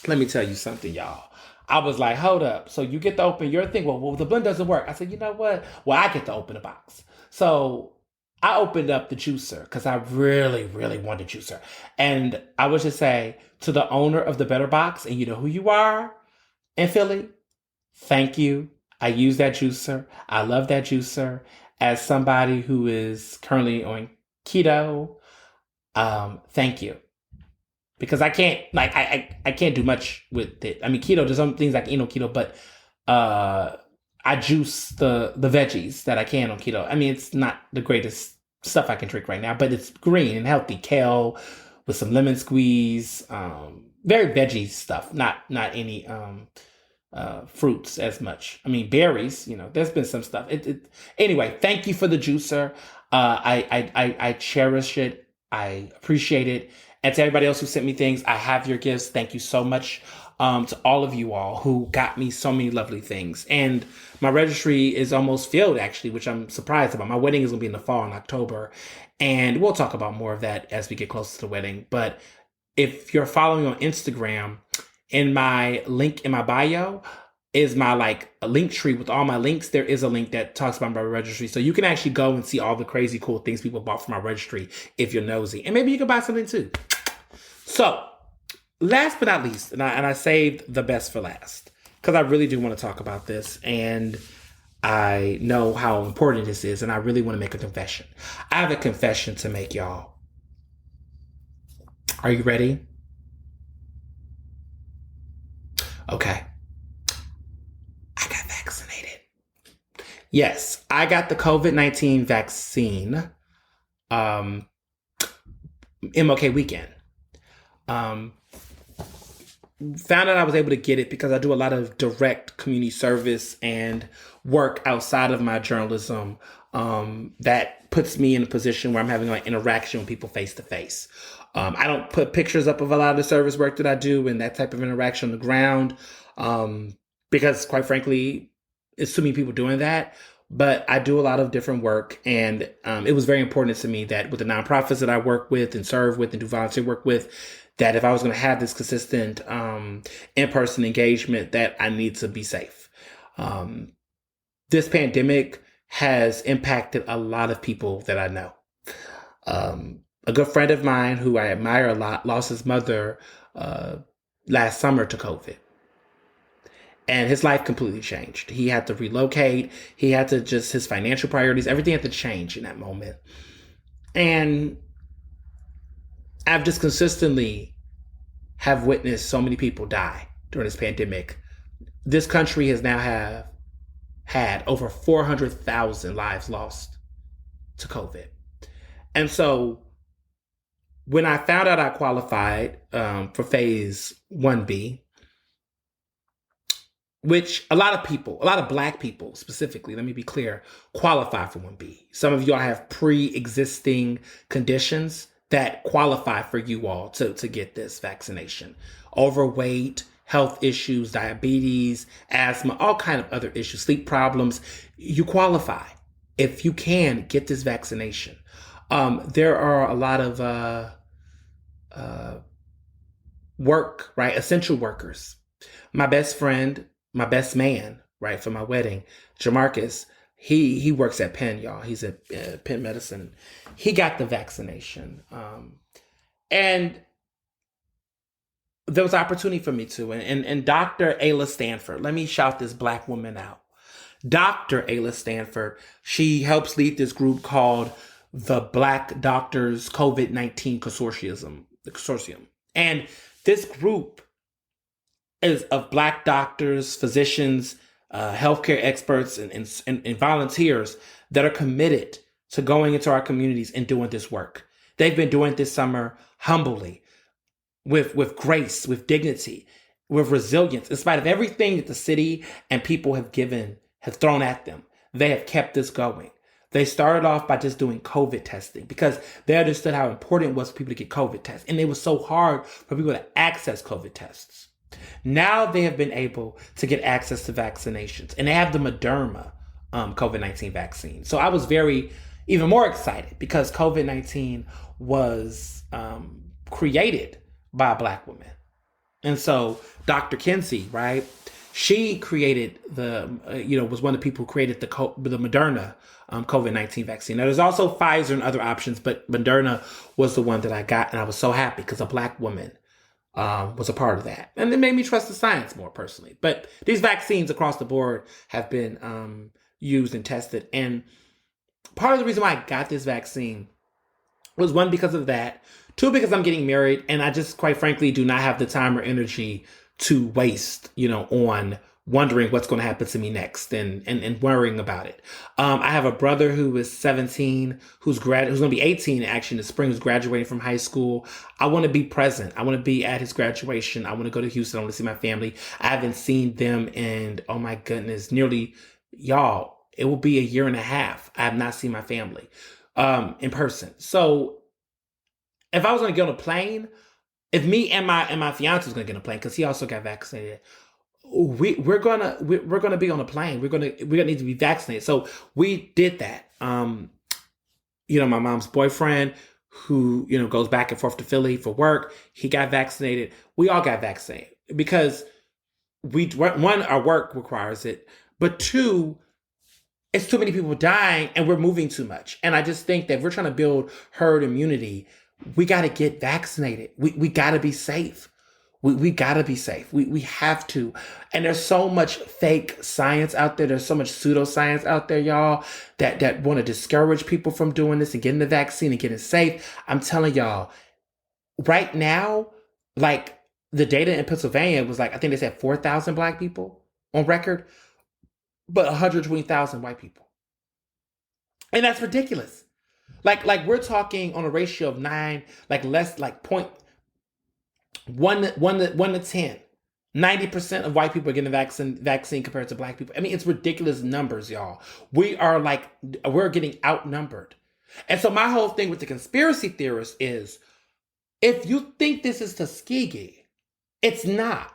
Let me tell you something, y'all. I was like, hold up. So you get to open your thing. Well, the blender doesn't work. I said, you know what? Well, I get to open the box. So I opened up the juicer because I really, really wanted juicer. And I would just say to the owner of the Better Box, and you know who you are in Philly, thank you. I use that juicer. I love that juicer. As somebody who is currently on keto, thank you. Because I can't I can't do much with it. I mean keto, there's some things I can eat on keto, but I juice the veggies that I can on keto. I mean it's not the greatest stuff I can drink right now, but it's green and healthy. Kale with some lemon squeeze, very veggie stuff, not any fruits as much. I mean berries, there's been some stuff. Anyway, thank you for the juicer. I cherish it. I appreciate it. And to everybody else who sent me things, I have your gifts. Thank you so much to all of you all who got me so many lovely things. And my registry is almost filled, actually, which I'm surprised about. My wedding is going to be in the fall in October. And we'll talk about more of that as we get closer to the wedding. But if you're following on Instagram, in my link in my bio is my a link tree with all my links. There is a link that talks about my registry. So you can actually go and see all the crazy cool things people bought from my registry if you're nosy. And maybe you can buy something too. So last but not least, and I saved the best for last, because I really do want to talk about this. And I know how important this is. And I really want to make a confession. I have a confession to make, y'all. Are you ready? Okay. I got vaccinated. Yes, I got the COVID-19 vaccine MLK weekend. Found out I was able to get it because I do a lot of direct community service and work outside of my journalism that puts me in a position where I'm having interaction with people face to face. I don't put pictures up of a lot of the service work that I do and that type of interaction on the ground because, quite frankly, it's too many people doing that. But I do a lot of different work, and it was very important to me that with the nonprofits that I work with and serve with and do volunteer work with, that if I was going to have this consistent in-person engagement, that I need to be safe. This pandemic has impacted a lot of people that I know. A good friend of mine who I admire a lot lost his mother last summer to COVID. And his life completely changed. He had to relocate. He had to his financial priorities, everything had to change in that moment. And I've just consistently have witnessed so many people die during this pandemic. This country has now had over 400,000 lives lost to COVID. And so when I found out I qualified for phase 1B, which a lot of Black people specifically, let me be clear, qualify for 1B. Some of y'all have pre-existing conditions that qualify for you all to get this vaccination. Overweight, health issues, diabetes, asthma, all kind of other issues, sleep problems. You qualify if you can get this vaccination. There are a lot of work, right? Essential workers. My best friend, my best man, right, for my wedding, Jamarcus, he works at Penn, y'all. He's at Penn Medicine. He got the vaccination. And there was opportunity for me too. And Dr. Ayla Stanford, let me shout this Black woman out. Dr. Ayla Stanford, she helps lead this group called the Black Doctors COVID-19 Consortium. And this group is of Black doctors, physicians, healthcare experts, and volunteers that are committed to going into our communities and doing this work. They've been doing this summer humbly, with grace, with dignity, with resilience. In spite of everything that the city and people have thrown at them, they have kept this going. They started off by just doing COVID testing because they understood how important it was for people to get COVID tests. And it was so hard for people to access COVID tests. Now they have been able to get access to vaccinations, and they have the Moderna COVID-19 vaccine. So I was very even more excited because COVID-19 was created by a Black woman. And so Dr. Kinsey, right? She created was one of the people who created the Moderna COVID-19 vaccine. Now, there's also Pfizer and other options, but Moderna was the one that I got. And I was so happy because a Black woman was a part of that. And it made me trust the science more personally. But these vaccines across the board have been used and tested. And part of the reason why I got this vaccine was, one, because of that. Two, because I'm getting married and I just, quite frankly, do not have the time or energy to waste, on wondering what's going to happen to me next and worrying about it. I have a brother who is 17, who's going to be 18 actually in the spring, who's graduating from high school. I want to be present. I want to be at his graduation. I want to go to Houston. I want to see my family. I haven't seen them in, oh my goodness, nearly, y'all, it will be a year and a half. I have not seen my family in person. So if I was going to get on a plane, if me and my fiance was going to get on a plane, because he also got vaccinated, we're gonna be on a plane. We're gonna need to be vaccinated. So we did that. My mom's boyfriend, who goes back and forth to Philly for work, he got vaccinated. We all got vaccinated because one, our work requires it, but two, it's too many people dying and we're moving too much. And I just think that if we're trying to build herd immunity, we got to get vaccinated. We got to be safe. We got to be safe. We have to. And there's so much fake science out there. There's so much pseudoscience out there, y'all, that want to discourage people from doing this and getting the vaccine and getting safe. I'm telling y'all, right now, like the data in Pennsylvania was like, I think they said 4,000 Black people on record, but 120,000 white people. And that's ridiculous. Like we're talking on a ratio of 9, like less, like 1 to 10. 90% of white people are getting the vaccine compared to Black people. I mean, it's ridiculous numbers, y'all. We're getting outnumbered. And so my whole thing with the conspiracy theorists is, if you think this is Tuskegee, it's not.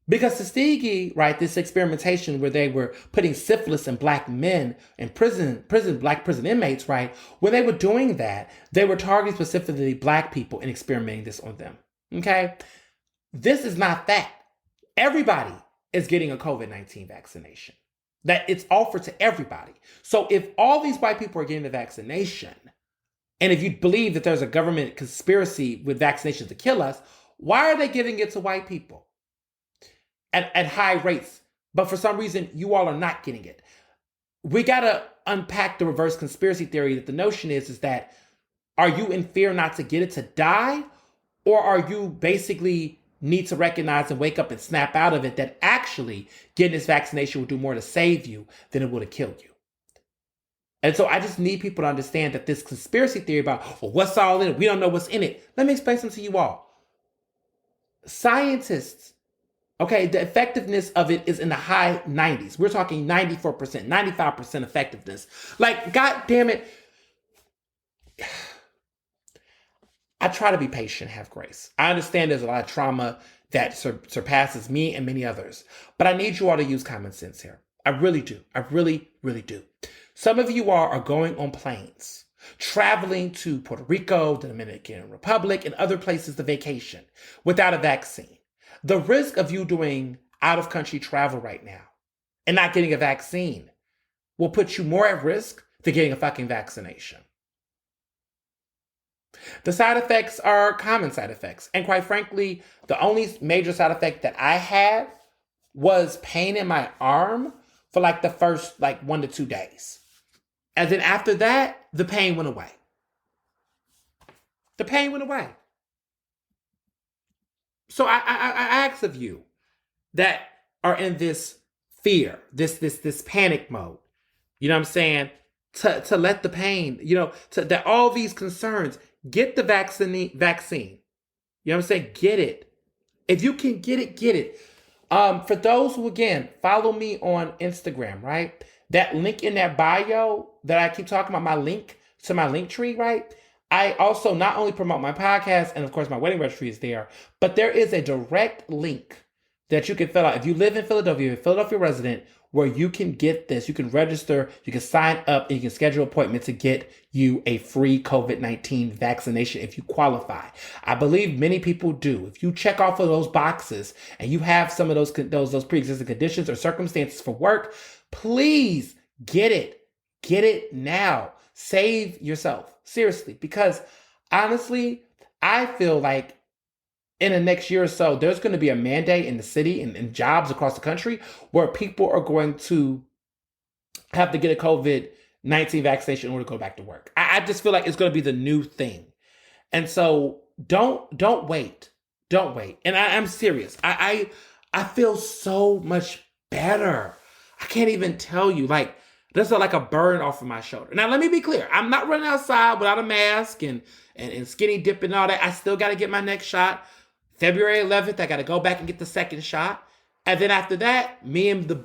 Because Tuskegee, right, this experimentation where they were putting syphilis in Black men in Black prison inmates, right, when they were doing that, they were targeting specifically Black people and experimenting this on them. Okay? This is not that. Everybody is getting a COVID-19 vaccination. That it's offered to everybody. So if all these white people are getting the vaccination, and if you believe that there's a government conspiracy with vaccinations to kill us, why are they giving it to white people at high rates? But for some reason, you all are not getting it. We got to unpack the reverse conspiracy theory that the notion is that, are you in fear not to get it to die? Or are you basically need to recognize and wake up and snap out of it that actually getting this vaccination will do more to save you than it would have killed you? And so I just need people to understand that this conspiracy theory about, well, what's all in it? We don't know what's in it. Let me explain something to you all. Scientists, okay, the effectiveness of it is in the high 90s. We're talking 94%, 95% effectiveness. Like, God damn it. I try to be patient, have grace. I understand there's a lot of trauma that surpasses me and many others, but I need you all to use common sense here. I really do. I really, really do. Some of you all are going on planes, traveling to Puerto Rico, the Dominican Republic, and other places to vacation without a vaccine. The risk of you doing out-of-country travel right now and not getting a vaccine will put you more at risk than getting a fucking vaccination. The side effects are common side effects. And quite frankly, the only major side effect that I had was pain in my arm for like the first 1 to 2 days. And then after that, the pain went away. The pain went away. So I ask of you that are in this fear, this panic mode, you know what I'm saying? To let the pain, that all these concerns, get the vaccine. You know what I'm saying? Get it. If you can get it, get it. For those who, again, follow me on Instagram, right? That link in that bio that I keep talking about, my link to my link tree, right? I also not only promote my podcast, and of course my wedding registry is there, but there is a direct link that you can fill out. If you live in Philadelphia, you're a Philadelphia resident, where you can get this. You can register, you can sign up, and you can schedule an appointment to get you a free COVID-19 vaccination if you qualify. I believe many people do. If you check off of those boxes and you have some of those pre-existing conditions or circumstances for work, please get it. Get it now. Save yourself. Seriously, because honestly, I feel like in the next year or so, there's going to be a mandate in the city and jobs across the country where people are going to have to get a COVID-19 vaccination in order to go back to work. I just feel like it's going to be the new thing. And so don't wait. Don't wait. And I'm serious. I feel so much better. I can't even tell you, like, there's like a burn off of my shoulder. Now, let me be clear. I'm not running outside without a mask and skinny dipping and all that. I still got to get my next shot. February 11th, I got to go back and get the second shot. And then after that, me and the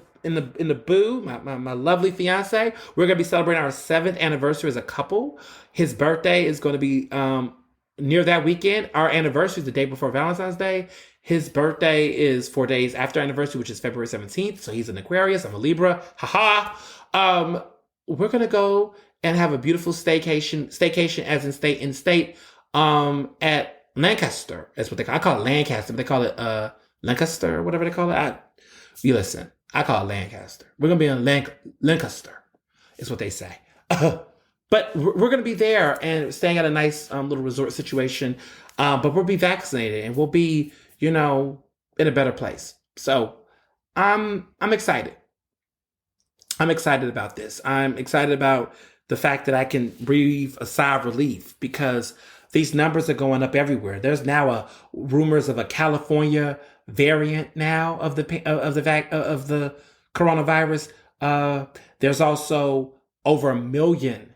boo, my lovely fiance, we're going to be celebrating our 7th anniversary as a couple. His birthday is going to be near that weekend. Our anniversary is the day before Valentine's Day. His birthday is 4 days after anniversary, which is February 17th. So he's an Aquarius. I'm a Libra. Haha. We're going to go and have a beautiful staycation as in state, at Lancaster. That's what they call it. I call it Lancaster, but they call it Lancaster or whatever they call it. You listen, I call it Lancaster. We're going to be in Lancaster, is what they say. But we're going to be there and staying at a nice little resort situation. But we'll be vaccinated and we'll be, in a better place. So I'm excited. I'm excited about this. I'm excited about the fact that I can breathe a sigh of relief because these numbers are going up everywhere. There's now rumors of a California variant now of the coronavirus. There's also over 1 million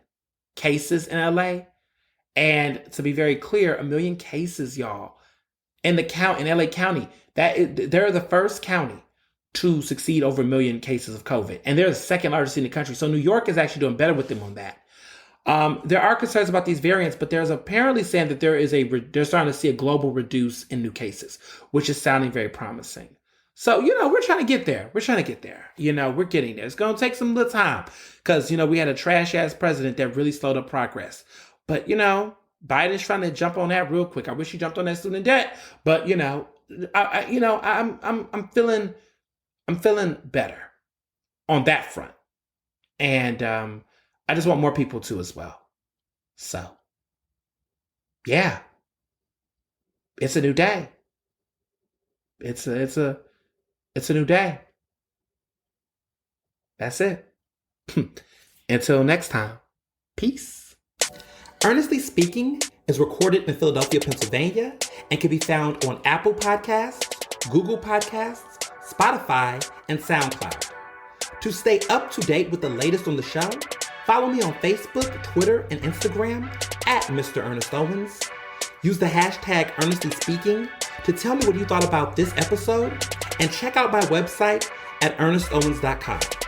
cases in LA, and to be very clear, 1 million cases, y'all, in LA County. They're the first county to succeed over 1 million cases of COVID, and they're the second largest in the country. So New York is actually doing better with them on that. There are concerns about these variants, but there's apparently saying that they're starting to see a global reduce in new cases, which is sounding very promising. So, we're trying to get there. We're getting there. It's going to take some little time because, we had a trash ass president that really slowed up progress. But, Biden's trying to jump on that real quick. I wish he jumped on that student debt, but, I'm feeling better on that front. And, I just want more people to as well. So, yeah, it's a new day. It's a new day. That's it. Until next time, peace. Ernestly Speaking is recorded in Philadelphia, Pennsylvania, and can be found on Apple Podcasts, Google Podcasts, Spotify, and SoundCloud. To stay up to date with the latest on the show, follow me on Facebook, Twitter, and Instagram at Mr. Ernest Owens. Use the hashtag Ernestly Speaking to tell me what you thought about this episode, and check out my website at ernestowens.com.